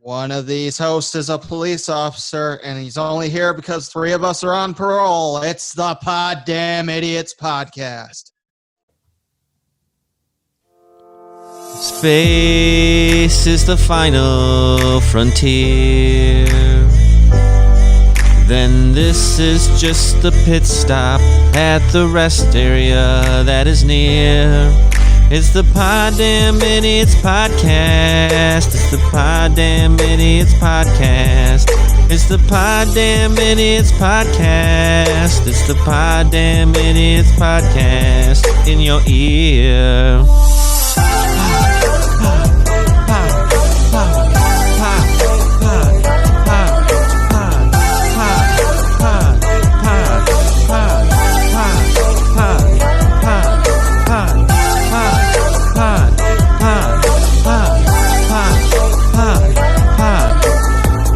One of these hosts is a police officer, and he's only here because three of us are on parole. It's the Poddamn Idiotz Podcast. Space is the final frontier. Then this is just the pit stop at the rest area that is near. It's the Poddamn Idiotz Podcast. It's the Poddamn Idiotz Podcast. It's the Poddamn Idiotz Podcast. It's the Poddamn Idiotz Podcast in your ear.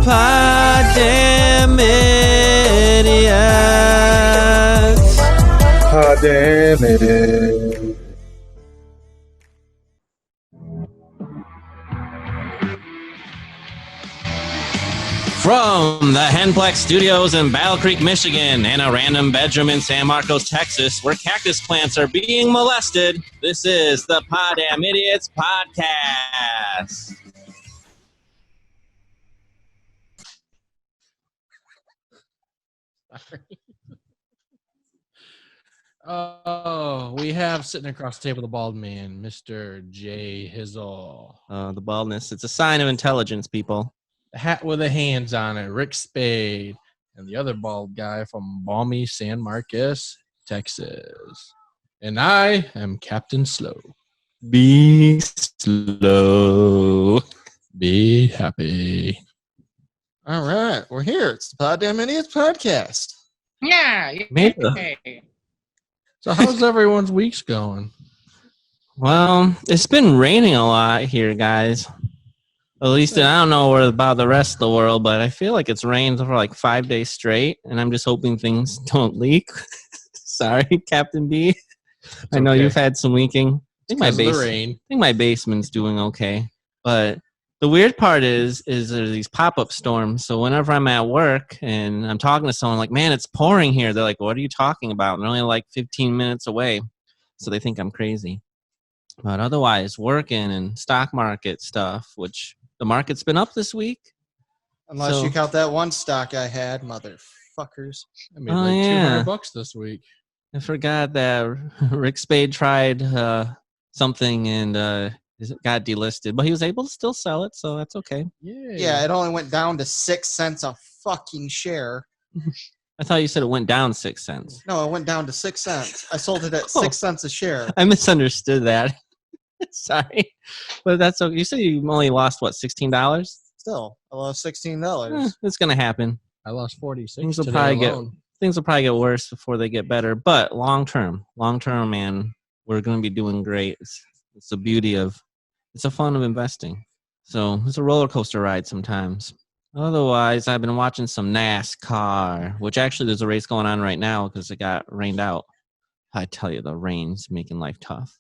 Poddamn Idiotz. Poddamn Idiotz. From the Henplex Studios in Battle Creek, Michigan, and a random bedroom in San Marcos, Texas, where cactus plants are being molested, this is the Poddamn Idiotz Podcast. Oh, we have sitting across the table the bald man, Mr. J. Hizzle. The baldness, it's a sign of intelligence, people. The hat with the hands on it, Rick Spade. And the other bald guy from balmy San Marcos, Texas. And I am Captain Slow. Be slow. Be happy. All right, we're here. It's the Poddamn Idiotz Podcast. Yeah. So how's everyone's weeks going? Well, it's been raining a lot here, guys. At least I don't know about the rest of the world, but I feel like it's rained for like 5 days straight, and I'm just hoping things don't leak. Sorry, Captain B. I know you've had some leaking. I think my basement's doing okay. But the weird part is there's these pop-up storms. So whenever I'm at work and I'm talking to someone like, man, it's pouring here. They're like, what are you talking about? And they're only like 15 minutes away. So they think I'm crazy. But otherwise, working and stock market stuff, which the market's been up this week. Unless you count that one stock I had, motherfuckers. I made like $200 this week. I forgot that Rick Spade tried something and got delisted, but he was able to still sell it, so that's okay. Yeah, it only went down to 6 cents a fucking share. I thought you said it went down 6 cents. No, it went down to 6 cents. I sold it at 6 cents a share. I misunderstood that. Sorry, but that's okay. You said you only lost what, $16? Still, I lost $16. It's gonna happen. I lost 46. Things will probably get worse before they get better. But long term, man, we're gonna be doing great. It's the beauty of, it's the fun of investing. So it's a roller coaster ride sometimes. Otherwise, I've been watching some NASCAR, which actually there's a race going on right now because it got rained out. I tell you, the rain's making life tough.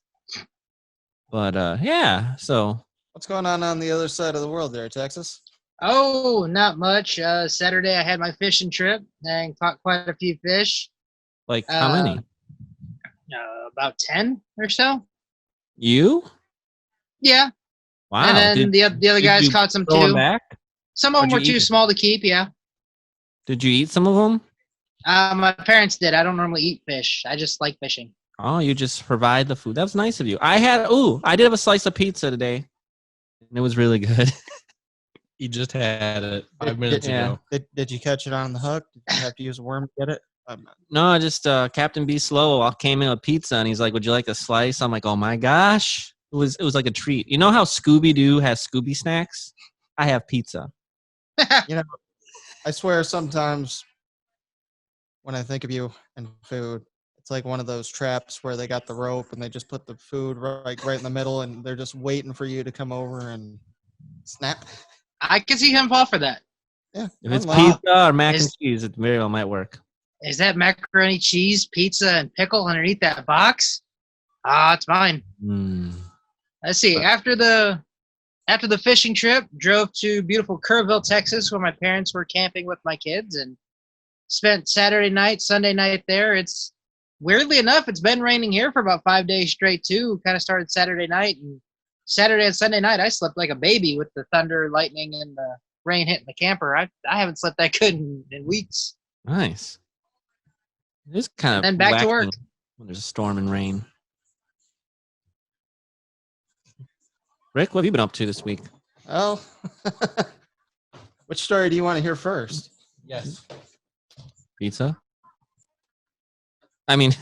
But yeah, so. What's going on the other side of the world there, Texas? Oh, not much. Saturday I had my fishing trip and caught quite a few fish. Like how many? About 10 or so. You? Yeah. Wow. And then the other guys caught some too. Back? Some of them were too small to keep, yeah. Did you eat some of them? My parents did. I don't normally eat fish. I just like fishing. Oh, you just provide the food. That was nice of you. I did have a slice of pizza today. And it was really good. You just had it 5 minutes ago. Did you catch it on the hook? Did you have to use a worm to get it? No, I just Captain B Slow came in with pizza and he's like, would you like a slice? I'm like, oh my gosh. It was like a treat. You know how Scooby-Doo has Scooby snacks? I have pizza. You know, I swear sometimes when I think of you and food, it's like one of those traps where they got the rope and they just put the food right in the middle and they're just waiting for you to come over and snap. I can see him fall for that. Yeah. If it's pizza or mac and cheese, it very well might work. Is that macaroni, cheese, pizza, and pickle underneath that box? Ah, it's mine. Let's see. After the After the fishing trip, drove to beautiful Kerrville, Texas, where my parents were camping with my kids, and spent Saturday night, Sunday night there. It's weirdly enough, it's been raining here for about 5 days straight too. Kind of started Saturday night, and Saturday and Sunday night I slept like a baby with the thunder, lightning, and the rain hitting the camper. I haven't slept that good in weeks. Nice. It is kind of And then back to work. when there's a storm and rain. Rick, what have you been up to this week? Well, which story do you want to hear first? Yes. Pizza? I mean,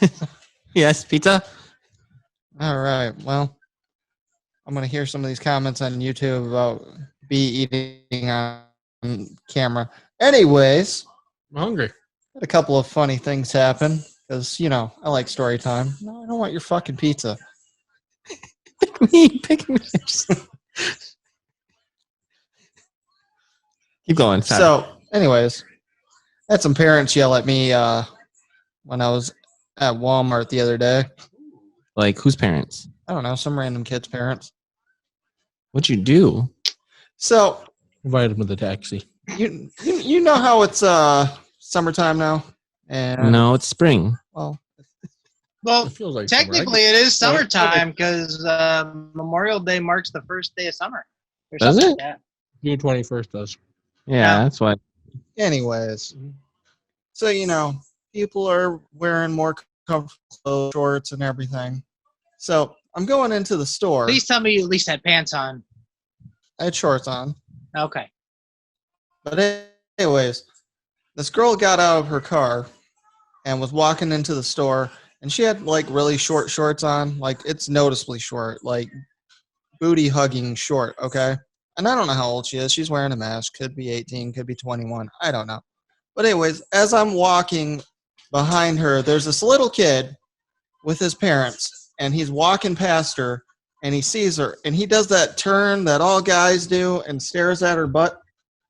yes, pizza. All right. Well, I'm going to hear some of these comments on YouTube about bee eating on camera. Anyways, I'm hungry. had a couple of funny things happen because, I like story time. No, I don't want your fucking pizza. Pick me. Keep going. Sorry. So, anyways, I had some parents yell at me when I was at Walmart the other day. Like, whose parents? I don't know, some random kid's parents. What'd you do? So, Invite him to the taxi. you know how it's summertime now? And No, it's spring. well, Well, It feels like technically it is summertime because Memorial Day marks the first day of summer. Or Does something it? like that. June 21st does. Yeah, Yeah. that's why. anyways. So, people are wearing more comfortable clothes, shorts and everything. So, I'm going into the store. Please tell me you at least had pants on. I had shorts on. Okay. But anyways, this girl got out of her car and was walking into the store, and she had like really short shorts on. Like, it's noticeably short, like booty hugging short, okay? And I don't know how old she is. She's wearing a mask. Could be 18, could be 21. I don't know. But anyways, as I'm walking behind her, there's this little kid with his parents, and he's walking past her, and he sees her, and he does that turn that all guys do and stares at her butt.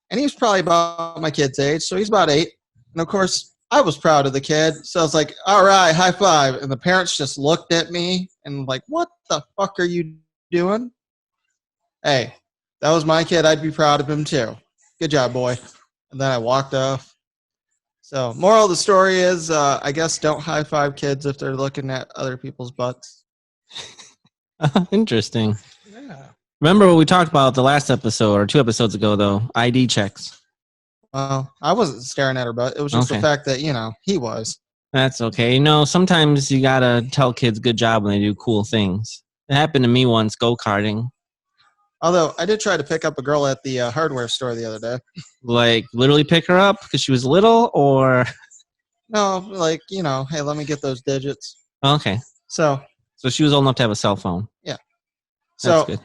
And he was probably about my kid's age, so he's about 8. And of course, I was proud of the kid, so I was like, all right, high five. And the parents just looked at me and like, what the fuck are you doing? Hey, that was my kid. I'd be proud of him too. Good job, boy. And then I walked off. So, moral of the story is, I guess don't high five kids if they're looking at other people's butts. Interesting. Yeah. Remember what we talked about the last episode or 2 episodes ago, though? ID checks. Well, I wasn't staring at her butt. It was just Okay. the fact that, he was. That's okay. Sometimes you gotta tell kids good job when they do cool things. It happened to me once go-karting. Although, I did try to pick up a girl at the hardware store the other day. Like, literally pick her up because she was little, or... No, like, hey, let me get those digits. Okay. So, So she was old enough to have a cell phone. so That's good.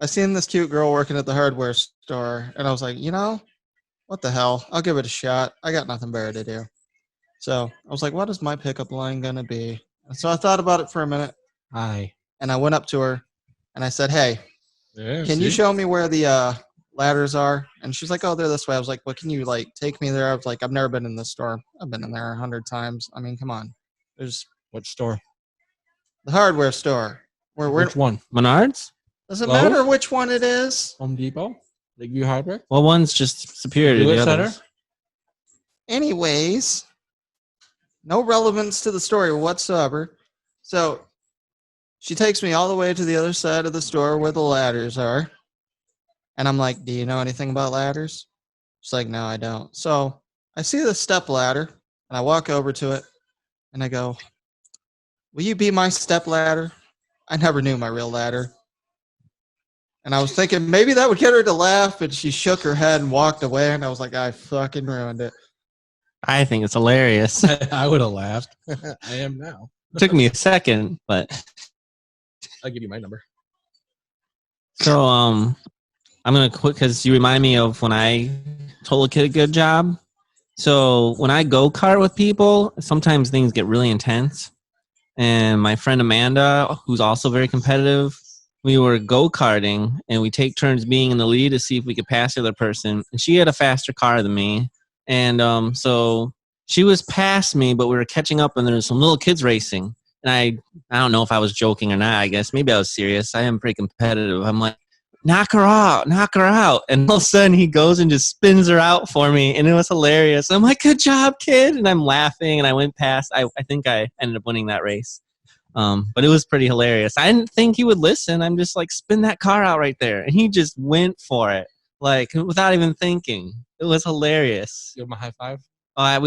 I seen this cute girl working at the hardware store, and I was like, what the hell? I'll give it a shot. I got nothing better to do. So I was like, what is my pickup line gonna be? And so I thought about it for a minute, Hi. and I went up to her, and I said, hey, Yeah, can you show me where the ladders are? And she's like, oh, they're this way. I was like, well, can you take me there? I was like, I've never been in this store. I've been in there 100 times. I mean, come on. There's What store? the hardware store. Which one? Menards? Does it Lowe's? matter which one it is? Home Depot? Lakeview Hardware? Well, one's just superior to Lewis the Center? others. Anyways, no relevance to the story whatsoever. So she takes me all the way to the other side of the store where the ladders are. And I'm like, do you know anything about ladders? She's like, no, I don't. So I see the step ladder, and I walk over to it, and I go, will you be my step ladder? I never knew my real ladder. And I was thinking maybe that would get her to laugh, and she shook her head and walked away, and I was like, I fucking ruined it. I think it's hilarious. I would have laughed. I am now. Took me a second, but I'll give you my number. so I'm gonna quit because you remind me of when I told a kid a good job. So when I go kart with people, sometimes things get really intense. And my friend Amanda, who's also very competitive, we were go-karting and we take turns being in the lead to see if we could pass the other person. And she had a faster car than me. And so she was past me, but we were catching up and there was some little kids racing. And I don't know if I was joking or not. I guess maybe I was serious. I am pretty competitive. I'm like, knock her out. And all of a sudden he goes and just spins her out for me. And it was hilarious. I'm like, good job, kid. And I'm laughing. And I went past. I think I ended up winning that race. But it was pretty hilarious. I didn't think he would listen. I'm just like, spin that car out right there. And he just went for it, like without even thinking. It was hilarious. Give him a high five. I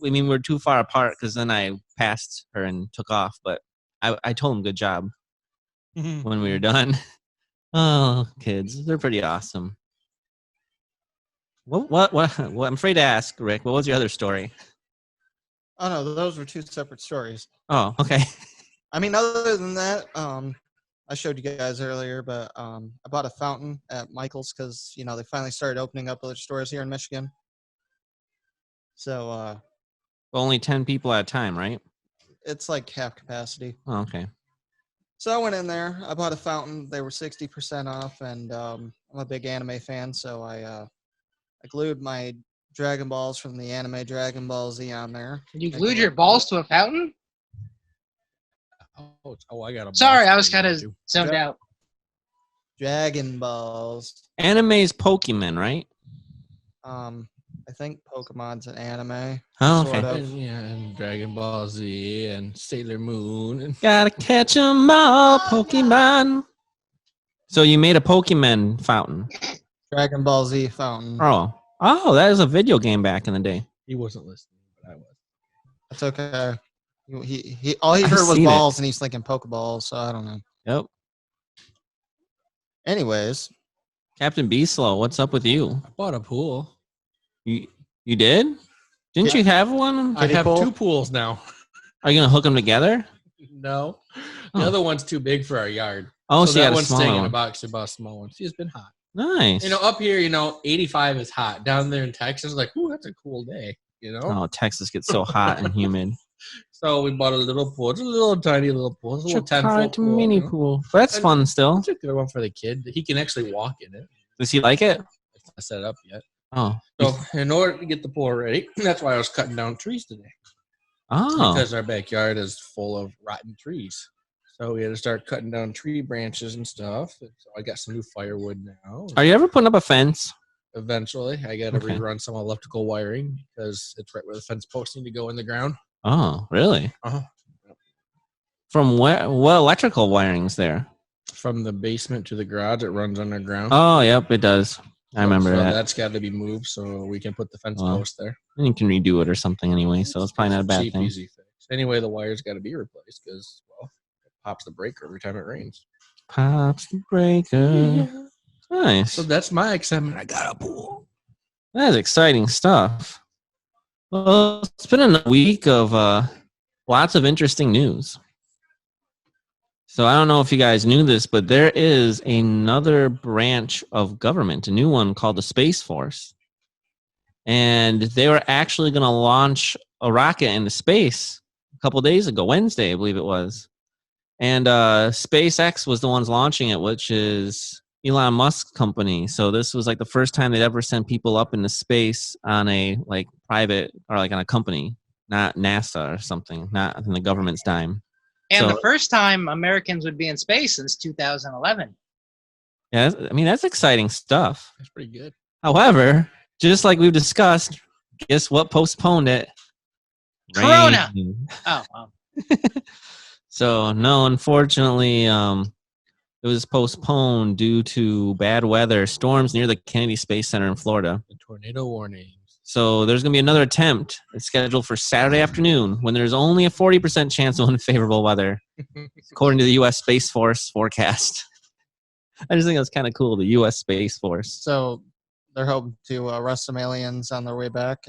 mean, we're too far apart because then I passed her and took off. But I told him good job when we were done. Oh, kids, they're pretty awesome. What? I'm afraid to ask, Rick. What was your other story? Oh no, those were two separate stories. Oh, okay. I mean, other than that, I showed you guys earlier, but I bought a fountain at Michael's because they finally started opening up other stores here in Michigan. So Only 10 people at a time, right? it's like half capacity. Oh, okay. So I went in there. I bought a fountain. They were 60% off, and I'm a big anime fan, so I glued my Dragon Balls from the anime Dragon Ball Z on there. You glued your balls to a fountain? I got a. Sorry, I was kind of zoned out. Dragon Balls. Anime's Pokemon, right? I think Pokemon's an anime. Oh, sort okay. of. Yeah, and Dragon Ball Z and Sailor Moon. And Gotta catch 'em all, Pokemon. So you made a Pokemon fountain. Dragon Ball Z fountain. Oh, that is a video game back in the day. he wasn't listening, but I was. That's okay. He all he I've heard was seen it. balls, and he's thinking Pokeballs. So I don't know. Yep. Anyways, Captain Beaslow, what's up with you? I bought a pool. You did? Didn't you have one? I have pool? 2 pools now. Are you gonna hook them together? No, the Oh. other one's too big for our yard. Oh, so you that got a one's staying smaller in a one. box. I bought a small one. See, it's been hot. Nice. Up here, 85 is hot. Down there in Texas, like, ooh, that's a cool day. Oh, Texas gets so hot and humid. So we bought a little pool. It's a little tiny little pool. It's a little 10-foot pool. mini pool. But that's And- fun still. It's a good one for the kid. He can actually walk in it. Does he like it? It's not set up yet. Oh. So in order to get the pool ready, that's why I was cutting down trees today. Oh. Because our backyard is full of rotten trees. So we had to start cutting down tree branches and stuff. And so I got some new firewood now. Are you ever putting up a fence? Eventually, I got to Okay. rerun some electrical wiring because it's right where the fence posts need to go in the ground. Oh, really? Uh-huh. From where? What electrical wiring's there? From the basement to the garage, it runs underground. Oh, yep, it does. I remember so that. That's got to be moved so we can put the fence Wow. post there. And you can redo it or something anyway, so it's probably not a bad Cheap, thing. easy fix. Anyway, the wire's got to be replaced because, well, it pops the breaker every time it rains. Pops the breaker. Nice. So that's my excitement. I got a pool. That is exciting stuff. Well, it's been a week of lots of interesting news. So I don't know if you guys knew this, but there is another branch of government, a new one called the Space Force. And they were actually going to launch a rocket into space a couple days ago, Wednesday, I believe it was. And SpaceX was the ones launching it, which is Elon Musk's company. So this was like the first time they'd ever sent people up into space on a like private or like on a company, not NASA or something, not in the government's dime. And So- the first time Americans would be in space since 2011. Yeah, I mean, that's exciting stuff. That's pretty good. However, just like we've discussed, guess what postponed it? Corona. Rain. Oh, wow. So, no, unfortunately, it was postponed due to bad weather, storms near the Kennedy Space Center in Florida. The tornado warnings. So there's going to be another attempt. It's scheduled for Saturday afternoon when there's only a 40% chance of unfavorable weather, according to the U.S. Space Force forecast. I just think that's kind of cool, the U.S. Space Force. so they're hoping to arrest some aliens on their way back.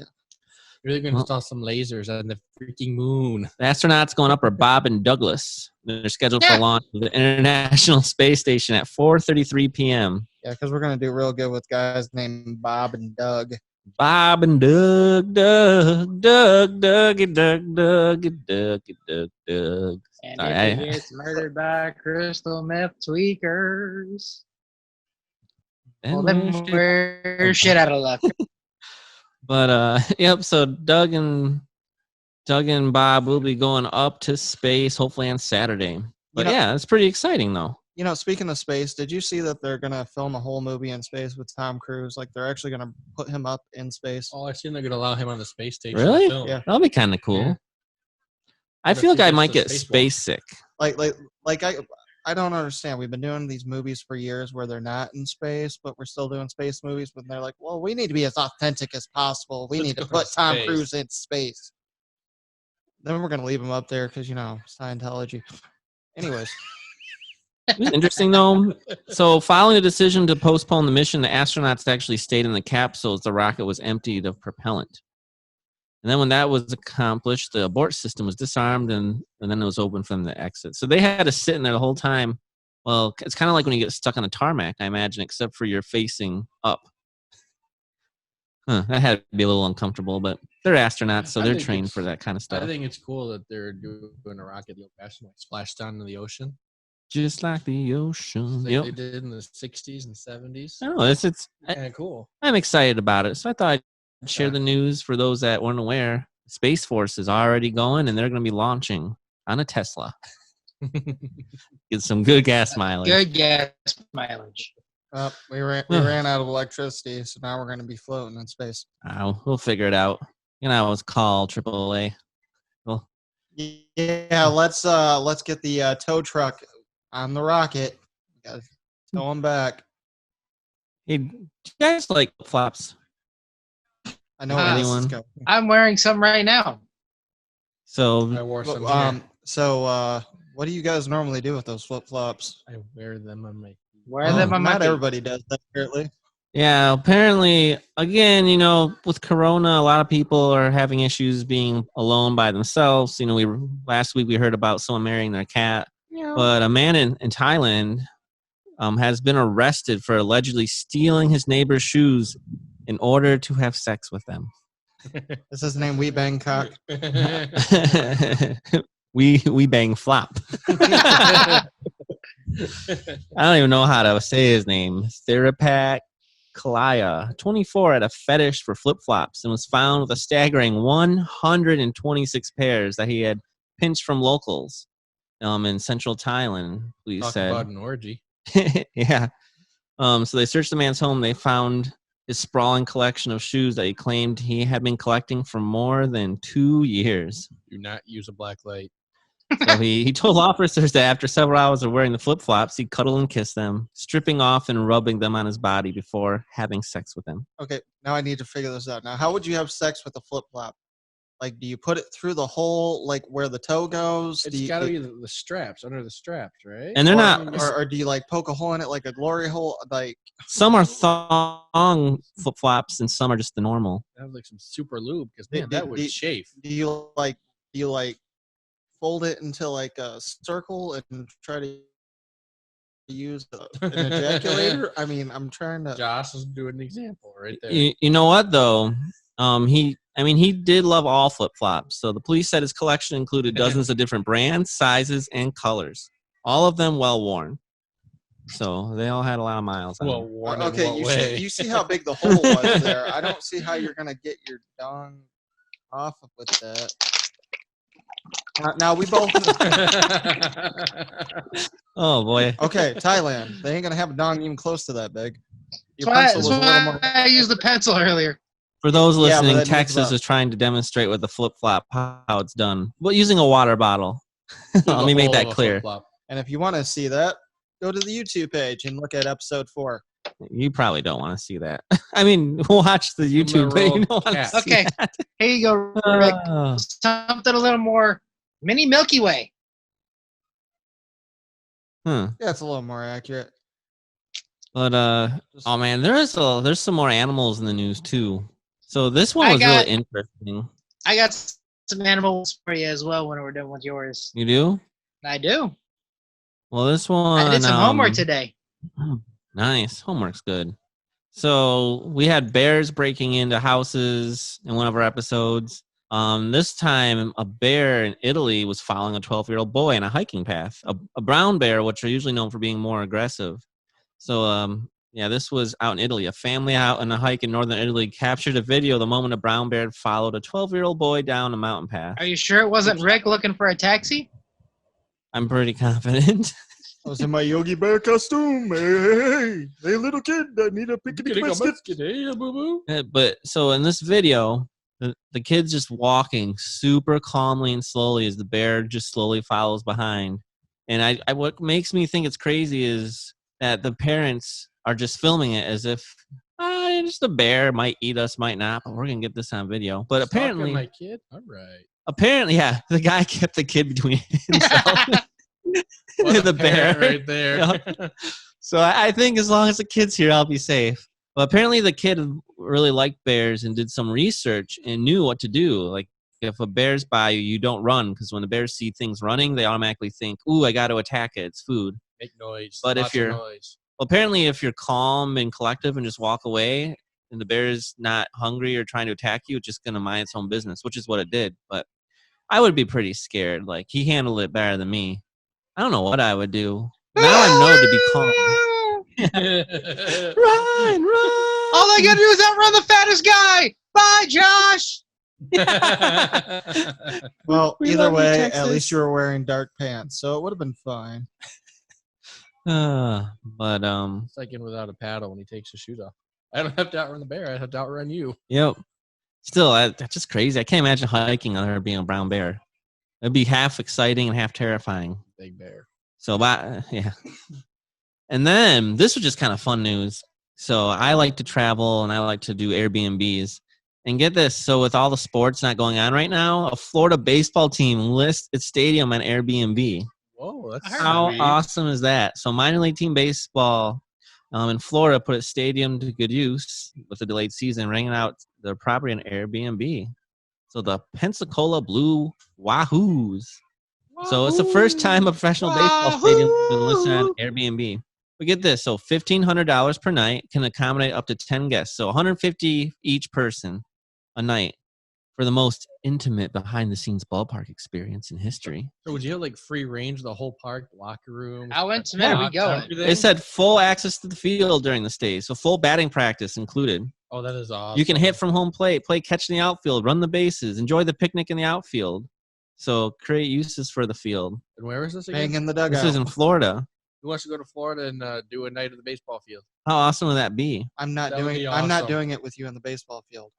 You're going to install some lasers on the freaking moon. The astronauts going up are Bob and Douglas. They're scheduled for launch of the International Space Station at 4:33 p.m. Yeah, because we're going to do real good with guys named Bob and Doug. Bob and Doug, Doug, Doug, Doug, Doug, Doug, Doug, Doug, Doug. And Sorry, if he gets murdered by crystal meth tweakers, well, then we're shit out of luck. But yep. So Doug and Doug and Bob will be going up to space, hopefully on Saturday. But yeah, it's pretty exciting, though. You know, speaking of space, did you see that they're going to film a whole movie in space with Tom Cruise? Like, they're actually going to put him up in space. Oh, I've seen they're going to allow him on the space station. Really? To film. Yeah. That'll be kind of cool. Yeah. I feel like I might get spacewalk. space sick. I don't understand. We've been doing these movies for years where they're not in space, but we're still doing space movies. But they're like, well, we need to be as authentic as possible. We need to put Tom Cruise in space. Then we're going to leave him up there because, you know, Scientology. Anyways. It was interesting, though. So, following the decision to postpone the mission, the astronauts actually stayed in the capsule as the rocket was emptied of propellant. And then when that was accomplished, the abort system was disarmed, and then it was open for them to exit. So they had to sit in there the whole time. Well, it's kind of like when you get stuck on a tarmac, I imagine, except for you're facing up. That had to be a little uncomfortable, but they're astronauts, so they're trained for that kind of stuff. I think it's cool that they're doing a rocket the old-fashioned way, splash down into the ocean. Just like the ocean. Like Yep. they did in the 60s and 70s. No, it's Kind of cool. I'm excited about it. So I thought I'd share the news for those that weren't aware. Space Force is already going, and they're going to be launching on a Tesla. Get some good gas mileage. Good gas mileage. We ran out of electricity, so now we're going to be floating in space. We'll figure it out. You know, I was called AAA. Well, Yeah, let's get the tow truck on the rocket. Gotta tow him back. hey, do you guys like flops? I know where this is Anyone? going. I'm wearing some right now. So I wore some So, what do you guys normally do with those flip flops? I wear them on my Wear them on my Not feet. everybody does that, apparently. yeah, apparently, again, you know, with Corona, a lot of people are having issues being alone by themselves. You know, last week we heard about someone marrying their cat. But a man in Thailand has been arrested for allegedly stealing his neighbor's shoes in order to have sex with them. Is his name Wee Bang Cock? we bang flop. I don't even know how to say his name. Therapak Kalaya, 24, had a fetish for flip-flops and was found with a staggering 126 pairs that he had pinched from locals in central Thailand, police Talk said. about an orgy. Yeah. So they searched the man's home. They found his sprawling collection of shoes that he claimed he had been collecting for more than 2 years. Do not use a black light. So he told officers that after several hours of wearing the flip-flops, he'd cuddle and kiss them, stripping off and rubbing them on his body before having sex with them. Okay, now I need to figure this out. Now, how would you have sex with a flip flop? Like, do you put it through the hole, like where the toe goes? It's got to be the straps, under the straps, right? And they're not... or do you like poke a hole in it like a glory hole? Like, Some are thong flip-flops and some are just the normal. That was like some super lube because man, that would chafe. do you like fold it into like a circle and try to use an ejaculator? I mean, I'm trying to. Josh is doing an example right there. You know what, though? He did love all flip-flops. So the police said his collection included dozens of different brands, sizes, and colors. All of them well-worn. So they all had a lot of miles on them. Worn Okay, in what way? you see how big the hole was there. I don't see how you're gonna get your dong off with that. Now we both. Oh, boy. Okay, Thailand. They ain't gonna have a dong even close to that big. Your That's pencil was a little more. why I used the pencil earlier. For those Yeah, but listening, that means Texas about- is trying to demonstrate with the flip-flop how it's done. But using a water bottle. Let me make that clear. And if you want to see that, go to the YouTube page and look at episode 4. You probably don't want to see that. I mean, watch the YouTube, but you don't want to see Okay, that. here you go, Rick. Oh. Something a little more mini Milky Way. Yeah, it's a little more accurate. but oh man, there's some more animals in the news too. So this one I was got- really interesting. I got some animals for you as well when we're done with yours. You do? I do. Well, this one I did some homework today. Nice. Homework's good. So we had bears breaking into houses in one of our episodes. This time, a bear in Italy was following a 12-year-old boy in a hiking path. A brown bear, which are usually known for being more aggressive. So this was out in Italy. A family out on a hike in northern Italy captured a video the moment a brown bear followed a 12-year-old boy down a mountain path. Are you sure it wasn't Rick looking for a taxi? I'm pretty confident. I was in my Yogi Bear costume. Hey, little kid, I need a picnic biscuit. But so in this video, the kid's just walking super calmly and slowly as the bear just slowly follows behind. And I what makes me think it's crazy is that the parents are just filming it as if just a bear might eat us, might not, but we're gonna get this on video. But apparently, my kid. All right. Apparently, yeah, the guy kept the kid between himself and the bear right there. Yeah. So I think as long as the kid's here, I'll be safe. But apparently, the kid really liked bears and did some research and knew what to do. Like if a bear's by you, you don't run because when the bears see things running, they automatically think, "Ooh, I got to attack it. It's food." Make noise. But if you're apparently, if you're calm and collective and just walk away, and the bear is not hungry or trying to attack you, it's just going to mind its own business, which is what it did. But I would be pretty scared. Like, he handled it better than me. I don't know what I would do. Now I know to be calm. Run! All I gotta do is outrun the fattest guy! Bye, Josh! Well, We either love you, way, Texas. at least you were wearing dark pants, so it would have been fine. But It's like in Without a Paddle when he takes his shoes off. I don't have to outrun the bear. I have to outrun you. yep. Still, that's just crazy. I can't imagine hiking on there being a brown bear. It'd be half exciting and half terrifying. Big bear. So, yeah. And then this was just kind of fun news. So I like to travel and I like to do Airbnbs. And get this. So with all the sports not going on right now, a Florida baseball team lists its stadium on Airbnb. Whoa, that's How sweet. awesome is that? So minor league team baseball in Florida put its stadium to good use with the delayed season, renting out their property on Airbnb. So the Pensacola Blue Wahoos. So it's the first time a professional baseball stadium has been listed on Airbnb. But get this. So $1,500 per night can accommodate up to 10 guests. So $150 each person a night for the most intimate behind-the-scenes ballpark experience in history. So would you have like free range of the whole park, locker room? How intimate are we going? It said full access to the field during the stay. So full batting practice included. Oh, that is awesome. You can hit from home plate, play catch in the outfield, run the bases, enjoy the picnic in the outfield. So create uses for the field. And where is this Hang again? in the dugout. This is in Florida. Who wants to go to Florida and do a night at the baseball field? How awesome would that be? I'm not That would be I'm not awesome. doing it with you on the baseball field.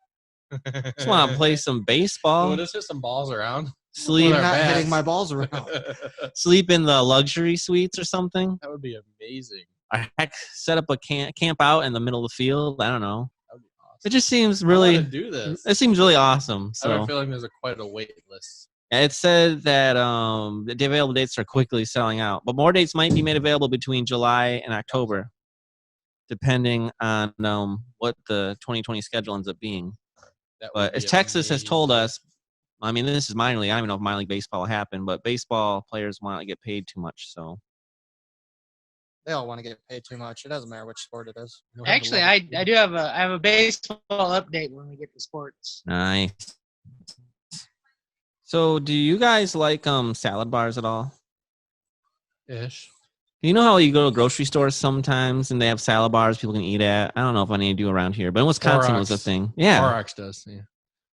Just want to play some baseball, Oh, let's hit some balls around. sleep, I'm our not bats. hitting my balls around. sleep in the luxury suites or something. That would be amazing. Or heck, set up a camp out in the middle of the field. I don't know. That would be awesome. It just seems I wanna really. do this. It seems really awesome. I have So a feeling there's quite a wait list. it said that the available dates are quickly selling out, but more dates might be made available between July and October, depending on what the 2020 schedule ends up being. That would But be as Texas has told amazing. us, I mean, this is minor league. I don't even know if minor league baseball will happen, but baseball players want to get paid too much. So They all want to get paid too much. It doesn't matter which sport it is. You don't have to Actually, love I do have a baseball update when we get to sports. nice. So do you guys like salad bars at all? it. Ish. You know how you go to grocery stores sometimes and they have salad bars people can eat at? I don't know if any do around here, but in Wisconsin was a Clorox. thing. Yeah. Clorox does. Yeah.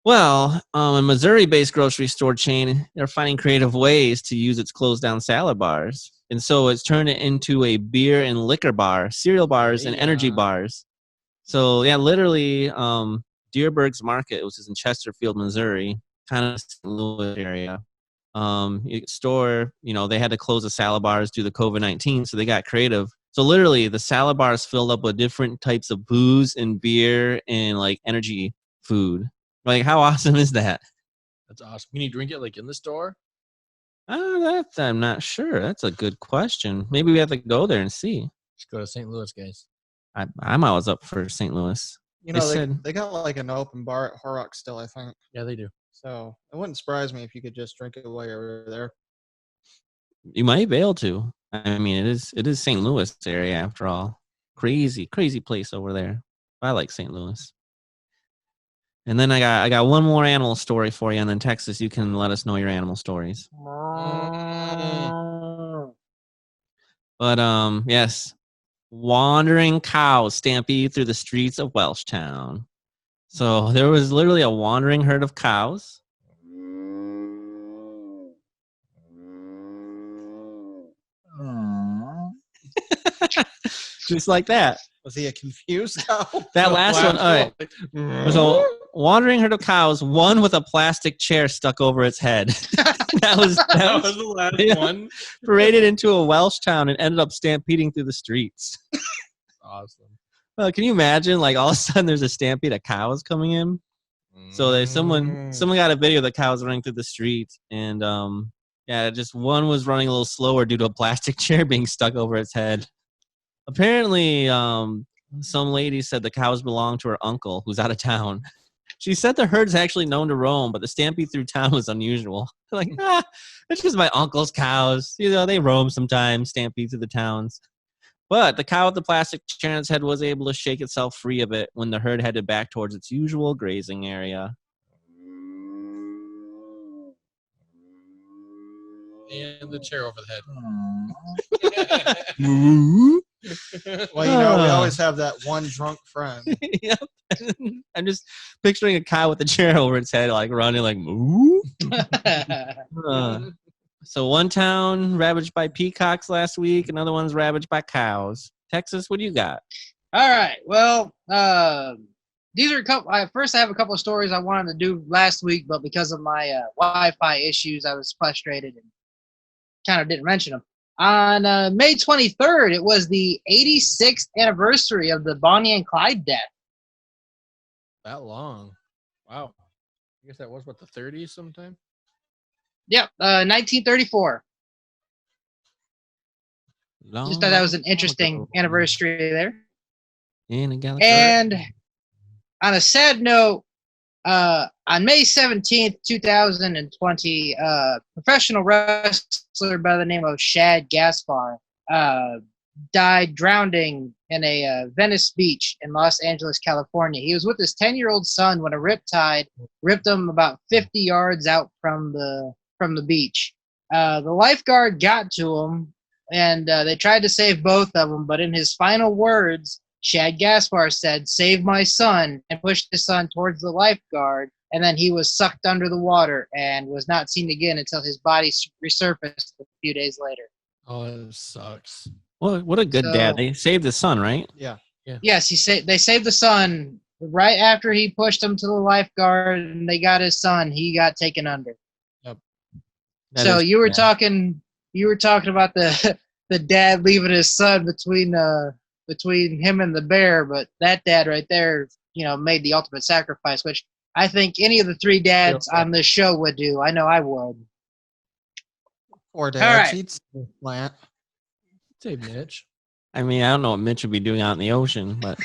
Well, a Missouri-based grocery store chain, they're finding creative ways to use its closed-down salad bars. And so it's turned it into a beer and liquor bar, cereal bars, and energy Yeah. bars. So, yeah, literally, Deerberg's Market, which is in Chesterfield, Missouri, kind of St. Louis area. They had to close the salad bars due to COVID-19, so they got creative. So literally, the salad bars filled up with different types of booze and beer and like energy food. Like, how awesome is that? That's awesome. Can you drink it like in the store? I'm not sure. That's a good question. Maybe we have to go there and see. Just go to St. Louis, guys. I'm always up for St. Louis. You They know, said- they got like an open bar at Horrocks still, I think. Yeah, they do. So it wouldn't surprise me if you could just drink it while you're there. You might be able to. I mean, it is St. Louis area after all. Crazy place over there. I like St. Louis. And then I got one more animal story for you, and then Texas, you can let us know your animal stories. But yes, wandering cows stampede through the streets of Welshtown. So there was literally a wandering herd of cows. Just like that. Was he a confused cow? That last one. All right. So wandering herd of cows, one with a plastic chair stuck over its head. that was the last yeah. one. Paraded into a Welsh town and ended up stampeding through the streets. Awesome. Can you imagine? Like all of a sudden, there's a stampede of cows coming in. So someone got a video of the cows running through the street, and just one was running a little slower due to a plastic chair being stuck over its head. Apparently, some lady said the cows belonged to her uncle, who's out of town. She said the herd's actually known to roam, but the stampede through town was unusual. Like, it's just my uncle's cows. You know, they roam sometimes, stampede through the towns. But the cow with the plastic chair on its head was able to shake itself free of it when the herd headed back towards its usual grazing area. And the chair over the head. Well, you know, we always have that one drunk friend. Yep. I'm just picturing a cow with a chair over its head, like running, like moo. So one town ravaged by peacocks last week, another one's ravaged by cows. Texas, what do you got? All right. Well, these are a couple. First, I have a couple of stories I wanted to do last week, but because of my Wi-Fi issues, I was frustrated and kind of didn't mention them. On May 23rd, it was the 86th anniversary of the Bonnie and Clyde death. That long. Wow. I guess that was, what, the 30s sometime? Yep, 1934. Just thought that was an interesting anniversary there. In a galaxy. And on a sad note, on May 17th, 2020, professional wrestler by the name of Shad Gaspar died drowning in a Venice beach in Los Angeles, California. He was with his 10-year-old son when a riptide ripped him about 50 yards out from the beach. The lifeguard got to him, and they tried to save both of them, but in his final words, Shad Gaspar said, "Save my son," and pushed his son towards the lifeguard, and then he was sucked under the water and was not seen again until his body resurfaced a few days later. Oh, it sucks. Well, what a good dad. They saved his son, right? Yeah. Yes, they saved the son right after he pushed him to the lifeguard, and they got his son. He got taken under. Yep. So you were talking about the dad leaving his son between him and the bear, but that dad right there, made the ultimate sacrifice, which I think any of the three dads on this show would do. I know I would. Or dad. All right. She'd plant. Say Mitch. I mean, I don't know what Mitch would be doing out in the ocean, but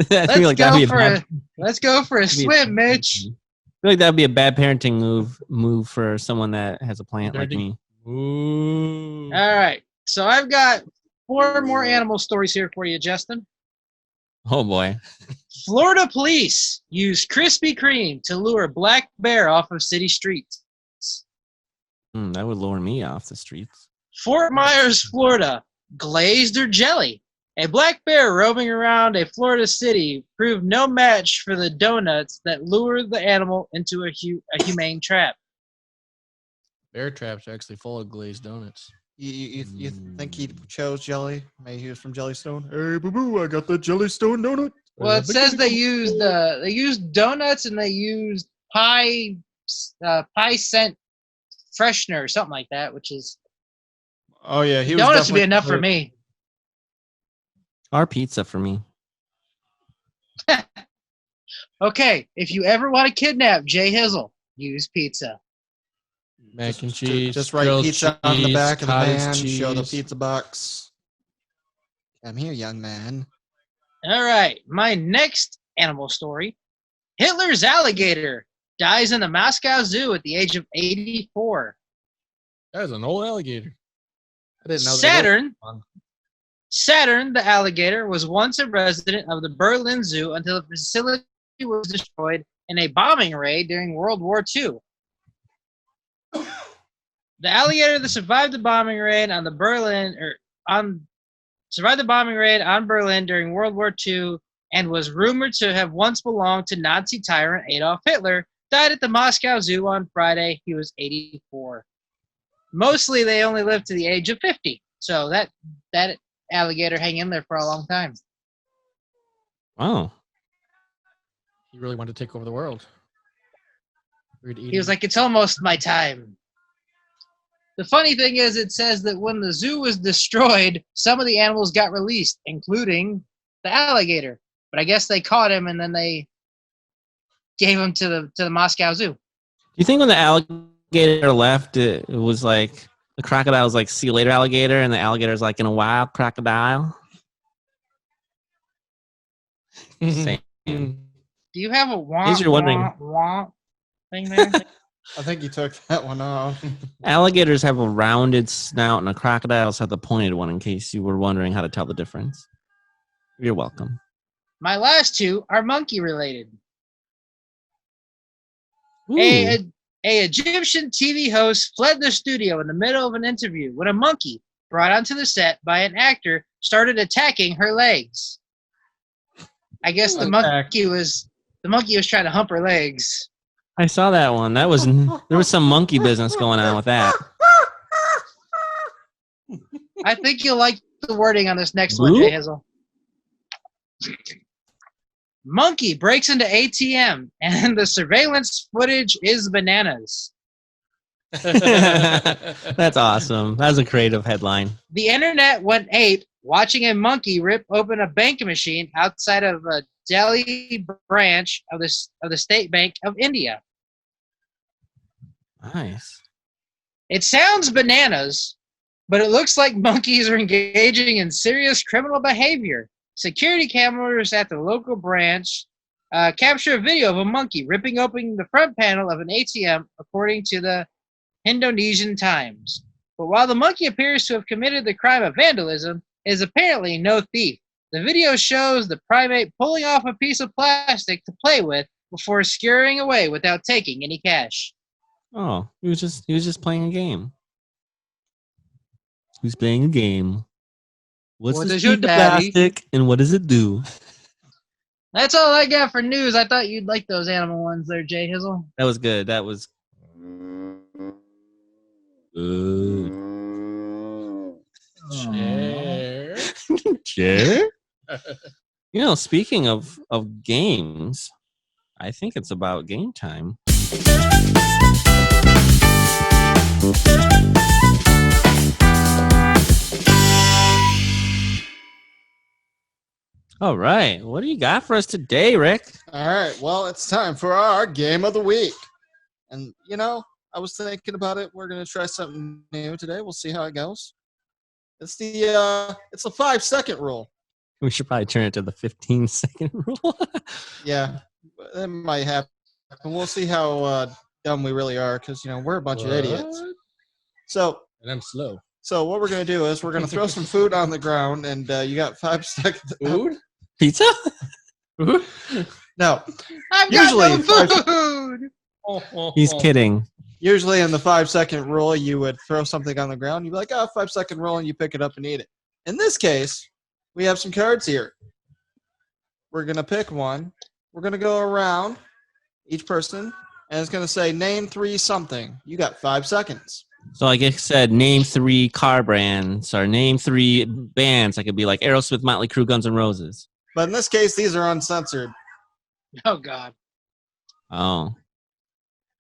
Let's go for a swim, Mitch. I feel like that'd be a bad parenting move for someone that has a plant like me. Ooh. All right. So I've got 4 more animal stories here for you, Justin. Oh boy. Florida police use Krispy Kreme to lure black bear off of city streets. That would lure me off the streets. Fort Myers, Florida, glazed or jelly. A black bear roaming around a Florida city proved no match for the donuts that lured the animal into a humane trap. Bear traps are actually full of glazed donuts. You think he chose jelly? Maybe he was from Jellystone. Hey, boo-boo, I got the Jellystone donut. Well, it says they used donuts and they used pie scent freshener or something like that, which is Oh yeah, he was donuts would be enough for me. Or pizza for me. Okay, if you ever want to kidnap Jay Hizzle, use pizza. Mac and cheese. Just write pizza on the back of the van. cheese. Show the pizza box. Come here, young man. All right, my next animal story. Hitler's alligator dies in the Moscow Zoo at the age of 84. That was an old alligator. I didn't know Saturn, the alligator, was once a resident of the Berlin Zoo until the facility was destroyed in a bombing raid during World War II. The alligator that survived the bombing raid on the Berlin survived the bombing raid on Berlin during World War II and was rumored to have once belonged to Nazi tyrant Adolf Hitler, died at the Moscow Zoo on Friday. He was 84. Mostly they only lived to the age of 50. So that alligator hang in there for a long time. Wow. He really wanted to take over the world. He was like, it's almost my time. The funny thing is, it says that when the zoo was destroyed, some of the animals got released, including the alligator. But I guess they caught him and then they gave him to the Moscow Zoo. Do you think when the alligator left, it was like the crocodile was like, see you later, alligator, and the alligator's like in a wild crocodile? Same. Do you have a womp, case you're wondering. womp thing there? I think you took that one off. Alligators have a rounded snout, and the crocodiles have the pointed one, in case you were wondering how to tell the difference. You're welcome. My last two are monkey related. Ooh. A Egyptian TV host fled the studio in the middle of an interview when a monkey brought onto the set by an actor started attacking her legs. I guess the monkey was trying to hump her legs. I saw that one. There was some monkey business going on with that. I think you'll like the wording on this next one, Ooh. Jay Hizzle. Monkey breaks into ATM and the surveillance footage is bananas. That's awesome. That's a creative headline. The internet went ape watching a monkey rip open a bank machine outside of a Delhi branch of the State Bank of India. Nice. It sounds bananas, but it looks like monkeys are engaging in serious criminal behavior. Security cameras at the local branch capture a video of a monkey ripping open the front panel of an ATM, according to the Indonesian Times. But while the monkey appears to have committed the crime of vandalism, it is apparently no thief. The video shows the primate pulling off a piece of plastic to play with before scurrying away without taking any cash. Oh, he was just playing a game. Who's playing a game? What's What this does your piece of daddy? plastic and what does it do? That's all I got for news. I thought you'd like those animal ones there, Jay Hizzle. That was good. That was good. Chair. Chair? You know, speaking of games, I think it's about game time. All right. What do you got for us today, Rick? All right. Well, it's time for our game of the week. And, you know, I was thinking about it. We're going to try something new today. We'll see how it goes. It's the 5-second rule. We should probably turn it to the 15-second rule. Yeah, that might happen. We'll see how dumb we really are because, you know, we're a bunch of idiots. So, And I'm slow. So what we're going to do is we're going to throw some food on the ground, and you got 5 seconds. Food? Pizza? No. I've Usually, got no food! He's kidding. Usually in the 5-second rule, you would throw something on the ground. You'd be like, 5-second rule, and you pick it up and eat it. In this case, we have some cards here. We're going to pick one. We're going to go around each person, and it's going to say, name 3 something. You got 5 seconds. So like I said, name 3 car brands or name 3 bands. I could be like Aerosmith, Motley Crue, Guns N' Roses. But in this case, these are uncensored. Oh, God. Oh.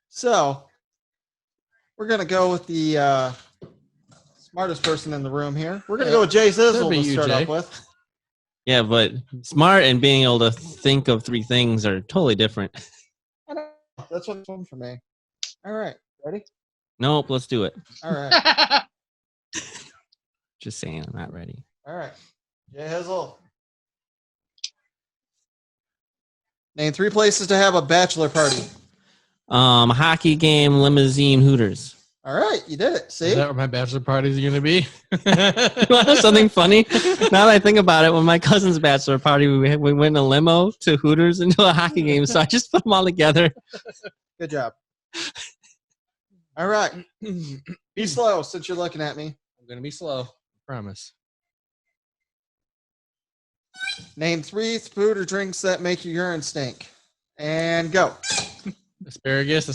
So we're going to go with the smartest person in the room here. We're going to go with Jay Zizzle to start off with. Yeah, but smart and being able to think of 3 things are totally different. I know. That's what's fun for me. All right. Ready? Nope, let's do it. All right. Just saying, I'm not ready. All right. Jay Hizzle. Name 3 places to have a bachelor party. Hockey game, limousine, Hooters. All right. You did it. See? Is that what my bachelor parties are going to be? You want to know something funny? Now that I think about it, when my cousin's bachelor party, we went in a limo to Hooters and to a hockey game. So I just put them all together. Good job. All right. Be slow since you're looking at me. I'm going to be slow. I promise. Name 3 food or drinks that make your urine stink. And go. Asparagus.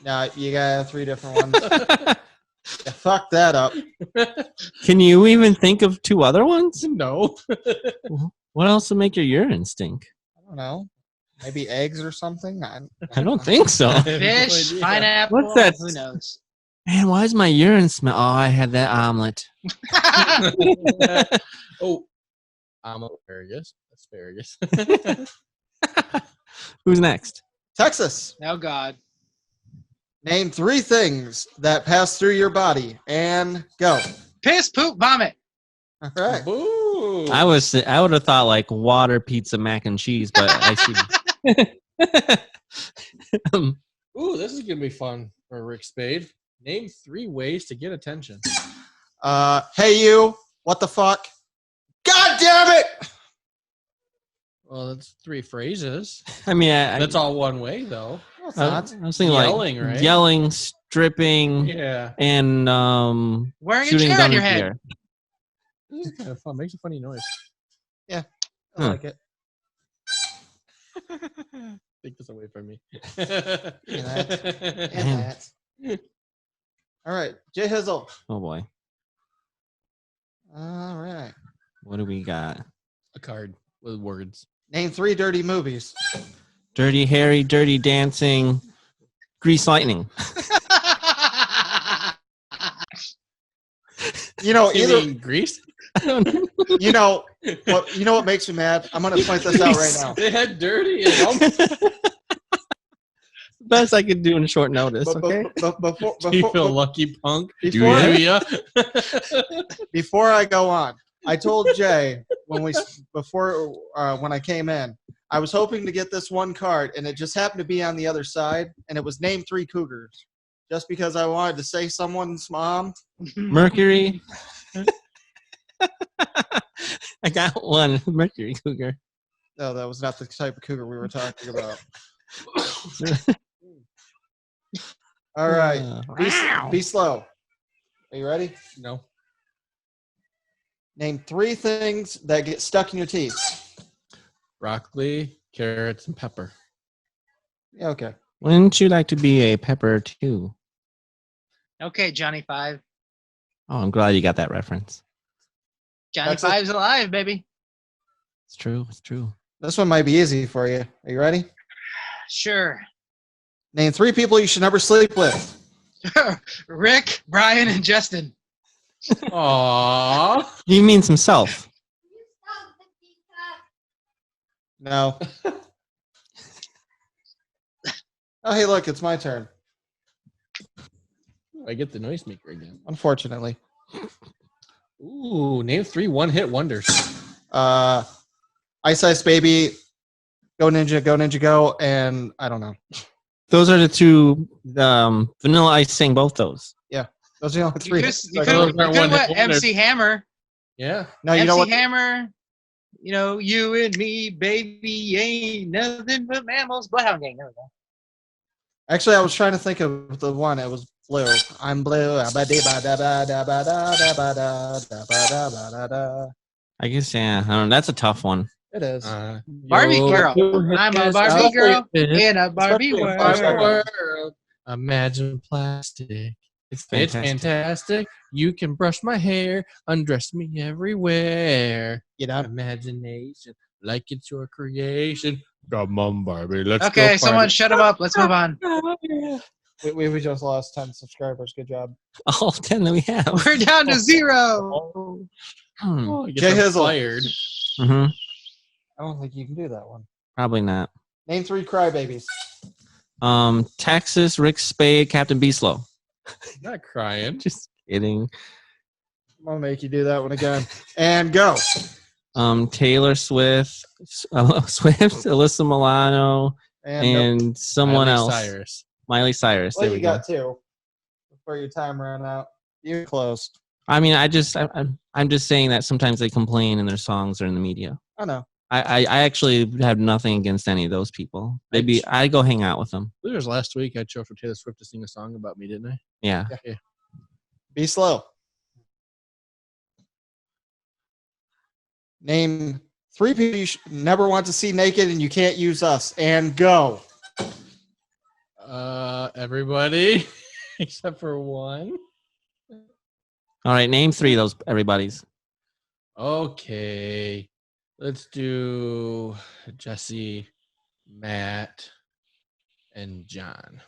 Now you got 3 different ones. Yeah, fuck that up. Can you even think of 2 other ones? No. What else would make your urine stink? I don't know. Maybe eggs or something. I don't think so. Fish, pineapple. What's that? Who knows? Man, why does my urine smell? Oh, I had that omelet. Oh, I'm asparagus. Who's next? Texas. Oh God. Name 3 things that pass through your body. And go. Piss, poop, vomit. All right. Boo. I would have thought like water, pizza, mac and cheese, but I see. Ooh, this is gonna be fun for Rick Spade. Name 3 ways to get attention. Hey you. What the fuck? God damn it! Well, that's 3 phrases. I mean, That's all one way, though. No, it's I not. was thinking Yelling, like right? yelling, stripping, Yeah. and Wearing a shooting chair gun on your in the head. air. This is kind of fun. Makes a funny noise. I Huh. like it. Take this away from me. And that. All right. Jay Hizzle. Oh boy, All right. what do we got? A card with words. Name 3 dirty movies. Dirty Harry, Dirty Dancing, Grease Lightning. You know, You either mean Grease? you know what makes me mad? I'm gonna point this out right now. They had dirty and Best I could do in short notice. But- Okay. Before, Do you feel lucky, punk? before- Do ya? before I go on, I told Jay when I came in, I was hoping to get this one card, and it just happened to be on the other side, and it was name 3 cougars. Just because I wanted to say someone's mom. Mercury. I got one. Mercury Cougar. No, that was not the type of cougar we were talking about. All right. Be slow. Are you ready? No. Name 3 things that get stuck in your teeth. Broccoli, carrots, and pepper. Yeah, okay. Wouldn't you like to be a pepper too? Okay, Johnny Five. Oh, I'm glad you got that reference. Johnny That's it. Five's alive, baby. It's true. It's true. This one might be easy for you. Are you ready? Sure. Name 3 people you should never sleep with. Rick, Brian, and Justin. Aww. He means himself. No. Oh, hey, look, it's my turn. I get the noisemaker again. Unfortunately. Ooh, name 3 one-hit wonders. Ice Ice Baby, Go Ninja Go, and I don't know. Those are the 2. Vanilla Ice sang both those. Those are the only 3. You Those could aren't have one-hit went wonders. MC Hammer. Yeah. No, you MC know what? Hammer. You know, you and me, baby, ain't nothing but mammals. Bloodhound Gang. There we go. Actually, I was trying to think of the one. It was blue. I'm blue. I guess, yeah. I don't know. That's a tough one. It is. Barbie Yo, girl. I'm a Barbie girl in a Barbie Especially world. Barbie girl. world. Imagine plastic. It's It's fantastic. You can brush my hair, undress me everywhere. You know? Imagination, like it's your creation. Come on, Barbie. Let's go. Okay, someone shut him up. Let's move on. We just lost 10 subscribers. Good job. All 10 that we have. We're down to 0. Jay Hizzle. Fired. Mm-hmm. I don't think you can do that one. Probably not. Name 3 crybabies. Texas, Rick Spade, Captain Beaslow. Not crying. Just kidding. I'm going to make you do that one again. And go. Taylor Swift, Alyssa Milano, and someone Miley else. Cyrus. Miley Cyrus. Well, There you we go. got 2 before your time ran out. You closed. I mean, I'm just saying that sometimes they complain in their songs or in the media. I know. I actually have nothing against any of those people. I go hang out with them. I believe it was last week I chose for Taylor Swift to sing a song about me, didn't I? Yeah. Be slow. Name 3 people you never want to see naked and you can't use us. And go. Everybody except for one. All right, name 3 of those everybody's. Okay, let's do Jesse, Matt, and John.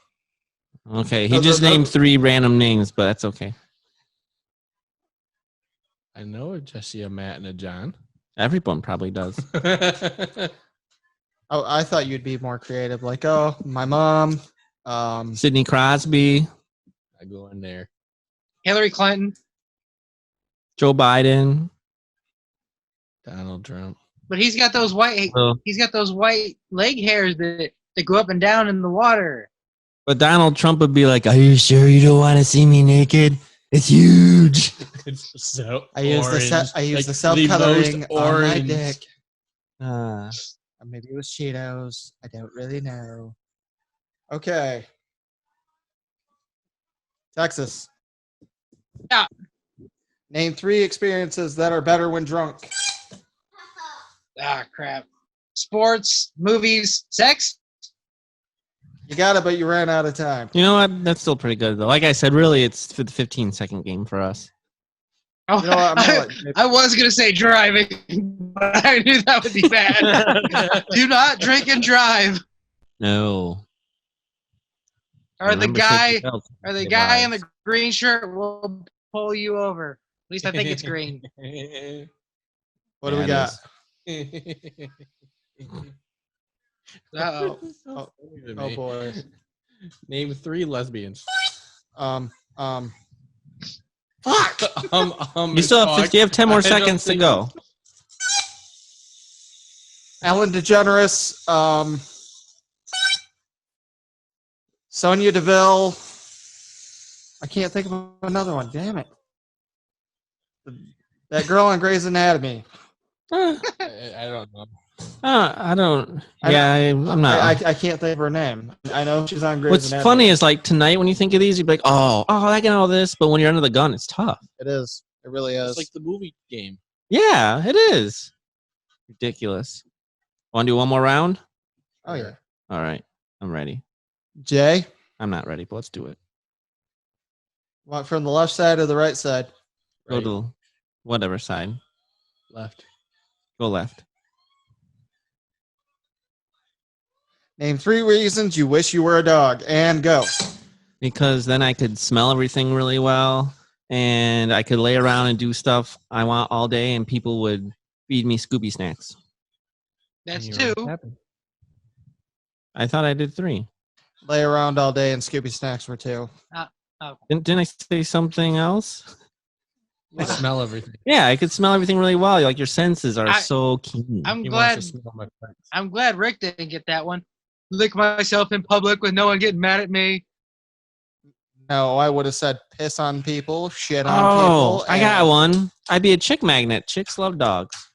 Okay, he just named 3 random names, but that's okay. I know a Jesse, a Matt, and a John. Everyone probably does. Oh, I thought you'd be more creative. Like, oh, my mom. Sidney Crosby, I go in there. Hillary Clinton. Joe Biden. Donald Trump. But he's got those white. He's got those white leg hairs that go up and down in the water. But Donald Trump would be like, "Are you sure you don't want to see me naked? It's huge." It's so I use the self-coloring on my dick. Or maybe it was Cheetos. I don't really know. Okay. Texas. Yeah. Name 3 experiences that are better when drunk. Ah, crap. Sports, movies, sex. You got it, but you ran out of time. You know what? That's still pretty good, though. Like I said, really, it's for the 15-second game for us. Oh, You know what, I was going to say driving, but I knew that would be bad. Do not drink and drive. No. Or the Remember, guy take your belt. or the It guy in lies. the green shirt will pull you over. At least I think it's green. What do we Yeah, got? Uh-oh. Oh boy. Name 3 lesbians. Fuck. You still have you have 10 more seconds to go. Ellen DeGeneres. Sonia Deville. I can't think of another one. Damn it. That girl on Grey's Anatomy. I don't know. I don't. Yeah, I'm not. I can't think of her name. I know she's on Grey's What's Anatomy. funny is like tonight when you think of these, you'd be like, oh, I can know this. But when you're under the gun, it's tough. It is. It really is. It's like the movie game. Yeah, it is. Ridiculous. Want to do one more round? Oh yeah. All right, I'm ready. Jay, I'm not ready, but let's do it. want from the left side or the right side? Go to whatever side. Left. Go left. Name 3 reasons you wish you were a dog, and go. Because then I could smell everything really well, and I could lay around and do stuff I want all day, and people would feed me Scooby snacks. That's And 2. you're happy. I thought I did 3. Lay around all day and Scooby snacks were 2. Didn't I say something else? I smell everything. Yeah, I could smell everything really well. Like your senses are so keen. I'm He glad. wants to smell my friends. I'm glad Rick didn't get that one. Lick myself in public with no one getting mad at me. No, I would have said piss on people, shit on Oh, people. I got one. I'd be a chick magnet. Chicks love dogs.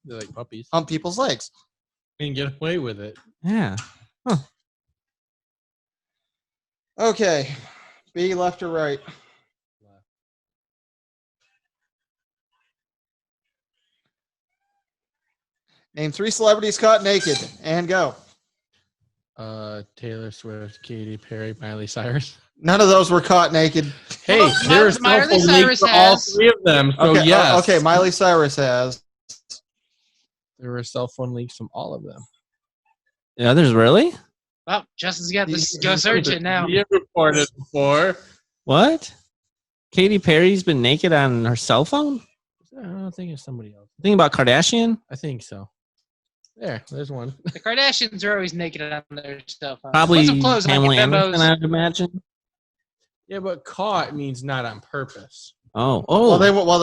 They're like puppies. On people's legs. And get away with it. Yeah. Okay. B, left or right? Name 3 celebrities caught naked, and go. Taylor Swift, Katy Perry, Miley Cyrus. None of those were caught naked. Hey, Well, there's Miley cell phone leaks Cyrus for all has. 3 of them. So Okay, yes. okay, Miley Cyrus has. There were cell phone leaks from all of them. Yeah, there's really? Well, Justin's got to go search it now. You reported before. What? Katy Perry's been naked on her cell phone? I don't think it's somebody else. Think about Kardashian? I think so. There's one. The Kardashians are always naked on their cell phones. Probably Put some clothes on, Pamela you Anderson, bimbos. I'd imagine. Yeah, but caught means not on purpose. Oh.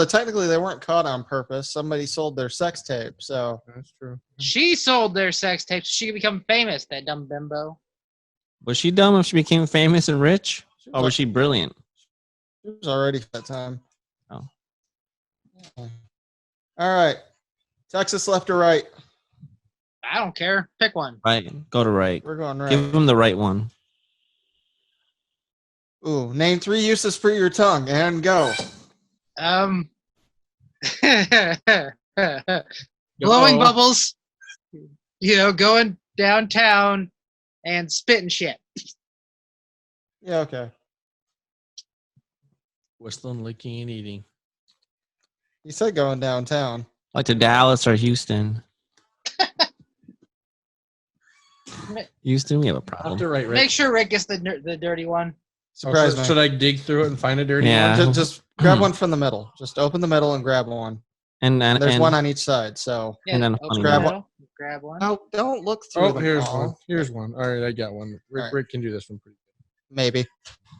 Technically they weren't caught on purpose. Somebody sold their sex tape, so That's true. She sold their sex tapes. She could become famous, that dumb bimbo. Was she dumb if she became famous and rich? Or was she brilliant? it was already that time. Oh. All right. Texas left or right? I don't care. Pick one. Right. Go to right. We're going right. Give him the right one. Ooh, name 3 uses for your tongue and go. Well, blowing bubbles, going downtown and spitting shit. Yeah, okay. Whistling, licking, and eating. You said going downtown. Like to Dallas or Houston. Houston, we have a problem. Right, Rick. Make sure Rick gets the dirty one. Surprise me. Should I dig through it and find a dirty Yeah. one? Just grab one from the middle. Just open the middle and grab one. And There's one on each side. So And then open grab the one. middle, grab one. no, don't look through Oh, them here's all. one. Here's one. All right, I got one. Rick, All right. Rick can do this one pretty Maybe.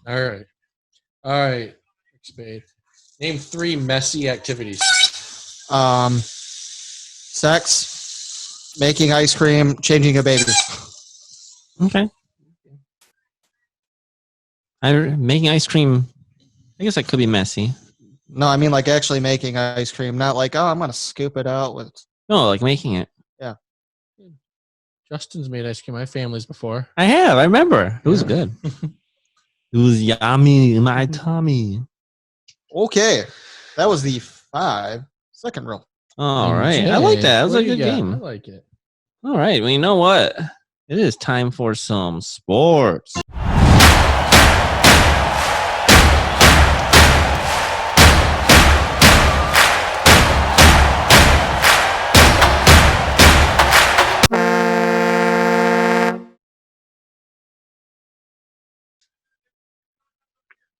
good. All right. Rick Spade. Name 3 messy activities. Sex, making ice cream, changing a baby. Okay. Making ice cream, I guess that could be messy. No, I mean like actually making ice cream, not like, oh, I'm gonna scoop it out with. No, like making it. Justin's made ice cream. My family's before. I have. I remember. It was Yeah. good. It was yummy in my tummy. Okay, that was the 5 second rule. All right. I like that. That was What a do you good got? game. I like it. All right. Well, you know what? It is time for some sports.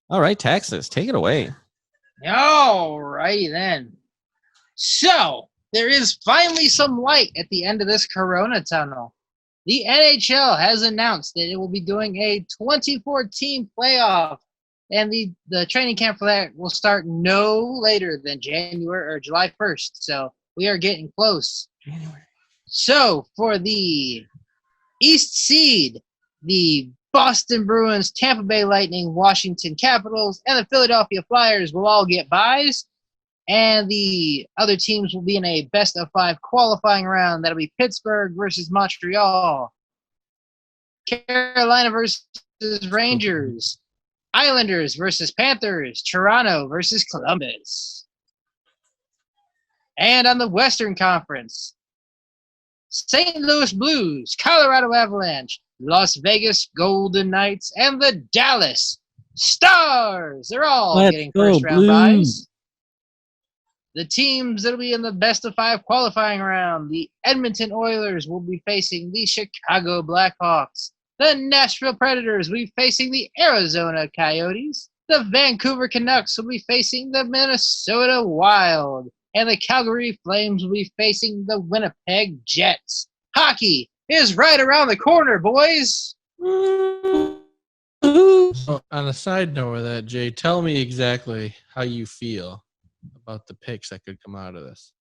All right, Texas, take it away. All righty then. So, there is finally some light at the end of this Corona tunnel. The NHL has announced that it will be doing a 24-team playoff, and the training camp for that will start no later than January or July 1st. So, we are getting close. So, for the East Seed, the Boston Bruins, Tampa Bay Lightning, Washington Capitals, and the Philadelphia Flyers will all get byes. And the other teams will be in a best-of-5 qualifying round. That'll be Pittsburgh versus Montreal, Carolina versus Rangers, Islanders versus Panthers, Toronto versus Columbus. And on the Western Conference, St. Louis Blues, Colorado Avalanche, Las Vegas Golden Knights, and the Dallas Stars. They're all Let's getting go, first-round Blues. byes. The teams that will be in the best-of-5 qualifying round, the Edmonton Oilers will be facing the Chicago Blackhawks. The Nashville Predators will be facing the Arizona Coyotes. The Vancouver Canucks will be facing the Minnesota Wild. And the Calgary Flames will be facing the Winnipeg Jets. Hockey is right around the corner, boys. So, on a side note of that, Jay, tell me exactly how you feel about the picks that could come out of this.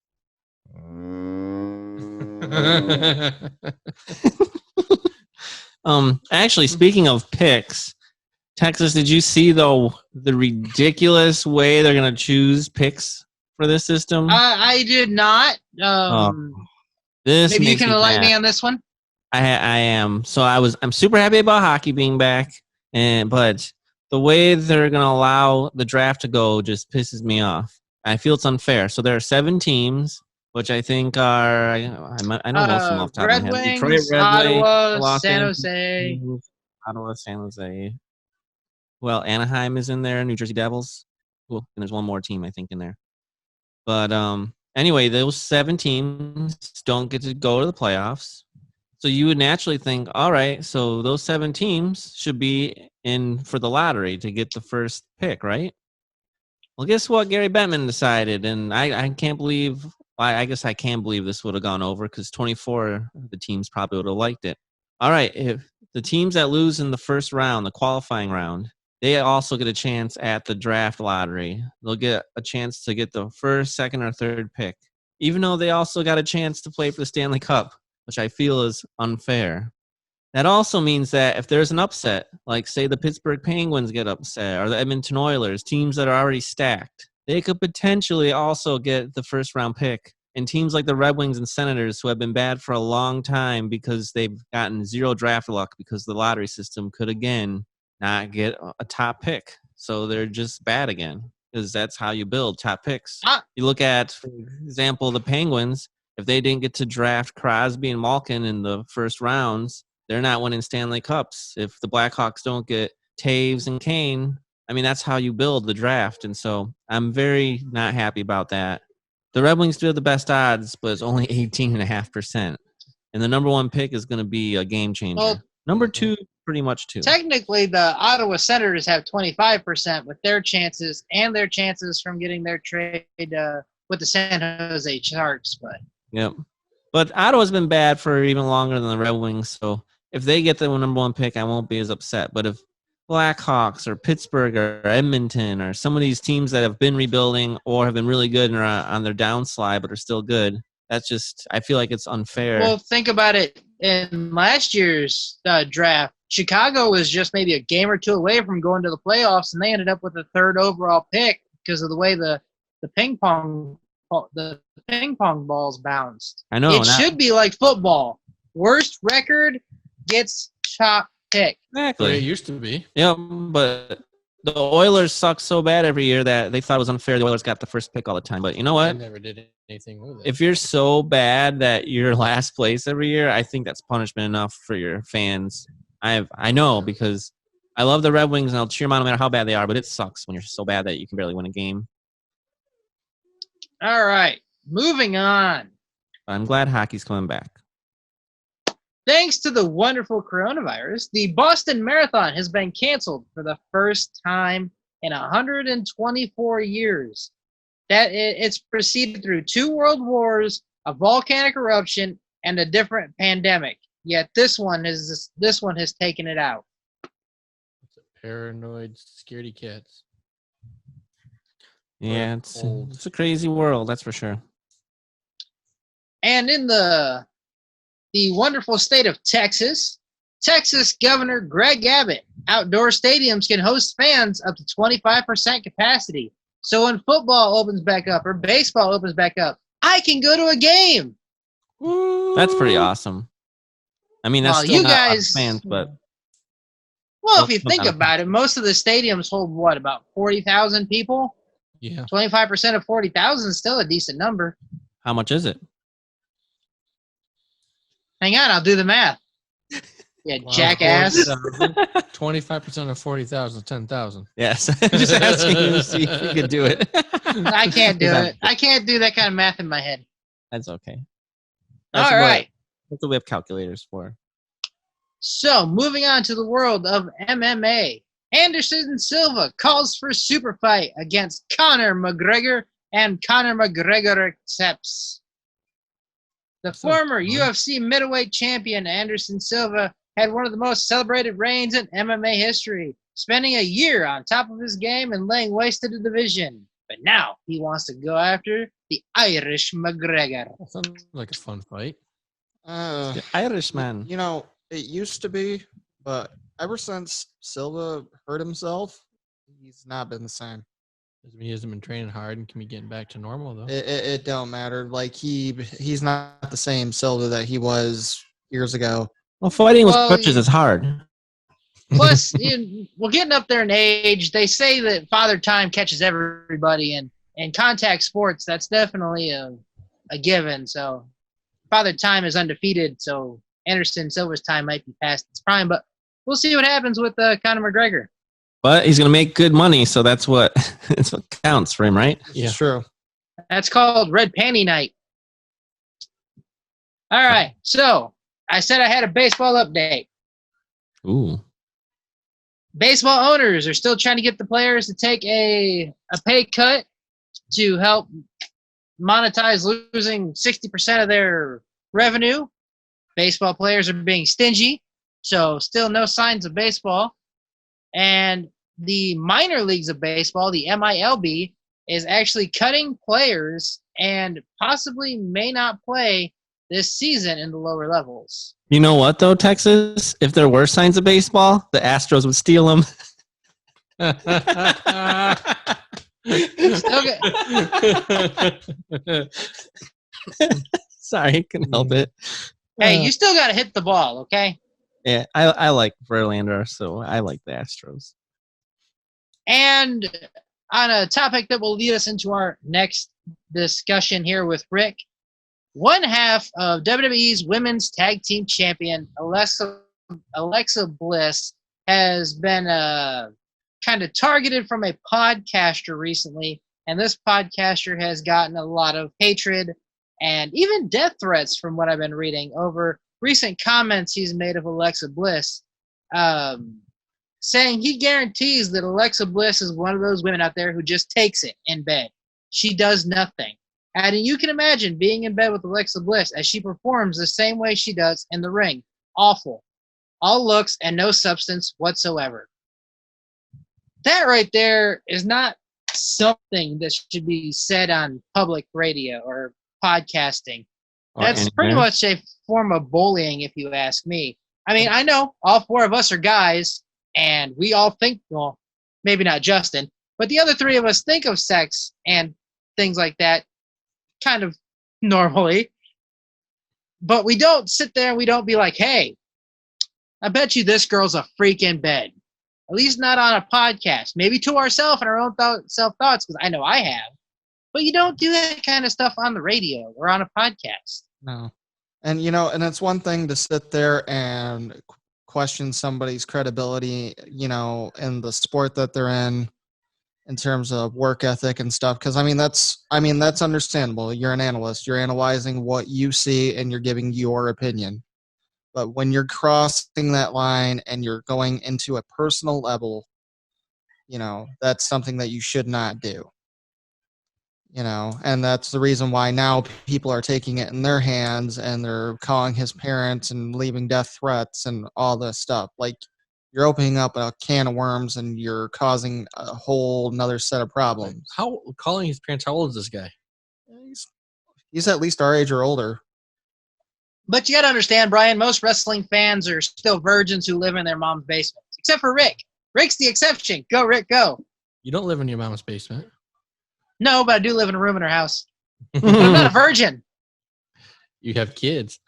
Actually, speaking of picks, Texas, did you see the ridiculous way they're gonna choose picks for this system? I did not. This Maybe you makes can me enlighten mad. me on this one. I am. So I'm super happy about hockey being back, but the way they're gonna allow the draft to go just pisses me off. I feel it's unfair. So there are 7 teams, which I think are I know most of them off the top Red of my head. Wings, Detroit Red Ottawa, Wings, Los San Angeles Jose. Kings, Ottawa, San Jose. Well, Anaheim is in there. New Jersey Devils. Cool. And there's one more team I think in there. But anyway, those 7 teams don't get to go to the playoffs. So you would naturally think, all right, so those 7 teams should be in for the lottery to get the first pick, right? Well, guess what? Gary Bettman decided, and I can't believe. I guess I can believe this would have gone over because 24 of the teams probably would have liked it. All right, if the teams that lose in the first round, the qualifying round, they also get a chance at the draft lottery. They'll get a chance to get the first, second, or third pick, even though they also got a chance to play for the Stanley Cup, which I feel is unfair. That also means that if there's an upset, like say the Pittsburgh Penguins get upset or the Edmonton Oilers, teams that are already stacked, they could potentially also get the first round pick. And teams like the Red Wings and Senators, who have been bad for a long time because they've gotten 0 draft luck because the lottery system could again not get a top pick. So they're just bad again because that's how you build top picks. You look at, for example, the Penguins. if they didn't get to draft Crosby and Malkin in the first rounds, they're not winning Stanley Cups. If the Blackhawks don't get Taves and Kane, I mean, that's how you build the draft. And so I'm very not happy about that. The Red Wings do have the best odds, but it's only 18.5%. And the number 1 pick is going to be a game changer. Well, number 2, pretty much too. Technically, the Ottawa Senators have 25% with their chances from getting their trade with the San Jose Sharks. But Yep. But Ottawa's been bad for even longer than the Red Wings. So if they get the number 1 pick, I won't be as upset. But if Blackhawks or Pittsburgh or Edmonton or some of these teams that have been rebuilding or have been really good and are on their downslide but are still good, that's just, I feel like it's unfair. Well, think about it. In last year's draft, Chicago was just maybe a game or two away from going to the playoffs, and they ended up with a 3rd overall pick because of the way the ping pong balls bounced. I know. It should be like football. Worst record gets top pick. Exactly. But it used to be. Yep, but the Oilers suck so bad every year that they thought it was unfair. The Oilers got the first pick all the time. But you know I what? never did anything with it. If you're so bad that you're last place every year, I think that's punishment enough for your fans. I know because I love the Red Wings and I'll cheer them on no matter how bad they are, but it sucks when you're so bad that you can barely win a game. All right, moving on. I'm glad hockey's coming back. Thanks to the wonderful coronavirus, the Boston Marathon has been canceled for the first time in 124 years. It's proceeded through 2 world wars, a volcanic eruption, and a different pandemic. Yet this one has taken it out. It's a paranoid, scaredy cats. Yeah, it's a crazy world, that's for sure. And in the wonderful state of Texas Governor Greg Abbott, outdoor stadiums can host fans up to 25% capacity. So when football opens back up or baseball opens back up, I can go to a game. That's pretty awesome. I mean, that's still not us fans, but well, if you think about it, most of the stadiums hold what, about 40,000 people? Yeah. 25% of 40,000 is still a decent number. how much is it? Hang on, I'll do the math. Yeah, Wow, jackass. 25% of 40,000 is 10,000. Yes. Just asking you to see if you could do it. I can't do it. I can't do that kind of math in my head. That's okay. All right. That's what we have calculators for. So, moving on to the world of MMA. Anderson Silva calls for a super fight against Conor McGregor, and Conor McGregor accepts. The former UFC middleweight champion Anderson Silva had one of the most celebrated reigns in MMA history, spending a year on top of his game and laying waste to the division. But now he wants to go after the Irish McGregor. That sounds like a fun fight. The Irishman. You know, it used to be, but ever since Silva hurt himself, he's not been the same. Doesn't mean he hasn't been training hard and can be getting back to normal, though. It don't matter. Like he's not the same Silva that he was years ago. Well, fighting with crutches is hard. Plus, we're getting up there in age. They say that Father Time catches everybody, and in contact sports, that's definitely a given. So Father Time is undefeated, so Anderson Silva's time might be past its prime, but we'll see what happens with Conor McGregor. But he's going to make good money, so that's what counts for him, right? Yeah. It's true. That's called Red Panty Night. All right, so I said I had a baseball update. Ooh. Baseball owners are still trying to get the players to take a pay cut to help monetize losing 60% of their revenue. Baseball players are being stingy, so still no signs of baseball. And the minor leagues of baseball, the MILB, is actually cutting players and possibly may not play this season in the lower levels. You know what, though, Texas? If there were signs of baseball, the Astros would steal them. Sorry, couldn't help it. Hey, you still got to hit the ball, okay? Yeah, I like Verlander, so I like the Astros. And on a topic that will lead us into our next discussion here with Rick, one half of WWE's Women's Tag Team Champion, Alexa Bliss, has been kind of targeted from a podcaster recently, and this podcaster has gotten a lot of hatred and even death threats from what I've been reading over recent comments he's made of Alexa Bliss, saying he guarantees that Alexa Bliss is one of those women out there who just takes it in bed. She does nothing. And you can imagine being in bed with Alexa Bliss as she performs the same way she does in the ring. Awful. All looks and no substance whatsoever. That right there is not something that should be said on public radio or podcasting. That's pretty much a form of bullying, if you ask me. I mean, I know all four of us are guys, and we all think, well, maybe not Justin, but the other three of us think of sex and things like that kind of normally. But we don't sit there and we don't be like, hey, I bet you this girl's a freak in bed. At least not on a podcast. Maybe to ourselves and our own self-thoughts, because I know I have. But you don't do that kind of stuff on the radio or on a podcast. No. And, and it's one thing to sit there and question somebody's credibility, in the sport that they're in terms of work ethic and stuff. Because, that's understandable. You're an analyst. You're analyzing what you see and you're giving your opinion. But when you're crossing that line and you're going into a personal level, that's something that you should not do. And that's the reason why now people are taking it in their hands and they're calling his parents and leaving death threats and all this stuff. Like, you're opening up a can of worms and you're causing a whole another set of problems. How calling his parents? How old is this guy? He's at least our age or older. But you got to understand, Brian, most wrestling fans are still virgins who live in their mom's basement, except for Rick. Rick's the exception. Go, Rick, go. You don't live in your mom's basement. No, but I do live in a room in her house. But I'm not a virgin. You have kids.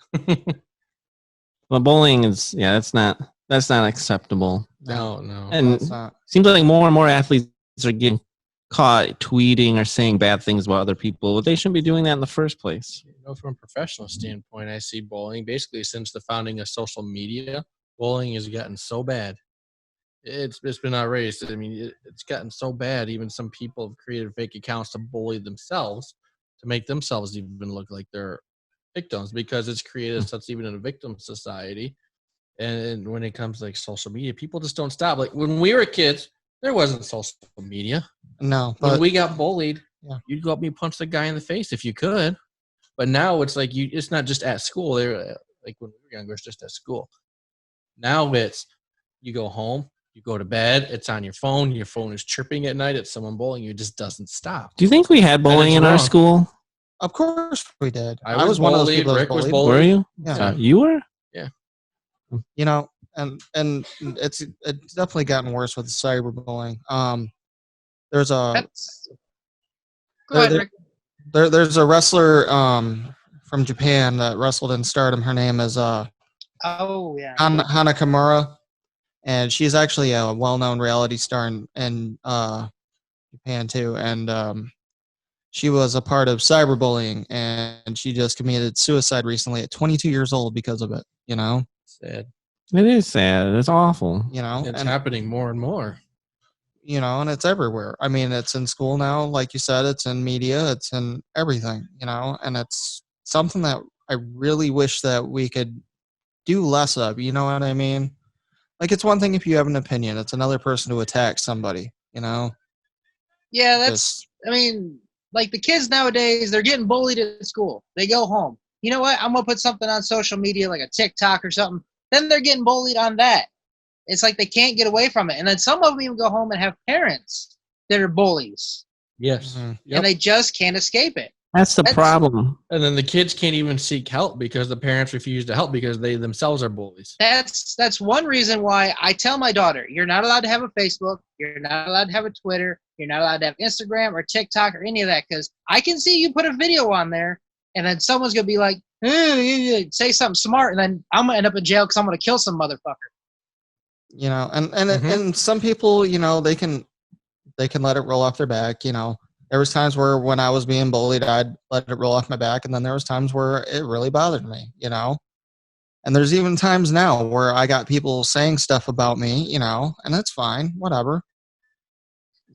Well, bullying is, that's not acceptable. No. And it seems like more and more athletes are getting caught tweeting or saying bad things about other people. But they shouldn't be doing that in the first place. From a professional standpoint, I see bullying basically since the founding of social media. Bullying has gotten so bad. It's been outrageous. I mean, it's gotten so bad. Even some people have created fake accounts to bully themselves, to make themselves even look like they're victims, because it's created such even in a victim society. And when it comes to like social media, people just don't stop. Like when we were kids, there wasn't social media. No, but when we got bullied, you'd go up and you punch the guy in the face if you could. But now it's like it's not just at school. They're like when we were younger, it's just at school. Now it's you go home, you go to bed, it's on your phone is chirping at night, it's someone bullying you, it just doesn't stop. Do you think we had bullying in our school? Of course we did. I was one of those people. Rick was bullied. Were you? Yeah. You were? Yeah. And it's definitely gotten worse with cyberbullying. There's a Go ahead, Rick. There's a wrestler from Japan that wrestled in Stardom. Her name is Hana Kimura, and she's actually a well-known reality star in Japan too. And she was a part of cyberbullying, and she just committed suicide recently at 22 years old because of it. Sad. It is sad. It's awful. It's happening more and more. And it's everywhere. I mean, it's in school now, like you said, it's in media, it's in everything, and it's something that I really wish that we could do less of, you know what I mean? Like, it's one thing if you have an opinion, it's another person to attack somebody, Yeah, like the kids nowadays, they're getting bullied at school. They go home. You know what? I'm going to put something on social media, like a TikTok or something. Then they're getting bullied on that. It's like they can't get away from it. And then some of them even go home and have parents that are bullies. Yes. Mm-hmm. Yep. And they just can't escape it. That's the problem. And then the kids can't even seek help because the parents refuse to help because they themselves are bullies. That's one reason why I tell my daughter, you're not allowed to have a Facebook. You're not allowed to have a Twitter. You're not allowed to have Instagram or TikTok or any of that, because I can see you put a video on there and then someone's going to be like, say something smart, and then I'm going to end up in jail because I'm going to kill some motherfucker. And some people, they can let it roll off their back, There was times where when I was being bullied, I'd let it roll off my back, and then there was times where it really bothered me, you know. And there's even times now where I got people saying stuff about me, you know, and that's fine, whatever.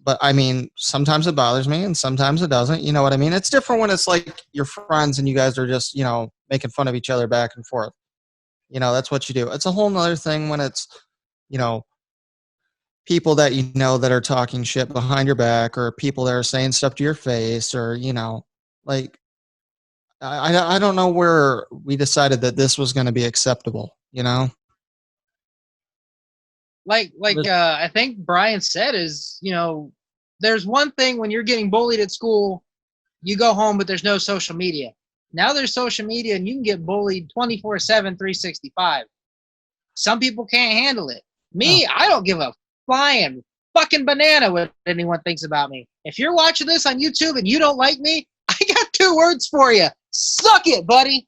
But I mean, sometimes it bothers me and sometimes it doesn't. You know what I mean? It's different when it's like your friends and you guys are just, you know, making fun of each other back and forth. You know, that's what you do. It's a whole nother thing when it's, you know, people that you know that are talking shit behind your back, or people that are saying stuff to your face, or, you know, like, I don't know where we decided that this was going to be acceptable, you know? I think Brian said is, you know, there's one thing when you're getting bullied at school, you go home, but there's no social media. Now there's social media and you can get bullied 24/7, 365. Some people can't handle it. Me, I don't give a flying fucking banana what anyone thinks about me. If you're watching this on YouTube and you don't like me, I got 2 words for you. Suck it, buddy.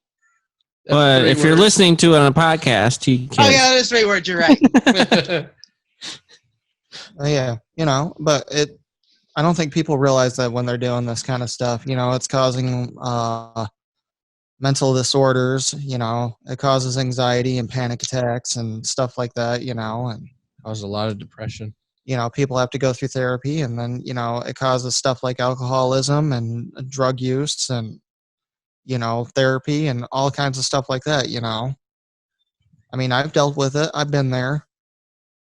But if you're listening to it on a podcast, he can. Oh, yeah, that is 3 words. You're right. Yeah, you know, but I don't think people realize that when they're doing this kind of stuff, you know, it's causing mental disorders, you know, it causes anxiety and panic attacks and stuff like that, you know, and Causes a lot of depression. you know, people have to go through therapy, and then, you know, it causes stuff like alcoholism and drug use and, you know, therapy and all kinds of stuff like that, you know. I mean, I've dealt with it. I've been there.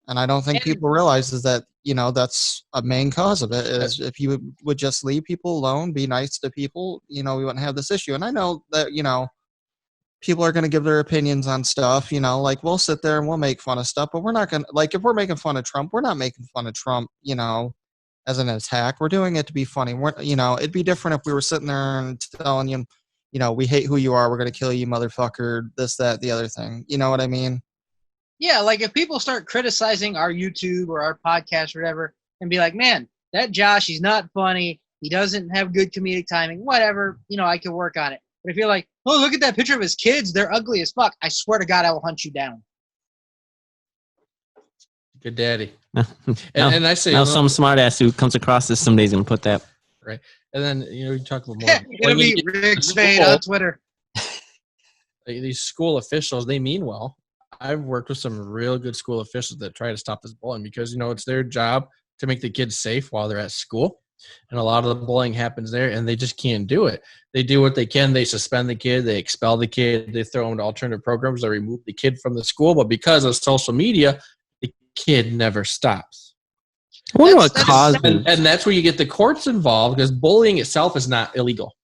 And I don't think people realize is that, you know, that's a main cause of it is if you would just leave people alone, be nice to people, you know, we wouldn't have this issue. And I know that, you know, people are going to give their opinions on stuff, you know, like we'll sit there and we'll make fun of stuff, but we're not going to, like, if we're making fun of Trump, we're not making fun of Trump, you know, as an attack. We're doing it to be funny. We're, you know, it'd be different if we were sitting there and telling you, you know, we hate who you are. We're going to kill you, motherfucker, this, that, the other thing. You know what I mean? Yeah, like if people start criticizing our YouTube or our podcast or whatever and be like, man, that Josh, he's not funny. He doesn't have good comedic timing, whatever, you know, I can work on it. But if you're like, oh, look at that picture of his kids. They're ugly as fuck. I swear to God, I will hunt you down. Good daddy. And I say, now some smart ass who comes across this some days and put that. Right. And then, you know, you talk a little more. It'll be Rick Spade on Twitter. Like, these school officials, they mean well. I've worked with some real good school officials that try to stop this bullying because, you know, it's their job to make the kids safe while they're at school. And a lot of the bullying happens there, and they just can't do it. They do what they can. They suspend the kid. They expel the kid. They throw them to alternative programs. They remove the kid from the school. But because of social media, the kid never stops. I wonder what caused it. And that's where you get the courts involved because bullying itself is not illegal.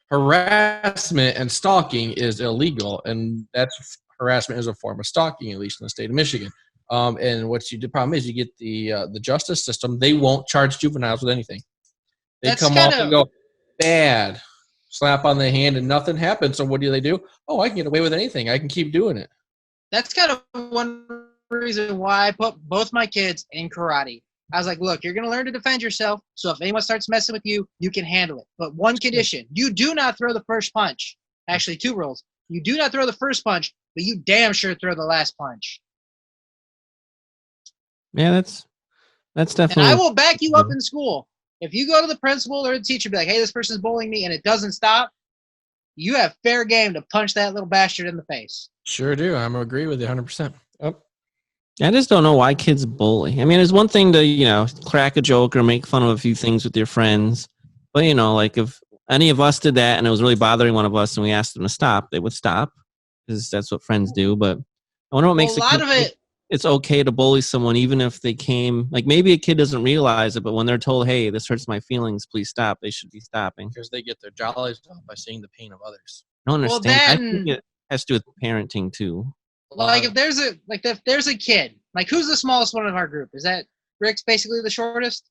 Harassment and stalking is illegal, and that's harassment is a form of stalking, at least in the state of Michigan. And the problem is you get the justice system, they won't charge juveniles with anything. They come off and go, bad, slap on the hand, and nothing happens. So what do? Oh, I can get away with anything. I can keep doing it. That's kind of one reason why I put both my kids in karate. I was like, look, you're going to learn to defend yourself. So if anyone starts messing with you, you can handle it. But one condition, you do not throw the first punch. Actually, 2 rules. You do not throw the first punch, but you damn sure throw the last punch. Yeah, that's definitely. And I will back you up in school. If you go to the principal or the teacher and be like, hey, this person's bullying me, and it doesn't stop, you have fair game to punch that little bastard in the face. Sure do. I'm going to agree with you 100%. Oh. I just don't know why kids bully. I mean, it's one thing to, you know, crack a joke or make fun of a few things with your friends. But, you know, like if any of us did that and it was really bothering one of us and we asked them to stop, they would stop because that's what friends do. But I wonder what makes a lot of it. It's okay to bully someone even if they came, like maybe a kid doesn't realize it, but when they're told, hey, this hurts my feelings, please stop, they should be stopping. Because they get their jollies off by seeing the pain of others. I don't understand. I think it has to do with parenting too. Like if there's a kid, like who's the smallest one of our group? Is that Rick's basically the shortest?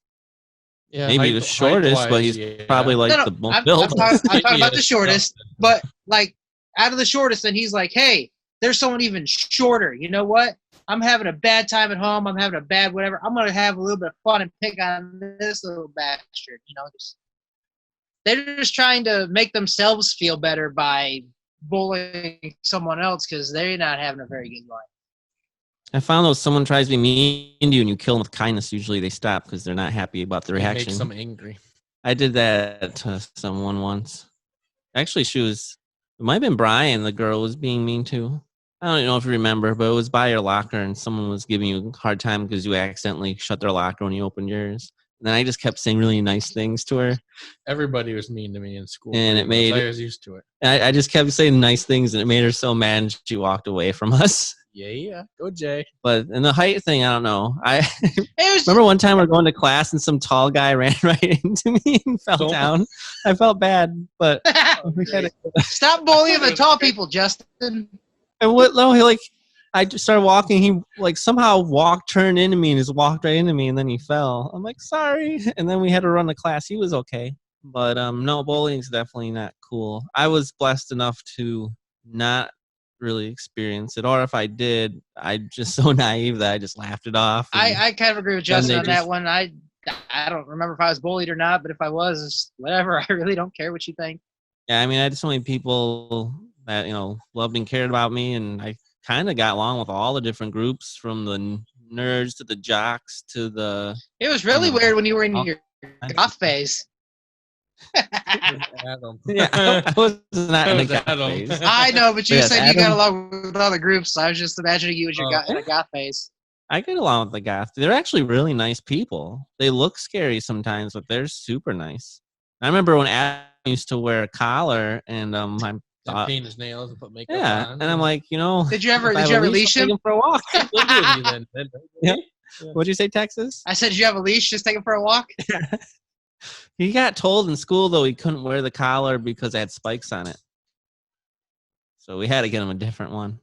Yeah, maybe the shortest, but he's probably like the most built. I'm talking about the shortest, but like out of the shortest, and he's like, hey, there's someone even shorter. You know what? I'm having a bad time at home. I'm having a bad whatever. I'm going to have a little bit of fun and pick on this little bastard. You know, they're just trying to make themselves feel better by bullying someone else because they're not having a very good life. I found though someone tries to be mean to you and you kill them with kindness, usually they stop because they're not happy about the reaction. It makes them angry. I did that to someone once. Actually, it might have been Brian, the girl was being mean to. I don't know if you remember, but it was by your locker and someone was giving you a hard time because you accidentally shut their locker when you opened yours. And then I just kept saying really nice things to her. Everybody was mean to me in school. And it made... I was used to it. I just kept saying nice things and it made her so mad and she walked away from us. Yeah. Go, Jay. But in the height thing, I don't know. Remember one time we were going to class and some tall guy ran right into me and fell down. I felt bad, but Stop bullying the tall people, Justin. And I just started walking. He somehow turned into me and just walked right into me, and then he fell. I'm like, sorry. And then we had to run to class. He was okay, but no, bullying's definitely not cool. I was blessed enough to not really experience it, or if I did, I'm just so naive that I just laughed it off. I kind of agree with Justin on that one. I don't remember if I was bullied or not, but if I was, whatever. I really don't care what you think. Yeah, I mean, I had so many people that loved and cared about me, and I kind of got along with all the different groups, from the nerds to the jocks to the... It was really weird when you were in your goth phase. Adam. Yeah, I was not in a goth phase. I know, but you said Adam, you got along with other groups, so I was just imagining you as your in a goth phase. I get along with the goth. They're actually really nice people. They look scary sometimes, but they're super nice. I remember when Adam used to wear a collar and paint his nails and put makeup on. And I'm like, Did you ever leash him? For a walk? Yeah. What'd you say, Texas? I said, did you have a leash? Just take him for a walk? He got told in school, though, he couldn't wear the collar because it had spikes on it. So we had to get him a different one.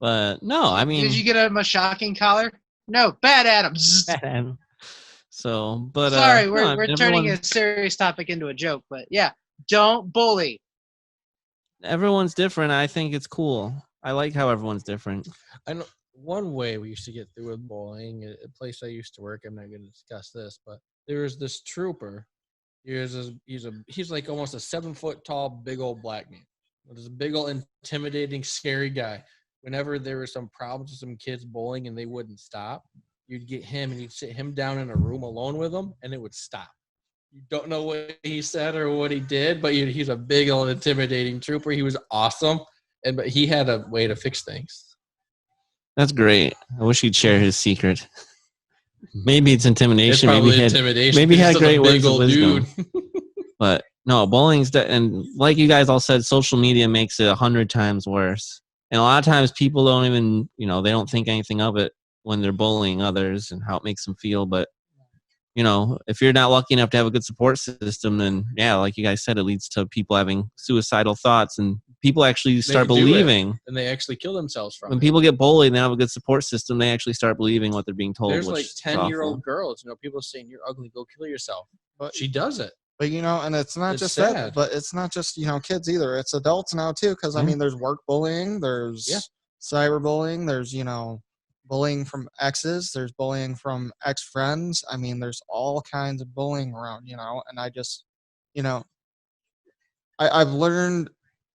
But no, I mean... Did you get him a shocking collar? No, bad Adams. Bad Adam. So, but... Sorry, we're turning a serious topic into a joke, but yeah, don't bully. Everyone's different. I think it's cool. I like how everyone's different. I know one way we used to get through with bullying, a place I used to work, I'm not going to discuss this, but there was this trooper. He's like almost a 7-foot tall, big old black man. This big old intimidating, scary guy. Whenever there were some problems with some kids bullying and they wouldn't stop, you'd get him and you'd sit him down in a room alone with them and it would stop. You don't know what he said or what he did, but he's a big old intimidating trooper. He was awesome, but he had a way to fix things. That's great. I wish he'd share his secret. Maybe it's intimidation. It's probably intimidation. Maybe he had great words of wisdom. Dude. But no, bullying's and like you guys all said, social media makes it 100 times worse. And a lot of times people don't even, they don't think anything of it when they're bullying others and how it makes them feel. But, if you're not lucky enough to have a good support system, then, yeah, like you guys said, it leads to people having suicidal thoughts and people actually start believing. And they actually kill themselves from it. When people get bullied and they have a good support system, they actually start believing what they're being told. There's like 10-year-old girls, people saying, you're ugly, go kill yourself. But she does it. But, and it's not just sad. that, but it's not just, kids either. It's adults now, too, because, I mean, there's work bullying, there's cyberbullying, there's, bullying from exes, there's bullying from ex-friends. I mean, there's all kinds of bullying around, and I just, I've learned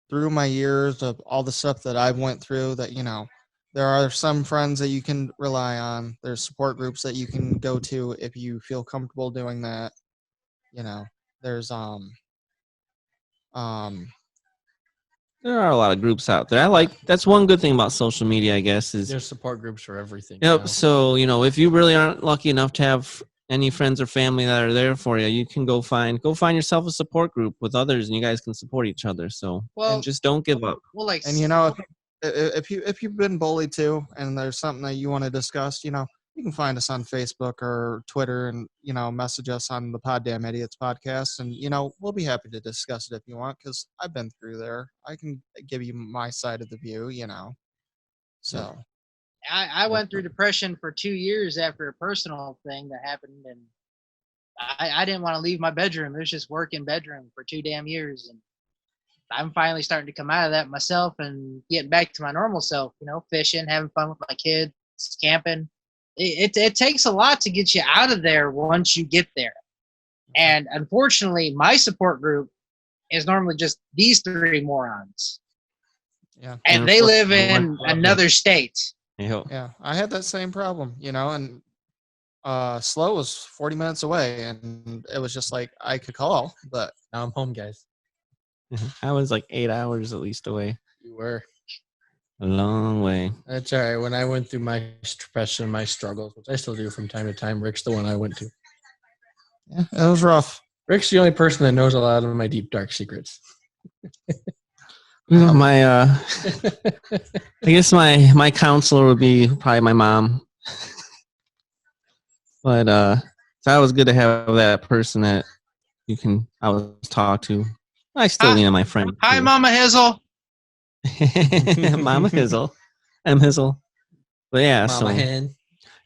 through my years of all the stuff that I've went through that, there are some friends that you can rely on. There's support groups that you can go to if you feel comfortable doing that. There's there are a lot of groups out there. That's one good thing about social media, I guess, is there's support groups for everything. Yep. So, if you really aren't lucky enough to have any friends or family that are there for you, you can go find yourself a support group with others and you guys can support each other. So and just don't give up. Well, and if you've been bullied too and there's something that you want to discuss, you can find us on Facebook or Twitter and, message us on the Poddamn Idiotz Podcast. And, we'll be happy to discuss it if you want, because I've been through there. I can give you my side of the view, So. I went through depression for 2 years after a personal thing that happened. And I didn't want to leave my bedroom. It was just work in bedroom for 2 damn years. And I'm finally starting to come out of that myself and getting back to my normal self, fishing, having fun with my kids, camping. It takes a lot to get you out of there once you get there. And unfortunately, my support group is normally just these 3 morons. Yeah. And they live in another state. Yeah. I had that same problem, and Slow was 40 minutes away, and it was just like I could call, but Now I'm home, guys. I was like 8 hours at least away. You were. A long way. That's all right. When I went through my depression, my struggles, which I still do from time to time, Rick's the one I went to. yeah, it was rough. Rick's the only person that knows a lot of my deep, dark secrets. My I guess my counselor would be probably my mom. But it's always good to have that person that you can always talk to. I still lean on my friend. Hi, too. Mama Hizzle. Mama Hizzle. M Hizzle. But yeah, Mama so hen.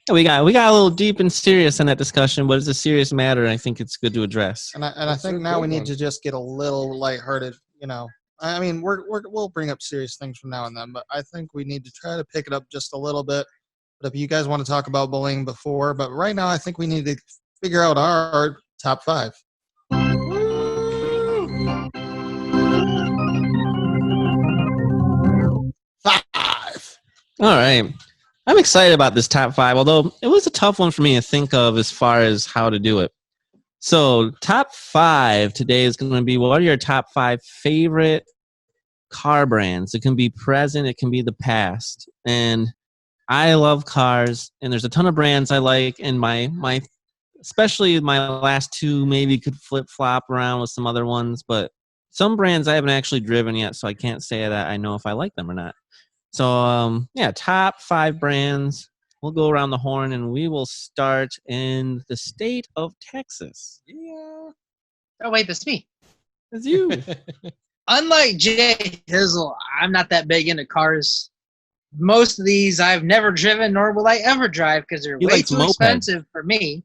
yeah, we got a little deep and serious in that discussion, but it's a serious matter, and I think it's good to address. And I That's think a now good we need one. to just get a little lighthearted. You know, I mean, we'll bring up serious things from now and then, but I think we need to try to pick it up just a little bit. But if you guys want to talk about bullying before, but right now I think we need to figure out our top 5. Five. All right. I'm excited about this top 5, although it was a tough one for me to think of as far as how to do it. So, top 5 today is going to be, what are your top 5 favorite car brands? It can be present, it can be the past. And I love cars, and there's a ton of brands I like, and my especially my last 2 maybe could flip-flop around with some other ones, but some brands I haven't actually driven yet, so I can't say that I know if I like them or not. So, yeah, top 5 brands. We'll go around the horn, and we will start in the state of Texas. Yeah. Oh, wait, that's me. It's you. Unlike Jay Hizzle, I'm not that big into cars. Most of these I've never driven, nor will I ever drive because they're He way likes too mopeds. expensive for me.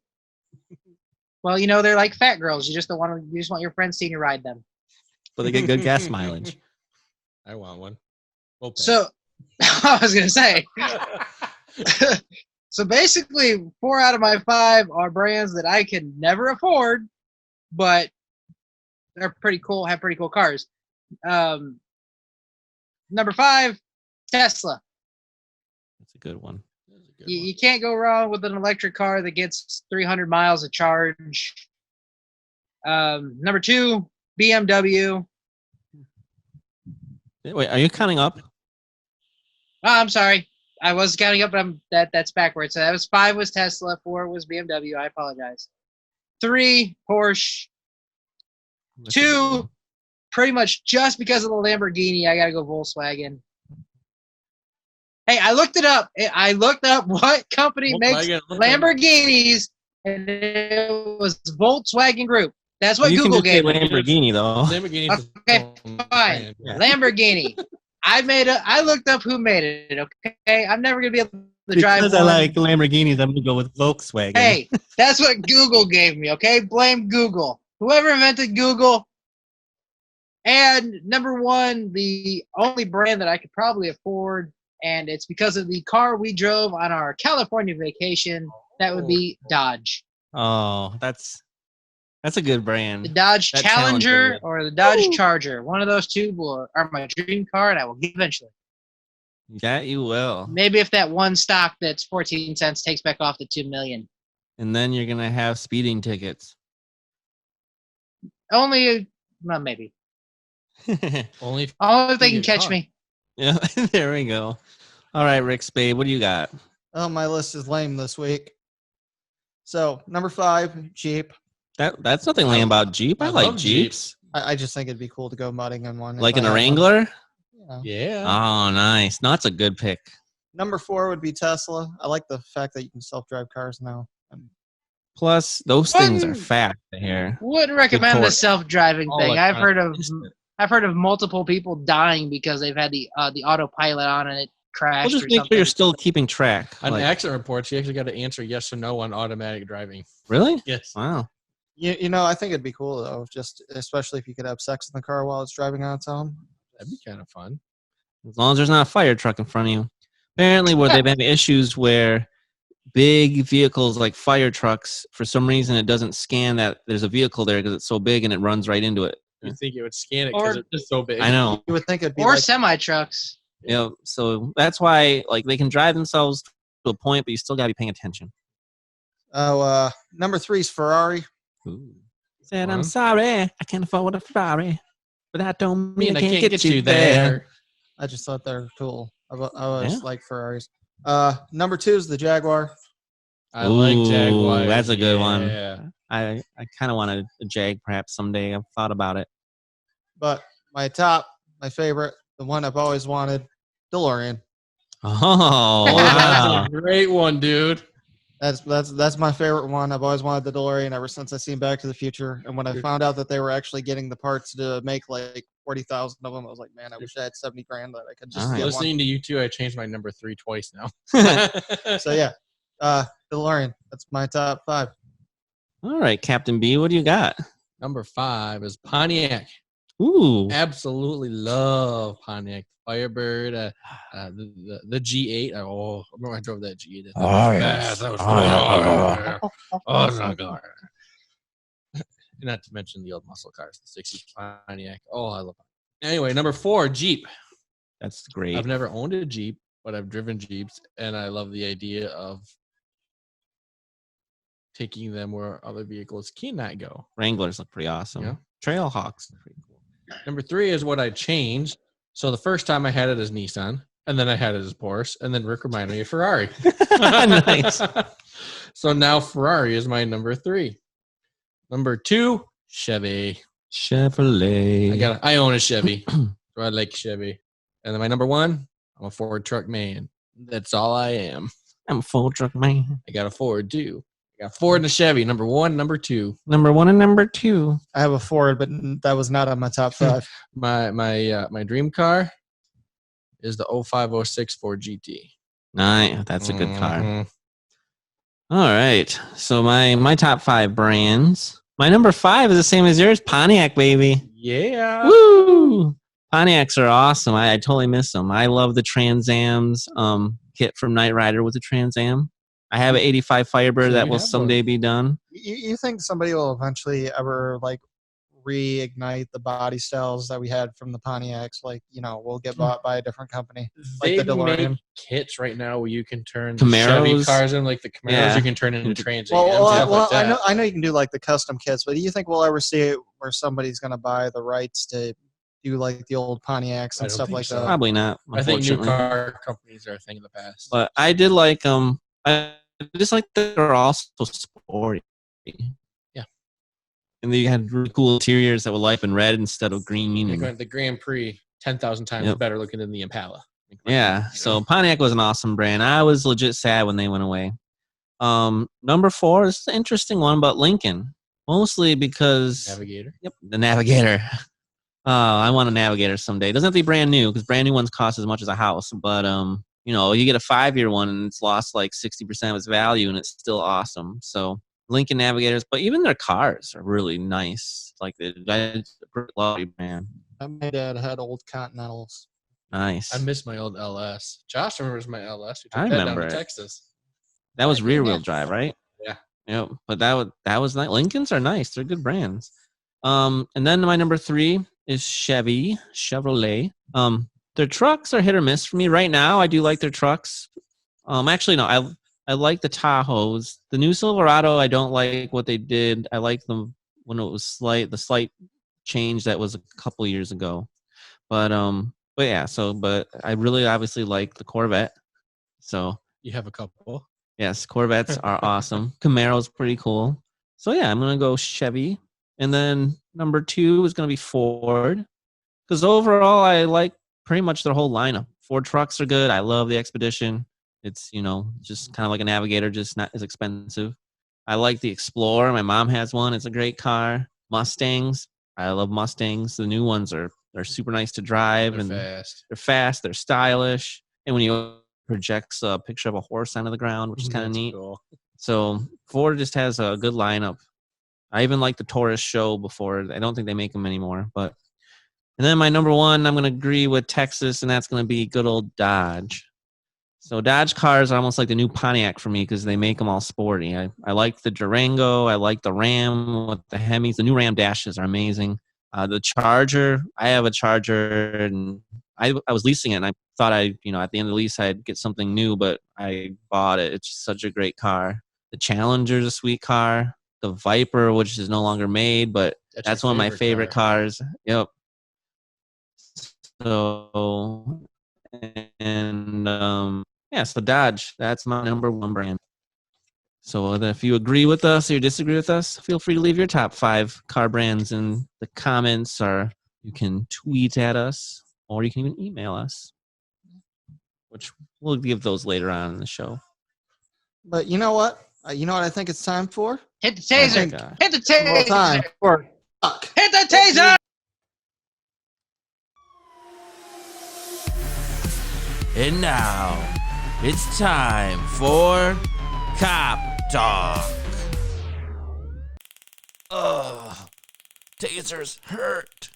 Well, you know, they're like fat girls. You just want your friends seeing you ride them. But they get good gas mileage. I want one. Moped. So I was gonna say. So basically, 4 out of my 5 are brands that I can never afford, but they're pretty cool. Have pretty cool cars. Number 5, Tesla. That's a good one. That's a good You can't go wrong with an electric car that gets 300 miles of charge. Number 2, BMW. Wait, are you counting up? Oh, I'm sorry. I was counting up, but that's backwards. So that was 5 was Tesla, 4 was BMW. I apologize. 3, Porsche. That's a good 2, one. pretty much just because of the Lamborghini, I gotta go Volkswagen. Hey, I looked it up. I looked up what company makes Lamborghinis, and it was Volkswagen Group. That's what You can Google just say gave me. Lamborghini, though. Lamborghini. Okay, fine. Yeah. Lamborghini. I looked up who made it. Okay, I'm never gonna be able to drive Because one. I like Lamborghinis, I'm going to go with Volkswagen. Hey, that's what Google gave me. Okay, blame Google. Whoever invented Google. And number 1, the only brand that I could probably afford, and it's because of the car we drove on our California vacation. That would be Dodge. Oh, that's a good The brand. Dodge That Challenger Challenger. or the Dodge Charger. One of those 2 are my dream car, and I will get eventually. That you will. Maybe if that one stock that's 14 cents takes back off the $2 million. And then you're going to have speeding tickets. Only, well, maybe. Only if Only if they can You get catch caught. me. Yeah, there we go. All right, Rick Spade, what do you got? Oh, my list is lame this week. So number 5, Jeep. That's nothing lame about Jeep. I like love Jeeps. I just think it'd be cool to go mudding in one. if Like I in a had one. Wrangler? Yeah. Yeah. Oh, nice. No, that's a good pick. Number 4 would be Tesla. I like the fact that you can self-drive cars now. Plus, those things are Wouldn't- fast to hear. Wouldn't recommend the torque. self-driving All thing. I've heard of electronic. multiple people dying because they've had the autopilot on and it crashed We'll just or make sure something. you're still keeping track. On Like, accident reports, you actually got to answer yes or no on automatic driving. really? Yes. Wow. You know, I think it'd be cool though, just especially if you could have sex in the car while it's driving on its own. That'd be kind of fun. As long as there's not a fire truck in front of you. Apparently, where they've had issues where big vehicles like fire trucks, for some reason, it doesn't scan that there's a vehicle there because it's so big and it runs right into it. You think it would scan it because Or- it's just so big. I know. You would think it'd be Or like, semi-trucks. You know, so that's why like they can drive themselves to a point, but you still got to be paying attention. Number 3 is Ferrari. Ooh. Said, One. I'm sorry, I can't afford a Ferrari, but that don't mean I can't get you there. there. I just thought they're cool. I always Yeah. like Ferraris. Number 2 is the Jaguar. I like Ooh, Jaguars. that's a good one. Yeah. I kind of wanted a Jag perhaps someday. I've thought about it. But my favorite, the one I've always wanted, DeLorean. Oh, wow. That's a great one, dude. That's my favorite one. I've always wanted the DeLorean ever since I seen Back to the Future. And when I found out that they were actually getting the parts to make like 40,000 of them, I was like, man, I wish I had 70 grand that I could just All right. get one. Listening to you two, I changed my number 3 twice now. So yeah, DeLorean. That's my top 5. All right, Captain B, what do you got? Number 5 is Pontiac. Ooh. Absolutely love Pontiac. Firebird, the G8. Oh, I remember I drove that G8. That was oh, so good. Not to mention the old muscle cars, the 60s Pontiac. Oh, I love it. Anyway, number 4, Jeep. That's great. I've never owned a Jeep, but I've driven Jeeps, and I love the idea of taking them where other vehicles cannot go. Wranglers look pretty awesome. Yeah. Trailhawks. Pretty cool. Number 3 is what I changed. So the first time I had it as Nissan, and then I had it as Porsche, and then Rick reminded me of Ferrari. Nice. So now Ferrari is my number 3. Number 2, Chevy. Chevrolet. I own a Chevy. So I like Chevy. And then my number 1, I'm a Ford truck man. That's all I am. I'm a full truck man. I got a Ford too. I got a Ford and a Chevy. Number 1, number 2. Number 1 and number 2. I have a Ford, but that was not on my top 5. My dream car is the 0506 Ford GT. Nice. That's a good car. Mhm. All right. So my top 5 brands. My number 5 is the same as yours. Pontiac, baby. Yeah. Woo! Pontiacs are awesome. I totally miss them. I love the Trans Am's kit from Knight Rider with the Trans Am. I have an 85 Firebird So that you will have someday be done. You think somebody will eventually ever like reignite the body styles that we had from the Pontiacs? Like, we'll get bought by a different company. Like They the DeLorean. make kits right now where you can turn Camaros. Chevy cars in, like the Camaros. Yeah. You can turn into Trans Ams. Well, stuff like that. I know you can do like the custom kits, but do you think we'll ever see it where somebody's going to buy the rights to do like the old Pontiacs I and don't stuff think like so. that? Probably not. I think new Unfortunately. car companies are a thing of the past. But I did like I just like that they're also sporty. Yeah. And they had really cool interiors that were light in red instead of green. They And, went the Grand Prix 10,000 times Yep. better looking than the Impala. yeah. So Pontiac was an awesome brand. I was legit sad when they went away. Number 4 is an interesting one, but Lincoln. Mostly because Navigator. Yep, the Navigator. I want a Navigator someday. It doesn't have to be brand new because brand new ones cost as much as a house. But you get a 5-year one and it's lost like 60% of its value and it's still awesome. So Lincoln Navigators, but even their cars are really nice. Like the quality brand. My dad had old Continentals. Nice. I miss my old LS. Josh remembers my LS. We took I that remember down to it. Texas. That was Yeah. rear wheel drive, right? Yeah. Yep. But that was nice. Lincolns are nice. They're good brands. And then my number 3 is Chevrolet. Their trucks are hit or miss for me right now. I do like their trucks. Actually, no, I like the Tahoes. The new Silverado, I don't like what they did. I like them when it was the slight change that was a couple years ago. But yeah. But I really obviously like the Corvette. So You have a couple. yes, Corvettes are awesome. Camaro's pretty cool. So yeah, I'm gonna go Chevy. And then number 2 is going to be Ford. Because overall, I like pretty much their whole lineup. Ford trucks are good. I love the Expedition. It's, just kind of like a Navigator, just not as expensive. I like the Explorer. My mom has one. It's a great car. Mustangs. I love Mustangs. The new ones are super nice to drive. They're and fast. They're fast. They're stylish. And when you projects a picture of a horse onto the ground, which is kind of That's neat. cool. So Ford just has a good lineup. I even like the Taurus show before. I don't think they make them anymore. And then my number 1, I'm going to agree with Texas, and that's going to be good old Dodge. So Dodge cars are almost like the new Pontiac for me because they make them all sporty. I like the Durango. I like the Ram with the Hemis. The new Ram dashes are amazing. The Charger, I have a Charger, and I was leasing it, and I thought at the end of the lease I'd get something new, but I bought it. It's just such a great car. The Challenger's a sweet car. The Viper, which is no longer made, but that's one of my favorite cars. Yep. So, and so Dodge, that's my number one brand. So if you agree with us or you disagree with us, feel free to leave your top 5 car brands in the comments, or you can tweet at us, or you can even email us, which we'll give those later on in the show. But you know what? I think it's time for? Hit the taser. Hit the taser. Time for fuck. Hit the taser. And now, it's time for Cop Talk. Ugh, tasers hurt.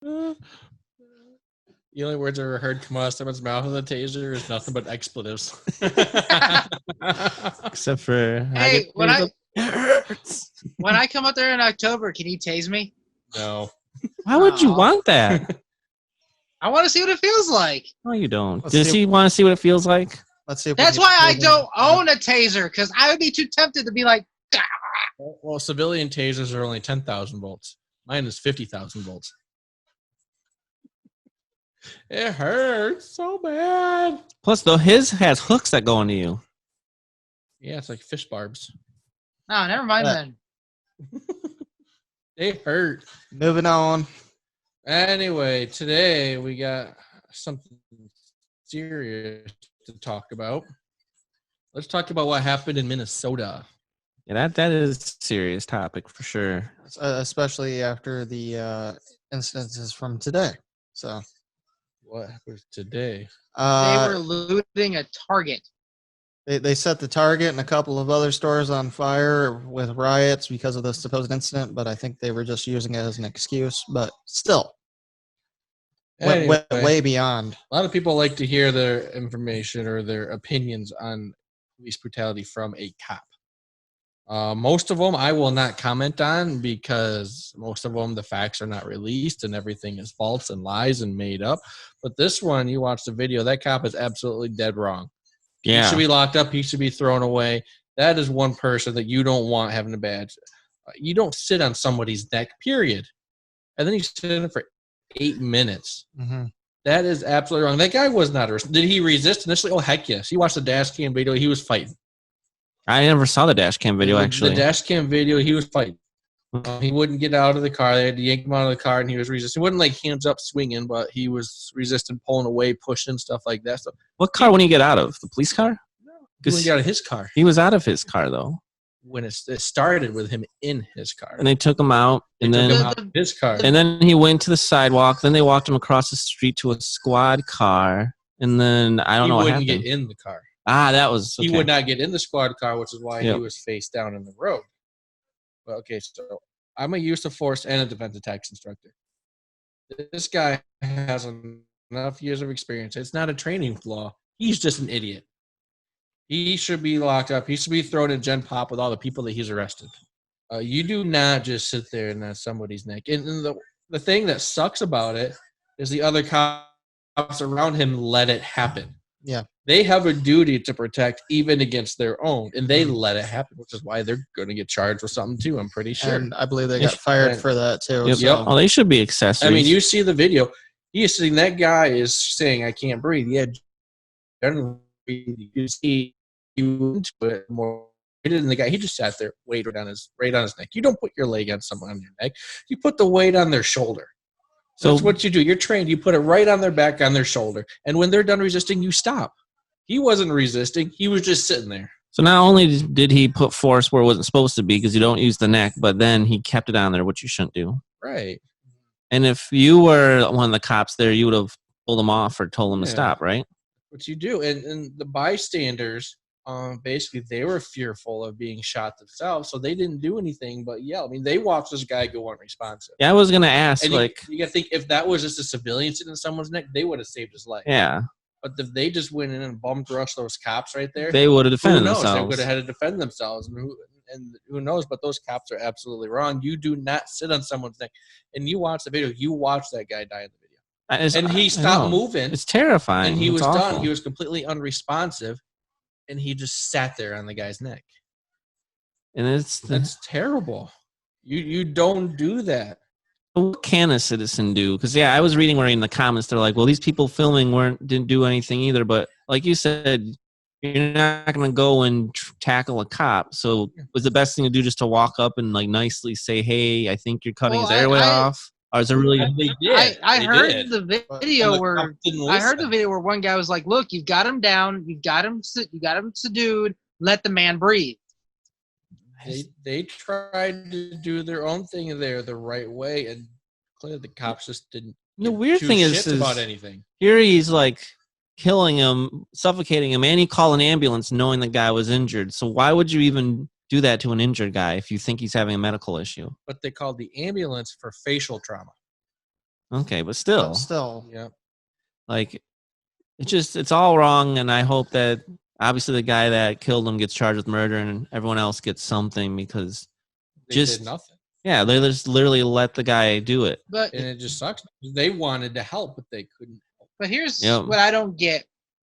The only words I ever heard come out of someone's mouth with a taser is nothing but expletives. Except for Hey, when it hurts. I come up there in October, can you tase me? No. Why would you Aw. want that? I want to see what it feels like. No, you don't. Let's Does see. he want to see what it feels like? Let's see if we That's can why I get don't own a taser, because I would be too tempted to be like, Well, civilian tasers are only 10,000 volts. Mine is 50,000 volts. It hurts so bad. Plus, though, his has hooks that go into you. Yeah, it's like fish barbs. no, never mind Yeah. then. They hurt. Moving on. Anyway, today we got something serious to talk about. Let's talk about what happened in Minnesota. Yeah, that is a serious topic for sure. Especially after the incidences from today. So What happened today? They were looting a Target. they set the Target and a couple of other stores on fire with riots because of the supposed incident, but I think they were just using it as an excuse. But still, Anyway, way beyond. a lot of people like to hear their information or their opinions on police brutality from a cop. Most of them I will not comment on because most of them the facts are not released and everything is false and lies and made up. But this one, you watch the video, that cop is absolutely dead wrong. He Yeah. should be locked up. He should be thrown away. That is one person that you don't want having a badge. You don't sit on somebody's neck, period. And then you sit in it for 8 minutes. Mm-hmm. That is absolutely wrong. That guy was not arrested. Did he resist initially? Oh, heck yes. You watched the dash cam video. He was fighting. I never saw the dash cam video, The actually. dash cam video, he was fighting. He wouldn't get out of the car. They had to yank him out of the car, and he was resisting. He wasn't like hands up swinging, but he was resisting, pulling away, pushing, stuff like that. So What car when you get out of? The police car? he wouldn't get out of his car. He was out of his car, though. When it started with him in his car. And they took him out, and They took him then out of his car. and then he went to the sidewalk. Then they walked him across the street to a squad car, and then I don't He know what wouldn't happened. get in the car. That was okay. He would not get in the squad car, which is why Yep. he was face down in the road. But okay, so I'm a use of force and a defensive tactics instructor. This guy has enough years of experience. It's not a training flaw. He's just an idiot. He should be locked up. He should be thrown in Gen Pop with all the people that he's arrested. You do not just sit there and that's somebody's neck. And the thing that sucks about it is the other cops around him let it happen. Yeah. They have a duty to protect even against their own, and they let it happen, which is why they're going to get charged with something too, I'm pretty sure. And I believe they got fired for that too. Yep. So. Oh, they should be accessories. I mean, you see the video. He is sitting. That guy is saying, "I can't breathe." Yeah, generally, you see you into it more. And the guy, he just sat there, weight right on his neck. You don't put your leg on someone on your neck. You put the weight on their shoulder. So that's what you do. You're trained. You put it right on their back, on their shoulder, and when they're done resisting, you stop. He wasn't resisting. He was just sitting there. So not only did he put force where it wasn't supposed to be because you don't use the neck, but then he kept it on there, which you shouldn't do. Right. And if you were one of the cops there, you would have pulled him off or told him to Yeah. stop, right? What you do. And the bystanders, basically, they were fearful of being shot themselves, so they didn't do anything but yell. I mean, they watched this guy go unresponsive. Yeah, I was going to ask, And like, you got to think, if that was just a civilian sitting in someone's neck, they would have saved his life. yeah, But if they just went in and bummed rushed those cops right there, they would have who defended knows? They themselves. would have had to defend themselves. And who knows? But those cops are absolutely wrong. You do not sit on someone's neck. And you watch the video. You watch that guy die in the video. And he stopped moving. It's terrifying. And he It's was awful. done. He was completely unresponsive. and he just sat there on the guy's neck. And That's terrible. You don't do that. what can a citizen do? Because I was reading where in the comments they're like, well, these people filming didn't do anything either. But like you said, you're not going to go and tackle a cop. So was the best thing to do just to walk up and like nicely say, hey, I think you're cutting his airway off? Or is it really? I heard the video where one guy was like, "Look, you've got him down, you got him subdued. Let the man breathe." They tried to do their own thing there the right way, and clearly the cops just didn't. The weird thing is about anything. Here he's like killing him, suffocating him, and he called an ambulance knowing the guy was injured. So why would you even do that to an injured guy if you think he's having a medical issue? But they called the ambulance for facial trauma. Okay, but still, yeah, like it's all wrong. And I hope that obviously the guy that killed him gets charged with murder, and everyone else gets something because they did nothing. Yeah, they just literally let the guy do it. But and it just sucks. They wanted to help, but they couldn't help. But here's what I don't get.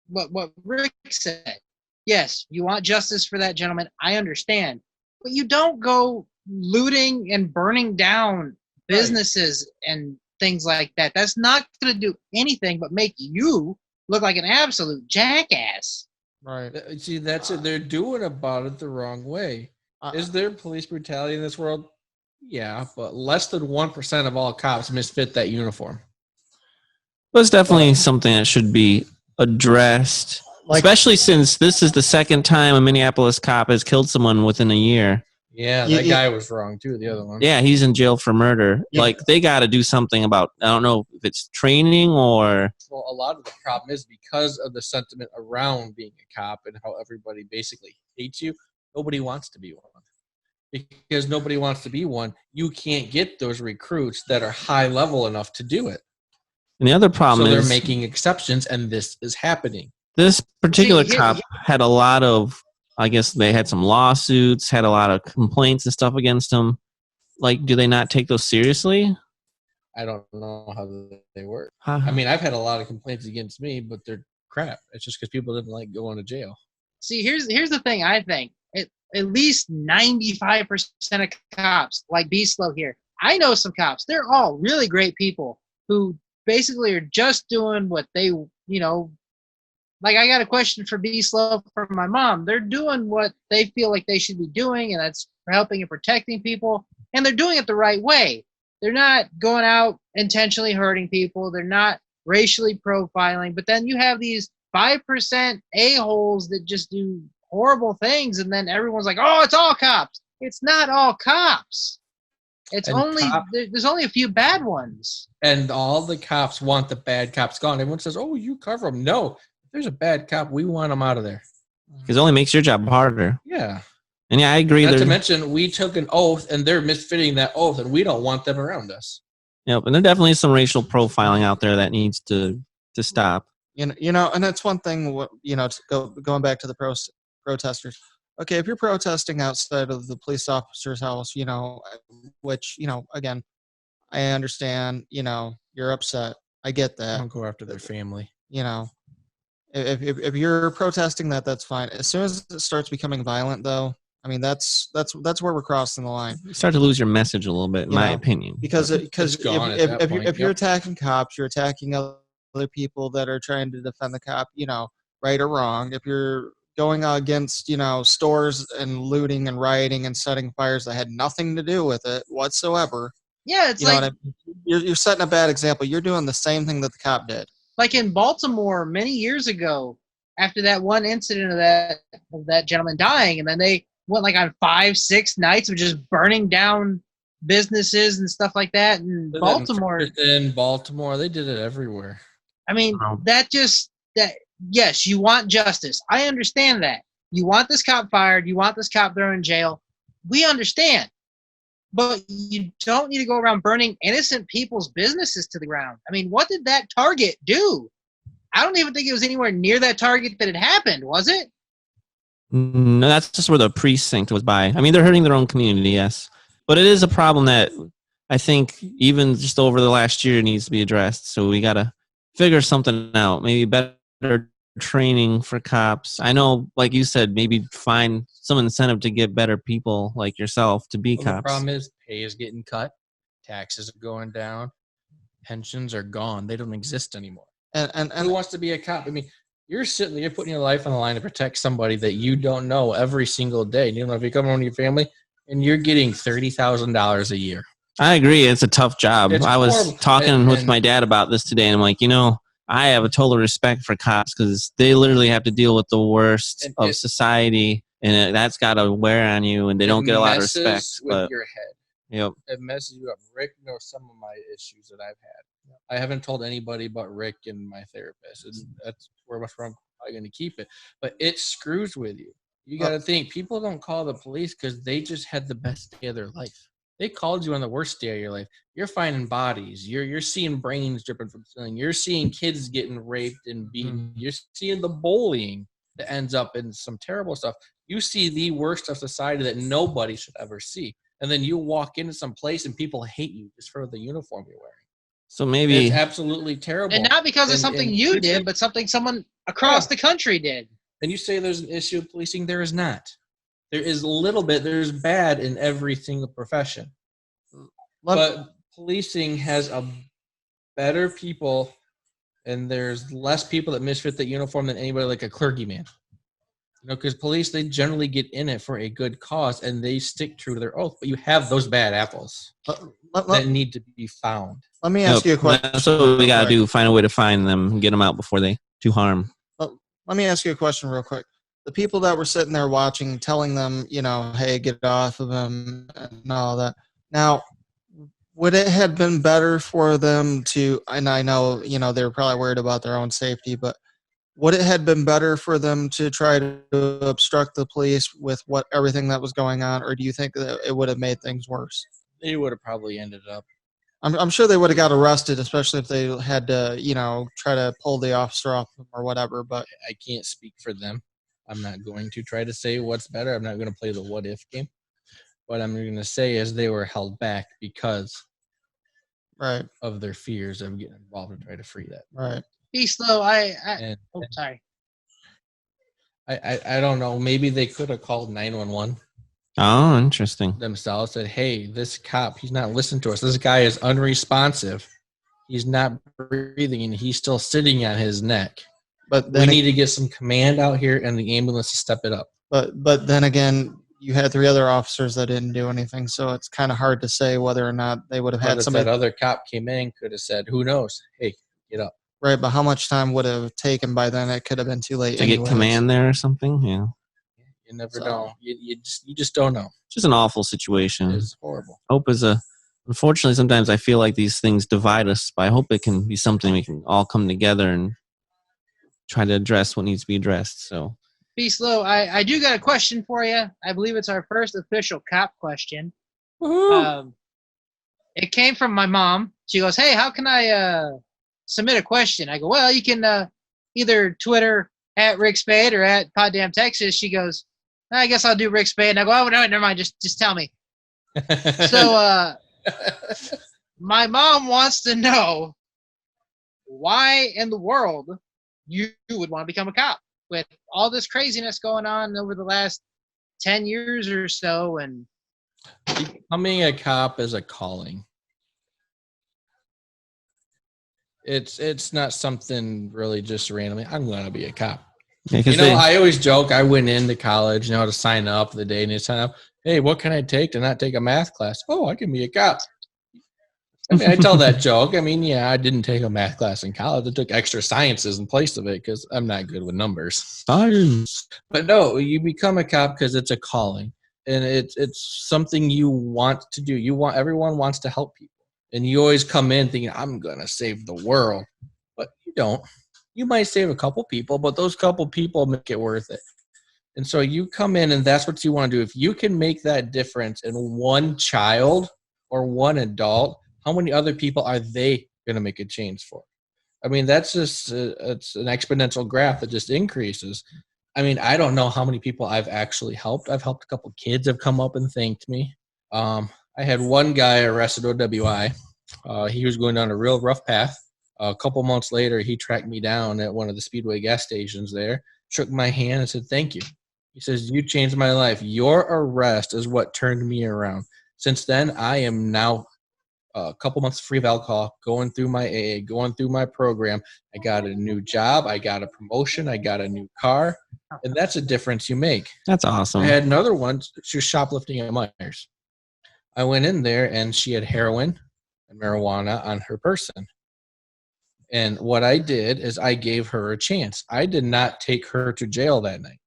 What Rick said. Yes, you want justice for that gentleman. I understand. But you don't go looting and burning down businesses and things like that. That's not going to do anything but make you look like an absolute jackass. Right. See, that's it. They're doing about it the wrong way. Is there police brutality in this world? Yeah, but less than 1% of all cops misfit that uniform. Well, it's definitely something that should be addressed. Especially since this is the second time a Minneapolis cop has killed someone within a year. Yeah, that guy was wrong too, the other one. Yeah, he's in jail for murder. Yeah. Like, they got to do something about, I don't know if it's training or... Well, a lot of the problem is because of the sentiment around being a cop and how everybody basically hates you, nobody wants to be one. Because nobody wants to be one, you can't get those recruits that are high level enough to do it. And the other problem is... So they're making exceptions, and this is happening. This particular cop had a lot of, I guess they had some lawsuits, had a lot of complaints and stuff against him. Like, do they not take those seriously? I don't know how they work. I mean, I've had a lot of complaints against me, but they're crap. It's just because people didn't like going to jail. See, here's the thing. I think at least 95% of cops, like B-Slow here, I know some cops. They're all really great people who basically are just doing what they, like, I got a question for B-Slow from my mom. They're doing what they feel like they should be doing, and that's for helping and protecting people. And they're doing it the right way. They're not going out intentionally hurting people. They're not racially profiling. But then you have these 5% a-holes that just do horrible things, and then everyone's like, oh, it's all cops. It's not all cops. There's only a few bad ones. And all the cops want the bad cops gone. Everyone says, oh, you cover them. No. There's a bad cop. We want him out of there. Because it only makes your job harder. Yeah. And yeah, I agree. Not to mention, we took an oath, and they're misfitting that oath, and we don't want them around us. Yep, and there definitely is some racial profiling out there that needs to stop. And that's one thing. Going back to the protesters. Okay, if you're protesting outside of the police officer's house, which again, I understand. You're upset. I get that. Don't go after their family. If you're protesting that's fine. As soon as it starts becoming violent, though, I mean that's where we're crossing the line. You start to lose your message a little bit, in my opinion. Because if you're attacking cops, you're attacking other people that are trying to defend the cop. Right or wrong. If you're going against stores and looting and rioting and setting fires that had nothing to do with it whatsoever. Yeah, it's like you're setting a bad example. You're doing the same thing that the cop did. Like in Baltimore many years ago, after that one incident of that gentleman dying, and then they went like on 5-6 nights of just burning down businesses and stuff like that. In Baltimore, they did it everywhere. I mean, yes, you want justice. I understand that. You want this cop fired. You want this cop thrown in jail. We understand. But you don't need to go around burning innocent people's businesses to the ground. I mean, what did that target do? I don't even think it was anywhere near that target that it happened, was it? No, that's just where the precinct was by. I mean, they're hurting their own community, yes. But it is a problem that I think even just over the last year needs to be addressed. So we got to figure something out. Maybe better training for cops. I know, like you said, maybe find some incentive to get better people like yourself to be The cops. problem is pay is getting cut, taxes are going down, pensions are gone. They don't exist anymore. And Who wants to be a cop? I mean, you're putting your life on the line to protect somebody that you don't know every single day. You know, if you come home to your family and you're getting $30,000 a year. I agree. It's a tough job. It's I was horrible. talking with And- my dad about this today, and I'm like, I have a total respect for cops because they literally have to deal with the worst And of society, and that's got to wear on you, and they don't get a lot of messes respect. with But your head. yep, It messes you up. Rick knows some of my issues that I've had. I haven't told anybody but Rick and my therapist. That's where I'm probably going to keep it. But it screws with you. You got to think, people don't call the police because they just had the best day of their life. They called you on the worst day of your life. You're finding bodies. You're seeing brains dripping from the ceiling. You're seeing kids getting raped and beaten. You're seeing the bullying that ends up in some terrible stuff. You see the worst of society that nobody should ever see. And then you walk into some place and people hate you just for the uniform you're wearing. so maybe It's absolutely terrible. And not because of something you did, but something someone across the country did. And you say there's an issue with policing. There is not. There is a little bit. There's bad in every single profession. But policing has a better people, and there's less people that misfit the uniform than anybody like a clergyman. Because police, they generally get in it for a good cause, and they stick true to their oath. But you have those bad apples that need to be found. Let me ask you a question. That's what we got to do. Find a way to find them and get them out before they do harm. Let me ask you a question real quick. The people that were sitting there watching, telling them, hey, get off of him and all that. Now, would it have been better for them to, and I know, they were probably worried about their own safety, but would it have been better for them to try to obstruct the police with everything that was going on, or do you think that it would have made things worse? They would have probably ended up. I'm sure they would have got arrested, especially if they had to, try to pull the officer off them or whatever. But I can't speak for them. I'm not going to try to say what's better. I'm not going to play the what if game. What I'm going to say is they were held back because of their fears of getting involved and try to free that. Right. Be slow. Sorry. I don't know. Maybe they could have called 911 Oh, interesting. themselves. Said, hey, this cop, he's not listening to us. This guy is unresponsive. He's not breathing, and he's still sitting on his neck. But we need to get some command out here and the ambulance to step it up. But then again, you had 3 other officers that didn't do anything, so it's kind of hard to say whether or not they would have had somebody. That other cop came in, could have said, who knows? Hey, get up. Right, but how much time would have taken by then? It could have been too late to get command there or something. Yeah, you never know. You just don't know. It's just an awful situation. It's horrible. Hope is unfortunately, sometimes I feel like these things divide us, but I hope it can be something we can all come together and try to address what needs to be addressed. So, Be slow. I do got a question for you. I believe it's our first official cop question. It came from my mom. She goes, hey, how can I submit a question? I go, well, you can either Twitter at Rick Spade or at Poddamn Texas. She goes, I guess I'll do Rick Spade. And I go, oh, no, never mind. Just tell me. So my mom wants to know why in the world you would want to become a cop with all this craziness going on over the last 10 years or so. And becoming a cop is a calling. It's not something really just randomly. I'm going to be a cop. Yeah, I always joke. I went into college, to sign up the day and you sign up. Hey, what can I take to not take a math class? Oh, I can be a cop. I tell that joke. I didn't take a math class in college. I took extra sciences in place of it because I'm not good with numbers. Science. But no, you become a cop because it's a calling, and it's something you want to do. Everyone wants to help people, and you always come in thinking I'm gonna save the world, but you don't. You might save a couple people, but those couple people make it worth it. And so you come in, and that's what you want to do. If you can make that difference in one child or one adult, how many other people are they going to make a change for? That's just it's an exponential graph that just increases. I don't know how many people I've actually helped. I've helped a couple kids have come up and thanked me. I had one guy arrested OWI. He was going down a real rough path. A couple months later, he tracked me down at one of the Speedway gas stations there, shook my hand and said, "Thank you." He says, "You changed my life. Your arrest is what turned me around. Since then, I am now a couple months free of alcohol, going through my AA, going through my program. I got a new job. I got a promotion. I got a new car. And that's a difference you make." That's awesome. I had another one. She was shoplifting at Myers. I went in there, and she had heroin and marijuana on her person. And what I did is I gave her a chance. I did not take her to jail that night.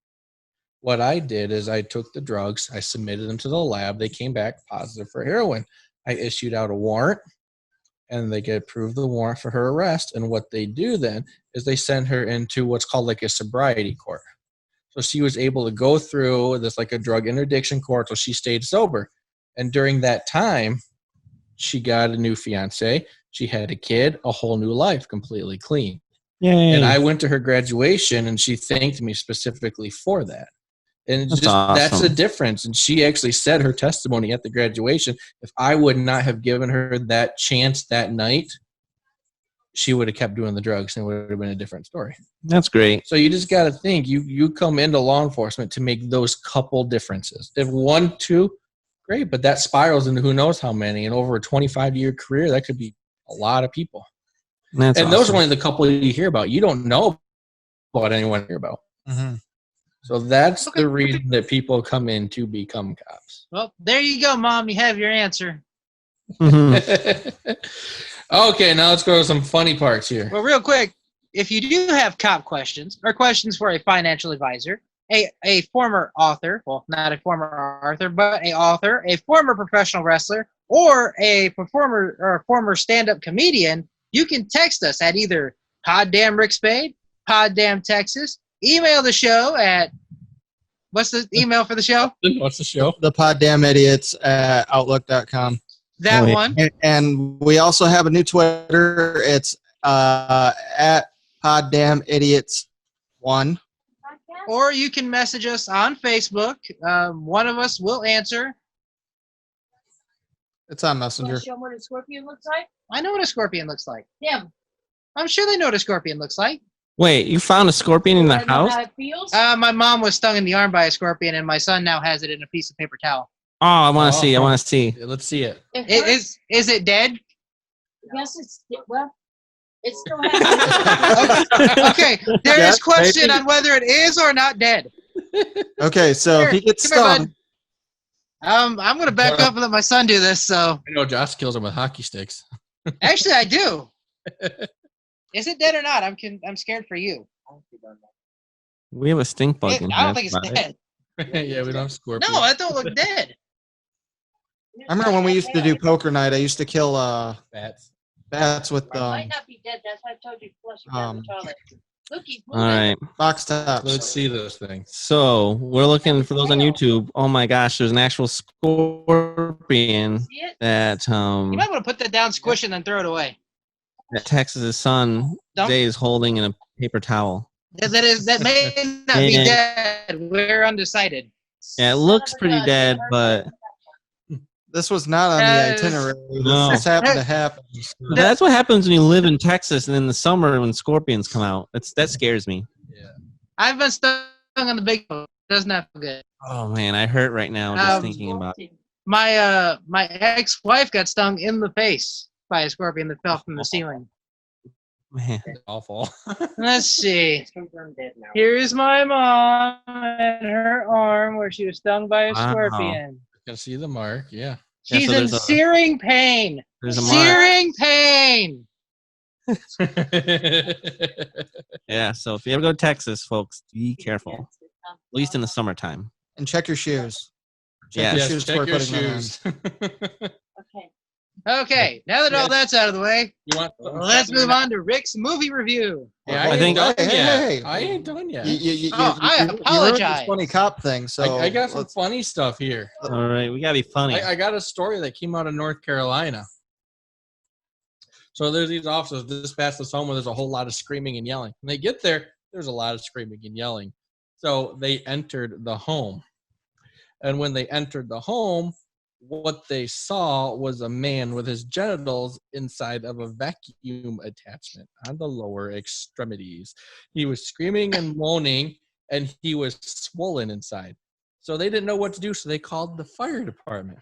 What I did is I took the drugs, I submitted them to the lab. They came back positive for heroin. I issued out a warrant, and they get approved the warrant for her arrest. And what they do then is they send her into what's called like a sobriety court. So she was able to go through this like a drug interdiction court, so she stayed sober. And during that time, she got a new fiance. She had a kid, a whole new life, completely clean. Yay. And I went to her graduation, and she thanked me specifically for that. And That's just that's awesome. the difference. And she actually said her testimony at the graduation, if I would not have given her that chance that night, she would have kept doing the drugs, and it would have been a different story. That's great. So you just got to think, you come into law enforcement to make those couple differences. If 1, 2, great, but that spirals into who knows how many. And over a 25-year career, that could be a lot of people. That's and awesome. those are only the couple you hear about. You don't know about anyone you hear about. Mm-hmm. So that's Okay. the reason that people come in to become cops. Well, there you go, Mom. You have your answer. Mhm. Okay, now let's go to some funny parts here. Well, real quick, if you do have cop questions or questions for a financial advisor, a former author, well, not a former author, but a author, a former professional wrestler, or a performer or a former stand-up comedian, you can text us at either Poddamn Rick Spade, Poddamn Texas, email the show at, what's the email for the show? What's the show? The Poddamn Idiotz at Outlook.com. That Oh, yeah. one. And we also have a new Twitter. It's at Poddamn Idiotz 1. Or you can message us on Facebook. One of us will answer. It's on Messenger. Show 'em what a scorpion looks like? I know what a scorpion looks like. Yeah. I'm sure they know what a scorpion looks like. Wait, you found a scorpion in the I know house? how it feels. My mom was stung in the arm by a scorpion, and my son now has it in a piece of paper towel. Oh, I want to see. I want to see. Let's see it. It hurts. Is it dead? Yes, it still has. Okay, there Yeah, is question maybe. on whether it is or not dead. Okay, so if he gets Come here, stung, I'm gonna back up and let my son do this. So I know Josh kills him with hockey sticks. actually, I do. Is it dead or not? I'm scared for you. We have a stink bug in here. I don't think it's That's about it. dead. Yeah, we don't have scorpions. No, that don't look dead. I remember when we used to do poker night, I used to kill Bats. bats with It might not be dead. That's why I told you to flush it down the toilet. Look, he's All moving. right. box tops. Let's see this thing. So we're looking for those on YouTube. Oh my gosh, there's an actual scorpion See it? that You might want to put that down, squish it, and then throw it away. that Texas' son Don't- Jay is holding in a paper towel. That may not be Yeah. dead. We're undecided. Yeah, it looks pretty dead, but This was not on the Yes. itinerary. No. This happened to happen. that's what happens when you live in Texas and in the summer when scorpions come out. That scares me. I've been stung on the big one. Does not feel good. Oh man, I hurt right now just Um, thinking about it. My ex-wife got stung in the face by a scorpion that fell from the ceiling. Man. Awful. Let's see. It's confirmed dead now. Here's my mom and her arm where she was stung by a Wow. scorpion. Can see the mark. Yeah. Yeah, She's so in there's a- searing pain. There's a mark. Searing pain. Yeah, so if you ever go to Texas, folks, be careful. At least in the summertime. And check your shoes. Yeah. Yes. shoes check before your putting them on. shoes. Okay. Okay, now that all that's out of the way, You want? let's move on to Rick's movie review. Yeah, I I think- ain't done Hey, yet. hey. I ain't done yet. I you ruined apologize. the funny cop thing. So I got some let's- funny stuff here. All right, we gotta be funny. I got a story that came out of North Carolina. So there's these officers dispatched this home where there's a whole lot of screaming and yelling. When they get there, there's a lot of screaming and yelling. So they entered the home. And when they entered the home, what they saw was a man with his genitals inside of a vacuum attachment on the lower extremities. He was screaming and moaning, and he was swollen inside. So they didn't know what to do, so they called the fire department.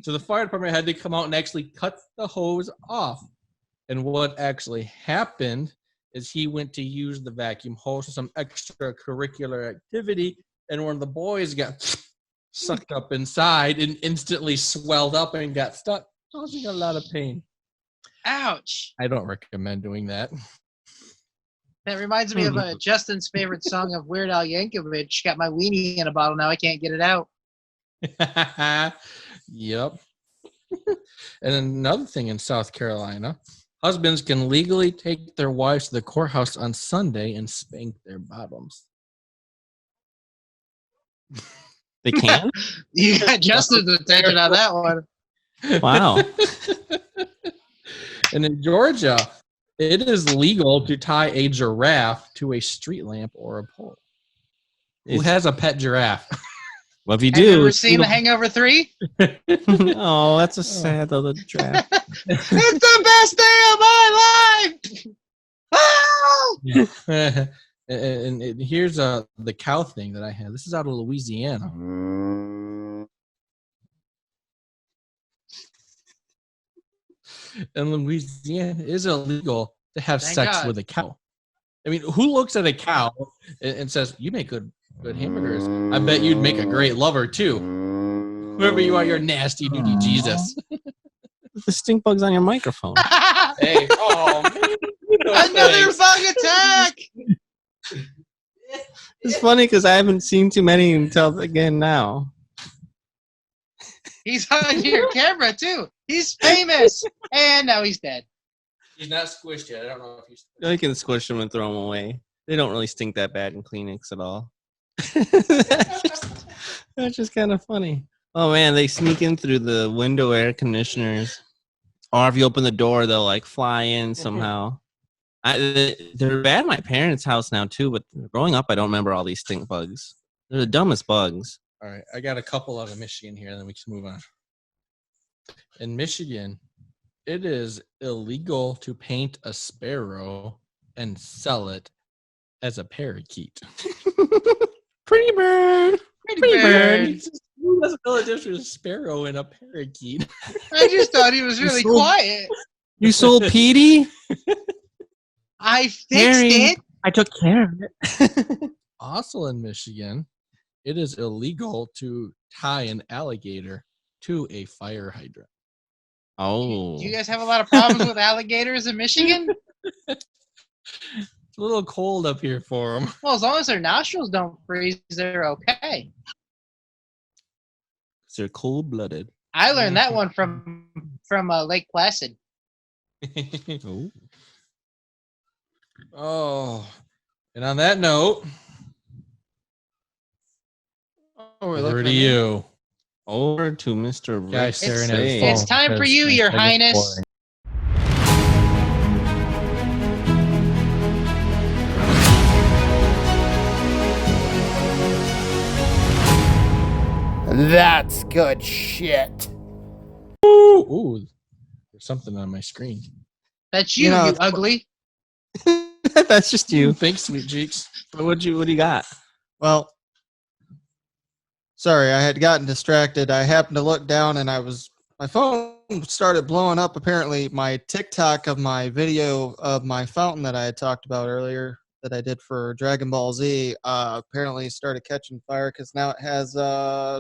So the fire department had to come out and actually cut the hose off. And what actually happened is he went to use the vacuum hose for some extracurricular activity, and one of the boys got sucked up inside and instantly swelled up and got stuck, causing a lot of pain. Ouch. I don't recommend doing that. That reminds me of Justin's favorite song of Weird Al Yankovic. Got my weenie in a bottle now. I can't get it out. Yep. And another thing in South Carolina, husbands can legally take their wives to the courthouse on Sunday and spank their bottoms. They can? You got Justin's attention on that one. Wow. And in Georgia, it is legal to tie a giraffe to a street lamp or a pole. Who has a pet giraffe? Well, if you Have you do, ever seen The Hangover 3? oh, that's a sad little giraffe. It's the best day of my life! Ah! And here's the cow thing that I have. This is out of Louisiana. In Louisiana, it is illegal to have Thank sex God. with a cow. I mean, who looks at a cow and says, "You make good hamburgers. I bet you'd make a great lover too." Whoever you are, you're nasty, duty Jesus. The stink bugs on your microphone. Hey, oh man. Another bug attack! It's funny because I haven't seen too many until again now. He's on your camera too. He's famous. And now he's dead. He's not squished yet. I don't know if he's I can squish them and throw them away. They don't really stink that bad in Kleenex at all. That's just kind of funny. Oh man, they sneak in through the window air conditioners. Or if you open the door, they'll like fly in somehow. They're bad at my parents' house now too, but growing up, I don't remember all these stink bugs. They're the dumbest bugs. All right, I got a couple out of Michigan here, and then we can move on. In Michigan, it is illegal to paint a sparrow and sell it as a parakeet. Pretty bird. Pretty bird. Who doesn't know the difference between a sparrow and a parakeet? I just thought he was really sold- quiet. You sold Petey? I fixed Harry. it. I took care of it. Also in Michigan, it is illegal to tie an alligator to a fire hydrant. Oh. Do you guys have a lot of problems with alligators in Michigan? It's a little cold up here for them. Well, as long as their nostrils don't freeze, they're okay. They're cold-blooded. I learned that one from Lake Placid. Oh. Oh, and on that note, over to you. Over to Mr. Guy Rick. staring at Say. his phone. It's time for you, Your Highness. That's good shit. Ooh, there's something on my screen. That's you, You know, you ugly. That's just you. Thanks, sweet cheeks. What do you got? Well, sorry, I had gotten distracted. I happened to look down and my phone started blowing up. Apparently, my TikTok of my video of my fountain that I had talked about earlier that I did for Dragon Ball Z apparently started catching fire because now it has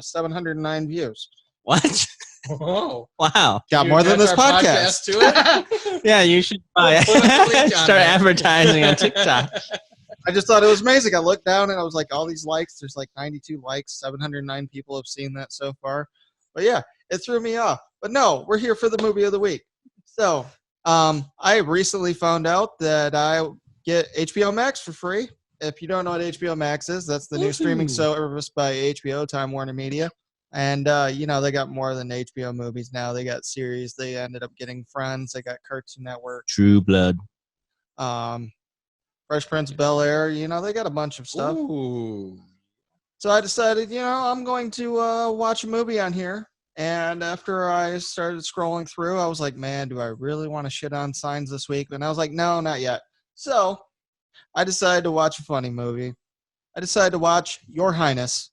709 views. What? Whoa. Wow. Got You more than attach this our podcast. to it? Yeah, you should Put a link on start that. advertising on TikTok. I just thought it was amazing. I looked down and I was like, all these likes. There's like 92 likes. 709 people have seen that so far. But yeah, it threw me off. But no, we're here for the movie of the week. So I recently found out that I get HBO Max for free. If you don't know what HBO Max is, that's the new streaming service by HBO, Time Warner Media. And, they got more than HBO movies now. They got series. They ended up getting Friends. They got Cartoon Network. True Blood. Fresh Prince of Bel-Air. They got a bunch of stuff. Ooh. So I decided, I'm going to watch a movie on here. And after I started scrolling through, I was like, man, do I really want to shit on signs this week? And I was like, no, not yet. So I decided to watch a funny movie. I decided to watch Your Highness,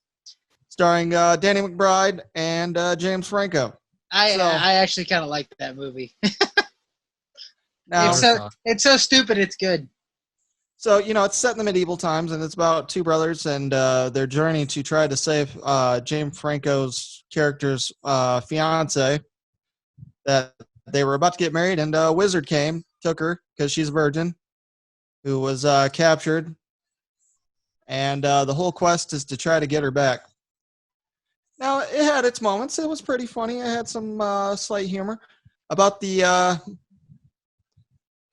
starring Danny McBride and James Franco. I actually kind of like that movie. Now, It's so stupid, it's good. so, it's set in the medieval times, and it's about two brothers and their journey to try to save James Franco's character's fiance. That they were about to get married, and a wizard came, took her, because she's a virgin, who was captured. And the whole quest is to try to get her back. Now, it had its moments. It was pretty funny. It had some slight humor. About the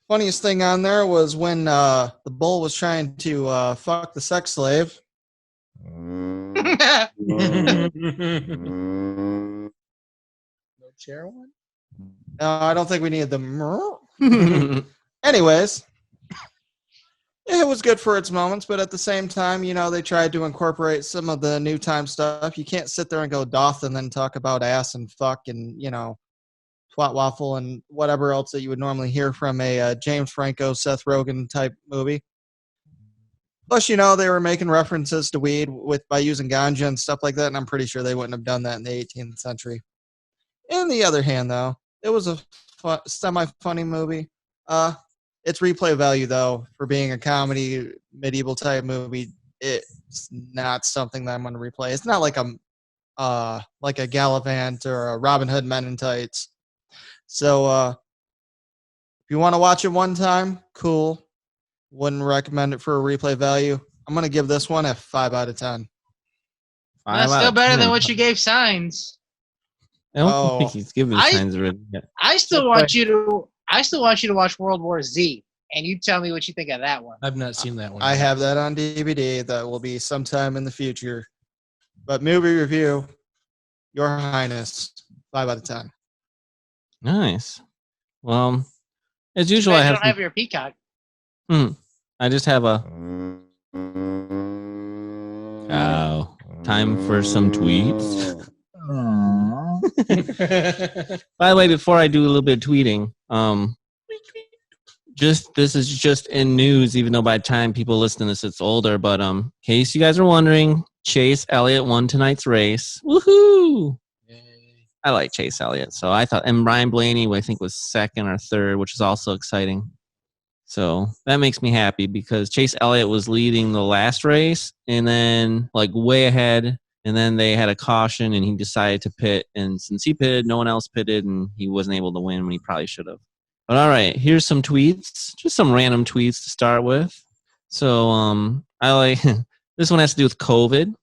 funniest thing on there was when the bull was trying to fuck the sex slave. No chair one? No, I don't think we needed the. Anyways, it was good for its moments, but at the same time, they tried to incorporate some of the new time stuff. You can't sit there and go doth and then talk about ass and fuck and, twat waffle and whatever else that you would normally hear from a James Franco, Seth Rogen type movie. Plus, they were making references to weed by using ganja and stuff like that, and I'm pretty sure they wouldn't have done that in the 18th century. On the other hand, though, it was a semi-funny movie. Its replay value, though, for being a comedy medieval type movie, it's not something that I'm going to replay. It's not like a Gallivant or a Robin Hood Men in Tights. So if you want to watch it one time, cool. Wouldn't recommend it for a replay value. I'm going to give this one a 5 out of 10. That's still better than what you gave Signs. I don't think he's giving Signs really yet. I still want you to watch World War Z, and you tell me what you think of that one. I've not seen that one. I have that on DVD. That will be sometime in the future. But movie review, Your Highness, 5 out of 10. Nice. Well, as usual, I don't have your Peacock. I just have a. Oh, time for some tweets. By the way, before I do a little bit of tweeting, this is just in news, even though by the time people listen to this, it's older. But in case you guys are wondering, Chase Elliott won tonight's race. Woohoo! Yay. I like Chase Elliott, so I thought, and Ryan Blaney, I think, was second or third, which is also exciting. So that makes me happy because Chase Elliott was leading the last race and then way ahead. And then they had a caution, and he decided to pit. And since he pitted, no one else pitted, and he wasn't able to win when he probably should have. But all right, here's some tweets, just some random tweets to start with. So I like this one has to do with COVID.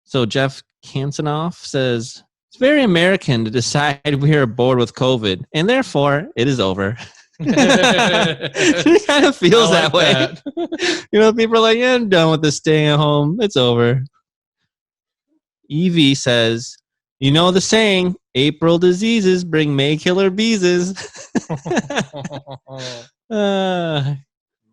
So Jeff Kansanoff says, it's very American to decide we are bored with COVID, and therefore it is over. It kind of feels that way. People are like, yeah, I'm done with this staying at home. It's over. Evie says, the saying, April diseases bring May killer beeses.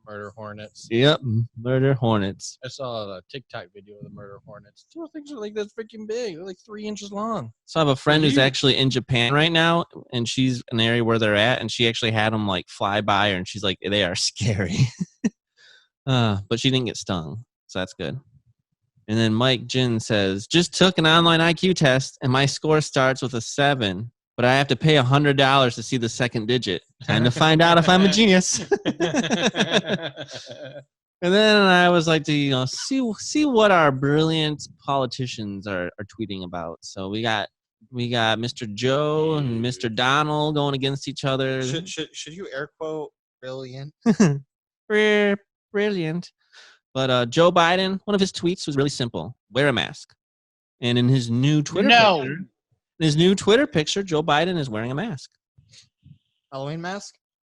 Murder hornets. Yep, murder hornets. I saw a TikTok video of the murder hornets. Those things are like this freaking big. They're like 3 inches long. So I have a friend who's actually in Japan right now, and she's in the area where they're at, and she actually had them fly by her, and she's like, they are scary. But she didn't get stung, so that's good. And then Mike Jin says, just took an online IQ test, and my score starts with a 7, but I have to pay $100 to see the second digit. Time to find out if I'm a genius. And then I was like to see what our brilliant politicians are tweeting about. So we got Mr. Joe and Mr. Donald going against each other. Should you air quote brilliant? Brilliant. But Joe Biden, one of his tweets was really simple: wear a mask. And in his new Twitter picture, Joe Biden is wearing a mask. Halloween mask?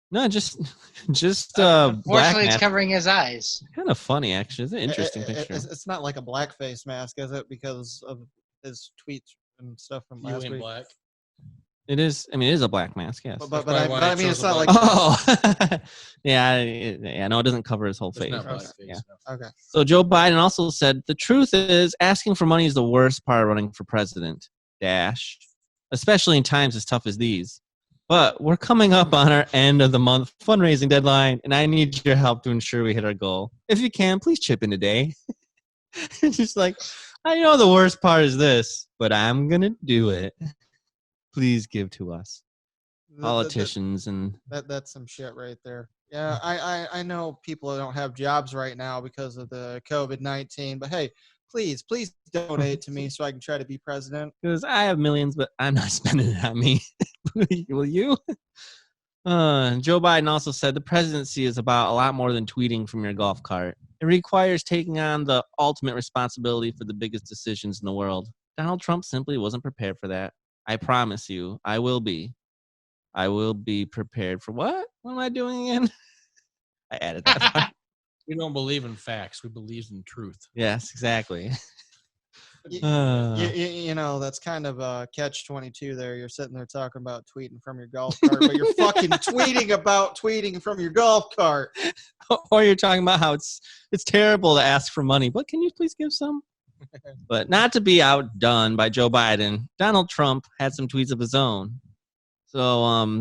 No, just Fortunately, black it's mask. covering his eyes. Kind of funny, actually. It's an interesting picture. It's not like a blackface mask, is it? Because of his tweets and stuff from last week. Black. It is. I mean, it is a black mask, yes. But I mean, it's not like. Oh, yeah. No, it doesn't cover his whole face. Yeah. Okay. So Joe Biden also said, the truth is, asking for money is the worst part of running for president. especially in times as tough as these. But we're coming up on our end of the month fundraising deadline, and I need your help to ensure we hit our goal. If you can, please chip in today. It's just like, I know the worst part is this, but I'm going to do it. Please give to us. Politicians and... That's some shit right there. Yeah, I know people don't have jobs right now because of the COVID-19, but hey, please donate to me so I can try to be president. Because I have millions, but I'm not spending it on me. Will you? Joe Biden also said the presidency is about a lot more than tweeting from your golf cart. It requires taking on the ultimate responsibility for the biggest decisions in the world. Donald Trump simply wasn't prepared for that. I promise you, I will be. I will be prepared for what? What am I doing again? I added that part. We don't believe in facts. We believe in truth. Yes, exactly. You know, that's kind of a catch-22 there. You're sitting there talking about tweeting from your golf cart, but you're fucking tweeting about tweeting from your golf cart. Or you're talking about how it's terrible to ask for money, but can you please give some? But not to be outdone by Joe Biden, Donald Trump had some tweets of his own. So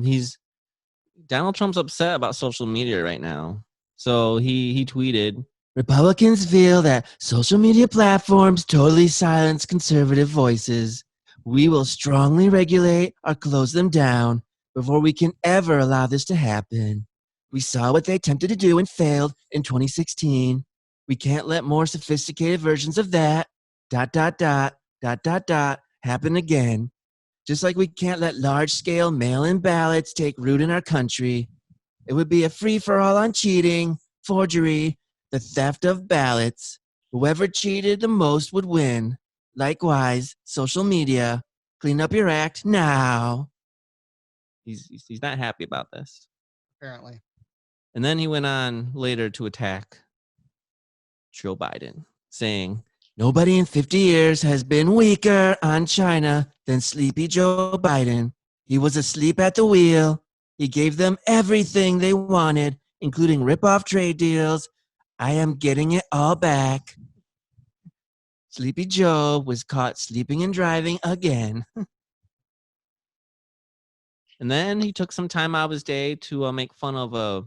Donald Trump's upset about social media right now. So he tweeted, Republicans feel that social media platforms totally silence conservative voices. We will strongly regulate or close them down before we can ever allow this to happen. We saw what they attempted to do and failed in 2016. We can't let more sophisticated versions of that ... happen again. Just like we can't let large-scale mail-in ballots take root in our country. It would be a free-for-all on cheating, forgery, the theft of ballots. Whoever cheated the most would win. Likewise, social media, clean up your act now. He's not happy about this. Apparently. And then he went on later to attack Joe Biden, saying, nobody in 50 years has been weaker on China than sleepy Joe Biden. He was asleep at the wheel. He gave them everything they wanted, including rip-off trade deals. I am getting it all back. Sleepy Joe was caught sleeping and driving again. And then he took some time out of his day to make fun of a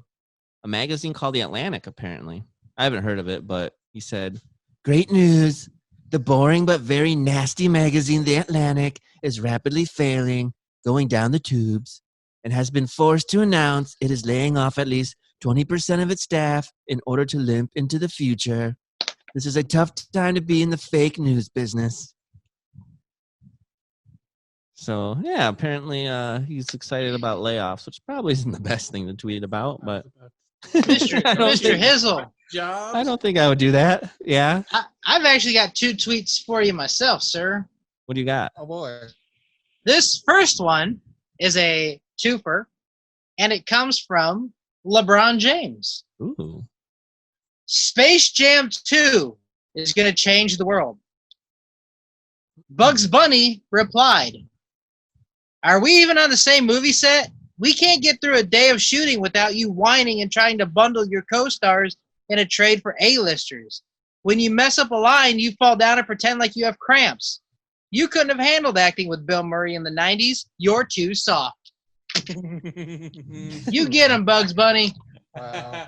magazine called The Atlantic, apparently. I haven't heard of it, but he said, great news. The boring but very nasty magazine, The Atlantic, is rapidly failing, going down the tubes, and has been forced to announce it is laying off at least 20% of its staff in order to limp into the future. This is a tough time to be in the fake news business. So, yeah, apparently he's excited about layoffs, which probably isn't the best thing to tweet about, but... Mr. Hizzle. I don't think I would do that. Yeah. I've actually got 2 tweets for you myself, sir. What do you got? Oh, boy. This first one is a twofer, and it comes from LeBron James. Ooh. Space Jam 2 is going to change the world. Bugs Bunny replied, are we even on the same movie set? We can't get through a day of shooting without you whining and trying to bundle your co-stars in a trade for A-listers. When you mess up a line, you fall down and pretend like you have cramps. You couldn't have handled acting with Bill Murray in the 90s. You're too soft. You get him, Bugs Bunny. Wow.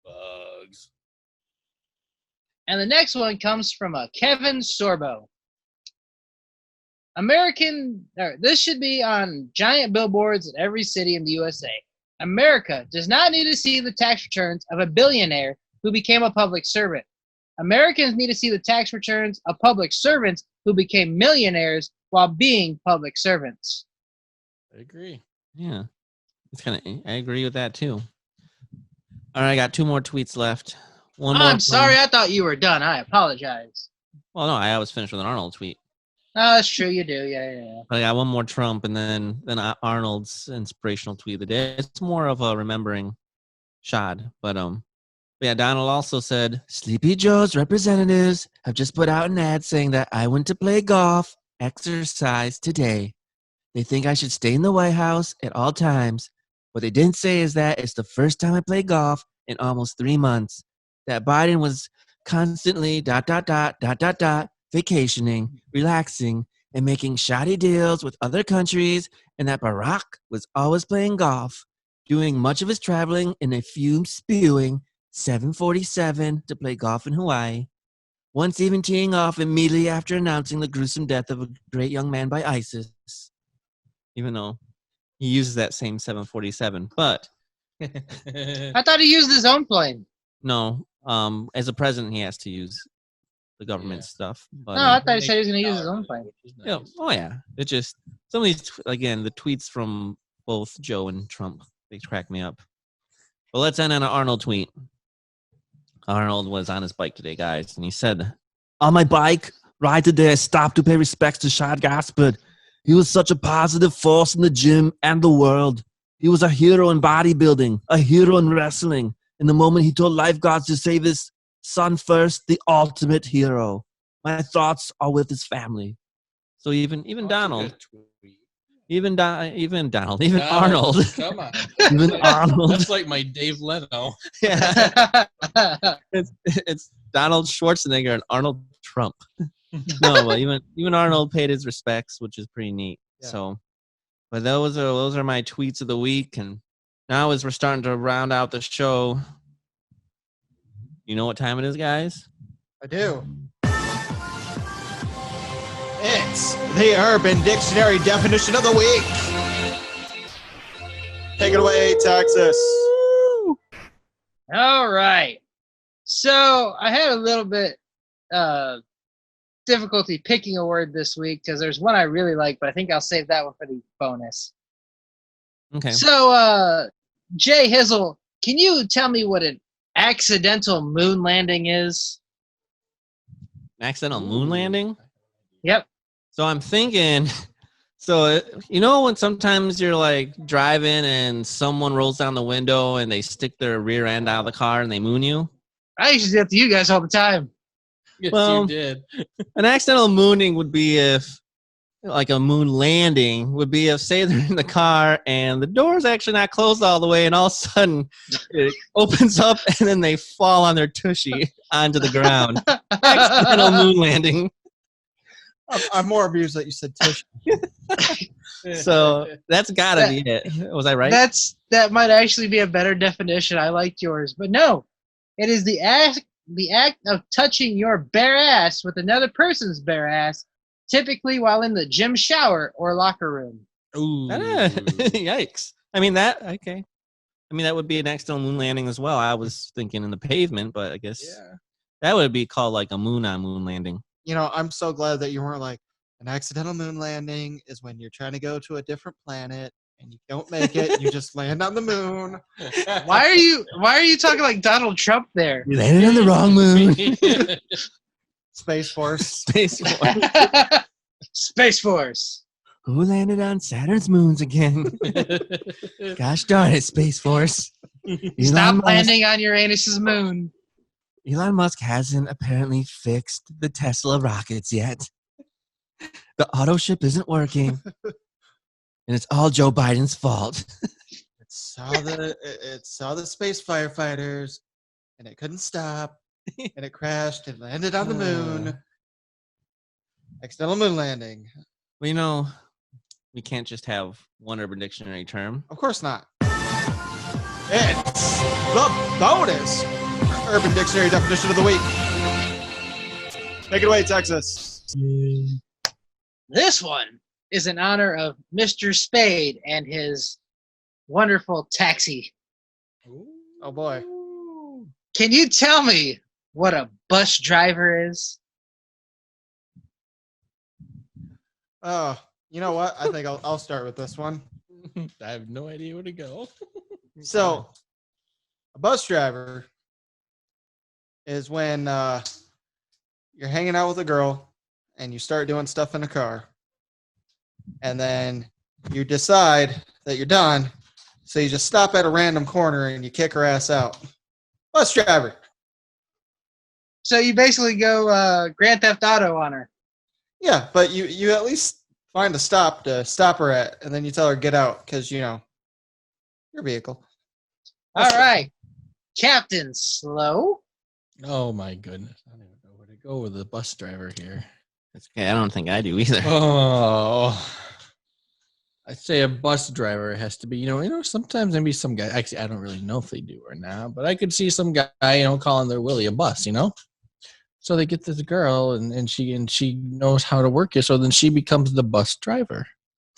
Bugs. And the next one comes from Kevin Sorbo. This should be on giant billboards in every city in the USA. America does not need to see the tax returns of a billionaire who became a public servant. Americans need to see the tax returns of public servants who became millionaires while being public servants. I agree. Yeah. I agree with that too. All right, I got 2 more tweets left. I'm sorry, I thought you were done. I apologize. Well, no, I was finished with an Arnold tweet. Oh, that's true. You do. Yeah. I got 1 more Trump and then Arnold's inspirational tweet of the day. It's more of a remembering shot. But yeah, Donald also said, Sleepy Joe's representatives have just put out an ad saying that I went to play golf, exercise today. They think I should stay in the White House at all times. What they didn't say is that it's the first time I played golf in almost 3 months. That Biden was constantly ... vacationing, relaxing, and making shoddy deals with other countries, and that Barack was always playing golf, doing much of his traveling in a fume-spewing 747 to play golf in Hawaii, once even teeing off immediately after announcing the gruesome death of a great young man by ISIS, even though he uses that same 747. But I thought he used his own plane. no, as a president, he has to use the government stuff. But, No, I thought he said he was going to use his own plane. yeah, oh yeah, it just some of these again the tweets from both Joe and Trump, they crack me up. But let's end on an Arnold tweet. Arnold was on his bike today, guys, and he said, "On my bike ride today, I stopped to pay respects to Shad Gaspard. He was such a positive force in the gym and the world. He was a hero in bodybuilding, a hero in wrestling. In the moment he told lifeguards to save his son first, the ultimate hero. My thoughts are with his family." So even Donald, even Donald, even Arnold, Come on. even Arnold. That's like my Dave Leno. Yeah, it's Donald Schwarzenegger and Arnold Trump. No, but even Arnold paid his respects, which is pretty neat. Yeah. So, but those are my tweets of the week, and now as we're starting to round out the show, you know what time it is, guys? I do. It's the Urban Dictionary definition of the week. Take it away, Texas. All right. So I had a little bit difficulty picking a word this week because there's one I really like, but I think I'll save that one for the bonus. Okay. So, Jay Hizzle, can you tell me what an accidental moon landing is? Accidental moon landing? Yep. So I'm thinking, so you know when sometimes you're like driving and someone rolls down the window and they stick their rear end out of the car and they moon you? I used to do that to you guys all the time. Yes, Well, you did. An accidental mooning would be if, like a moon landing would be if, say they're in the car and the door's actually not closed all the way and all of a sudden it opens up and then they fall on their tushy onto the ground. Accidental moon landing. I'm more amused that you said tissue. So that's gotta be it. Was I right? That might actually be a better definition. I liked yours, but no, it is the act of touching your bare ass with another person's bare ass, typically while in the gym shower or locker room. Ooh. Yikes. I mean okay. I mean that would be an accidental moon landing as well. I was thinking in the pavement, but I guess that would be called like a moon on moon landing. You know, I'm so glad that you weren't like, an accidental moon landing is when you're trying to go to a different planet and you don't make it, you just land on the moon. Why are you talking like Donald Trump there? You landed on the wrong moon. Space Force. Space Force. Space Force. Who landed on Saturn's moons again? Gosh darn it, Space Force. Stop landing on Uranus's moon. Elon Musk hasn't apparently fixed the Tesla rockets yet. The auto ship isn't working. And it's all Joe Biden's fault. It saw the space firefighters and it couldn't stop and it crashed and landed on the moon. Accidental moon landing. Well, you know, we can't just have one Urban Dictionary term. Of course not. It's the bonus Urban Dictionary definition of the week. Take it away, Texas. This one is in honor of Mr. Spade and his wonderful taxi. Oh boy. Can you tell me what a bus driver is? Oh, you know what? I think I'll start with this one. I have no idea where to go. So, a bus driver is when you're hanging out with a girl and you start doing stuff in the car. And then you decide that you're done. So you just stop at a random corner and you kick her ass out. Bus driver. So you basically go Grand Theft Auto on her. Yeah, but you at least find a stop to stop her at, and then you tell her get out because, you know, your vehicle. All right. Captain Slow. Oh my goodness. I don't even know where to go with the bus driver here. It's okay. I don't think I do either. Oh, I'd say a bus driver has to be, sometimes maybe some guy, actually, I don't really know if they do or not, but I could see some guy, calling their Willie a bus, So they get this girl and she knows how to work it. So then she becomes the bus driver.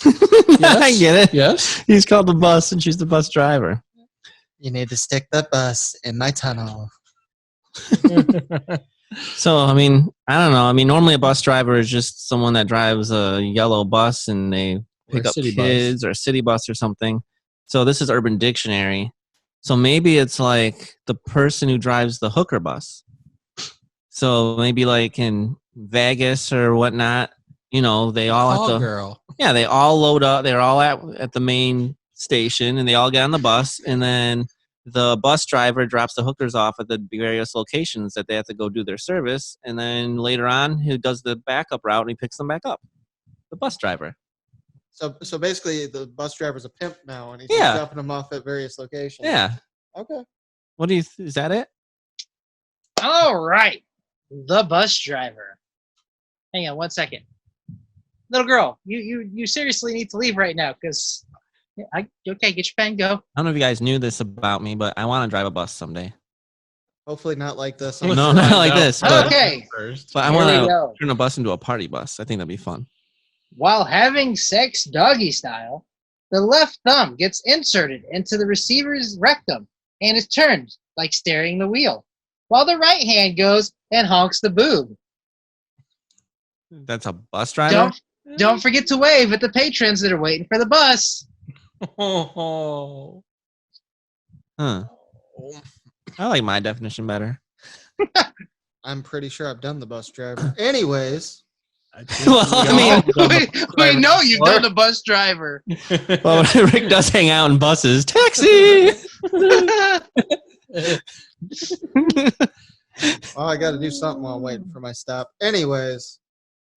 Yes? I get it. Yes. He's called the bus and she's the bus driver. You need to stick the bus in my tunnel. So, I mean, I don't know. I mean, normally a bus driver is just someone that drives a yellow bus and they pick up kids or a city bus or something. So this is Urban Dictionary. So maybe it's like the person who drives the hooker bus. So maybe like in Vegas or whatnot, they all have to. Girl. Yeah, they all load up. They're all at the main station and they all get on the bus and then the bus driver drops the hookers off at the various locations that they have to go do their service. And then later on, he does the backup route and he picks them back up. The bus driver. So basically, the bus driver's a pimp now, and he's dropping them off at various locations. Yeah. Okay. Is that it? All right. The bus driver. Hang on 1 second. Little girl, you seriously need to leave right now because... Okay, get your pen, go. I don't know if you guys knew this about me, but I want to drive a bus someday. Hopefully not like this. No, not like this. But, Okay. but I want to turn a bus into a party bus. I think that'd be fun. While having sex doggy style, the left thumb gets inserted into the receiver's rectum and is turned like steering the wheel, while the right hand goes and honks the boob. That's a bus driver? Don't forget to wave at the patrons that are waiting for the bus. Oh. Huh. I like my definition better. I'm pretty sure I've done the bus driver. Anyways. Well, I mean, we know you've done the bus driver. Well, Rick does hang out in buses. Taxi! Well, I got to do something while I'm waiting for my stop. Anyways.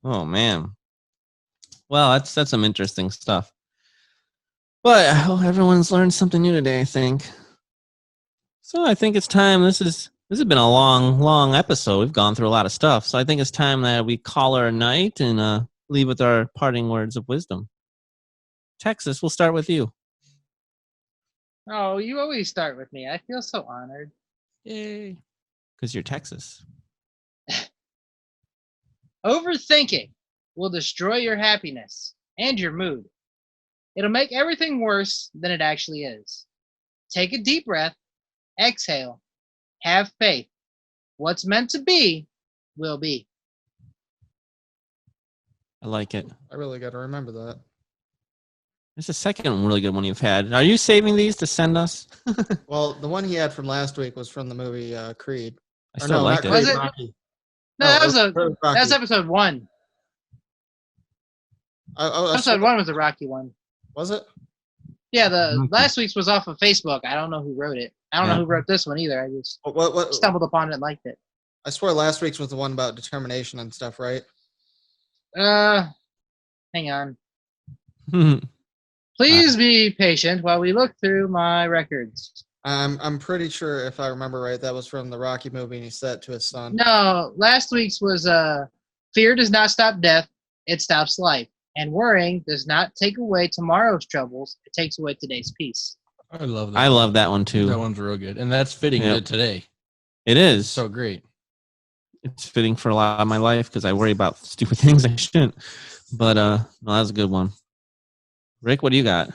Oh, man. Well, that's some interesting stuff. But I hope everyone's learned something new today, I think. So I think it's time. This has been a long episode. We've gone through a lot of stuff. So I think it's time that we call her a night and leave with our parting words of wisdom. Texas, we'll start with you. Oh, you always start with me. I feel so honored. Yay. Because you're Texas. Overthinking will destroy your happiness and your mood. It'll make everything worse than it actually is. Take a deep breath, exhale, have faith. What's meant to be will be. I like it. I really got to remember that. There's a second really good one you've had. Are you saving these to send us? Well, the one he had from last week was from the movie Creed. I still liked it. Was it? Rocky. No, that was Rocky. episode 1. Episode 1 was the Rocky one. Was it? Yeah, the last week's was off of Facebook. I don't know who wrote it. I don't know who wrote this one either. I just stumbled upon it and liked it. I swear last week's was the one about determination and stuff, right? Hang on. Please be patient while we look through my records. I'm pretty sure, if I remember right, that was from the Rocky movie, and he said it to his son. No, last week's was fear does not stop death, it stops life. And worrying does not take away tomorrow's troubles, it takes away today's peace. I love that. I love that one too. That one's real good. And that's fitting to today. It is. So great. It's fitting for a lot of my life because I worry about stupid things I shouldn't. But no, that was a good one. Rick, what do you got?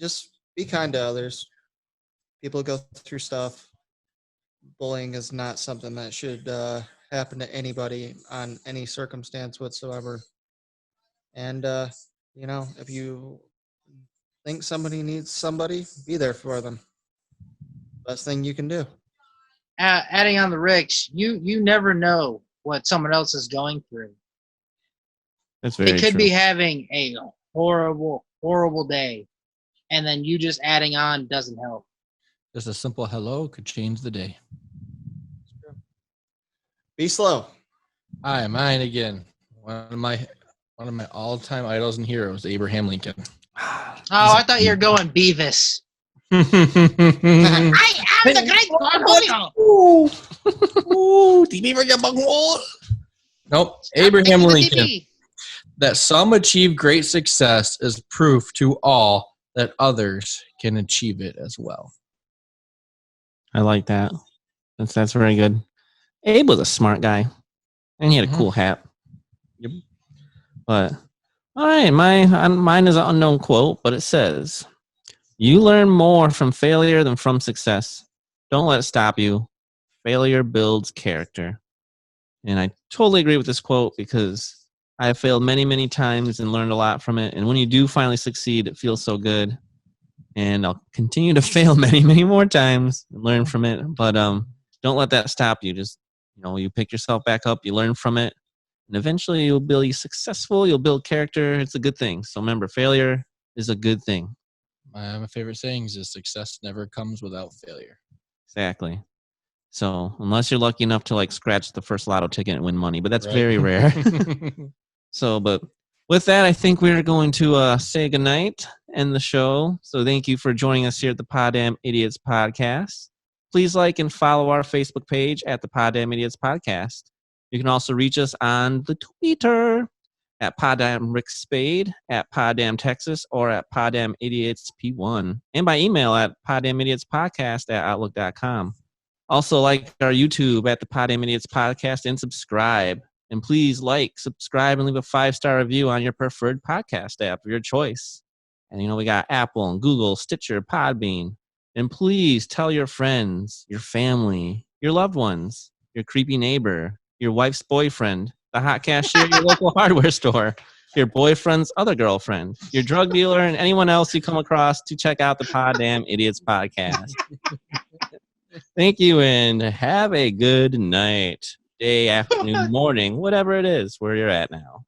Just be kind to others. People go through stuff. Bullying is not something that should happen to anybody on any circumstance whatsoever. And, if you think somebody needs somebody, be there for them. Best thing you can do. Adding on the Ricks, you never know what someone else is going through. That's very They could true. be having a horrible, horrible day, and then you just adding on doesn't help. Just a simple hello could change the day. Be slow. Hi, mine again. One of my all-time idols and heroes, Abraham Lincoln. Oh, I thought you were going Beavis. I am the great Cornholio. Ooh, the beaver get bug hole. Nope. Stop Abraham thinking with Lincoln. DB. That some achieve great success is proof to all that others can achieve it as well. I like that. That's very good. Abe was a smart guy, and he had a cool hat. Yep. But all right, mine is an unknown quote, but it says, "You learn more from failure than from success. Don't let it stop you. Failure builds character." And I totally agree with this quote because I have failed many, many times and learned a lot from it. And when you do finally succeed, it feels so good. And I'll continue to fail many, many more times and learn from it. But don't let that stop you. Just, you pick yourself back up, you learn from it, and eventually you'll be successful. You'll build character. It's a good thing. So remember, failure is a good thing. My favorite sayings is success never comes without failure. Exactly. So unless you're lucky enough to scratch the first lotto ticket and win money, but that's Right. very rare. So, but with that, I think we're going to say goodnight, end the show. So thank you for joining us here at the Poddamn Idiotz Podcast. Please like and follow our Facebook page at the Poddamn Idiotz Podcast. You can also reach us on the Twitter at Poddamn Rick Spade, at Poddamn Texas, or at Poddamn Idiots P1, and by email at poddammidiots@outlook.com. Also, like our YouTube at the Poddamn Idiotz Podcast and subscribe. And please subscribe, and leave a 5-star review on your preferred podcast app of your choice. And, we got Apple and Google, Stitcher, Podbean. And please tell your friends, your family, your loved ones, your creepy neighbor, your wife's boyfriend, the hot cashier at your local hardware store, your boyfriend's other girlfriend, your drug dealer, and anyone else you come across to check out the Poddamn Idiotz Podcast. Thank you, and have a good night, day, afternoon, morning, whatever it is where you're at now.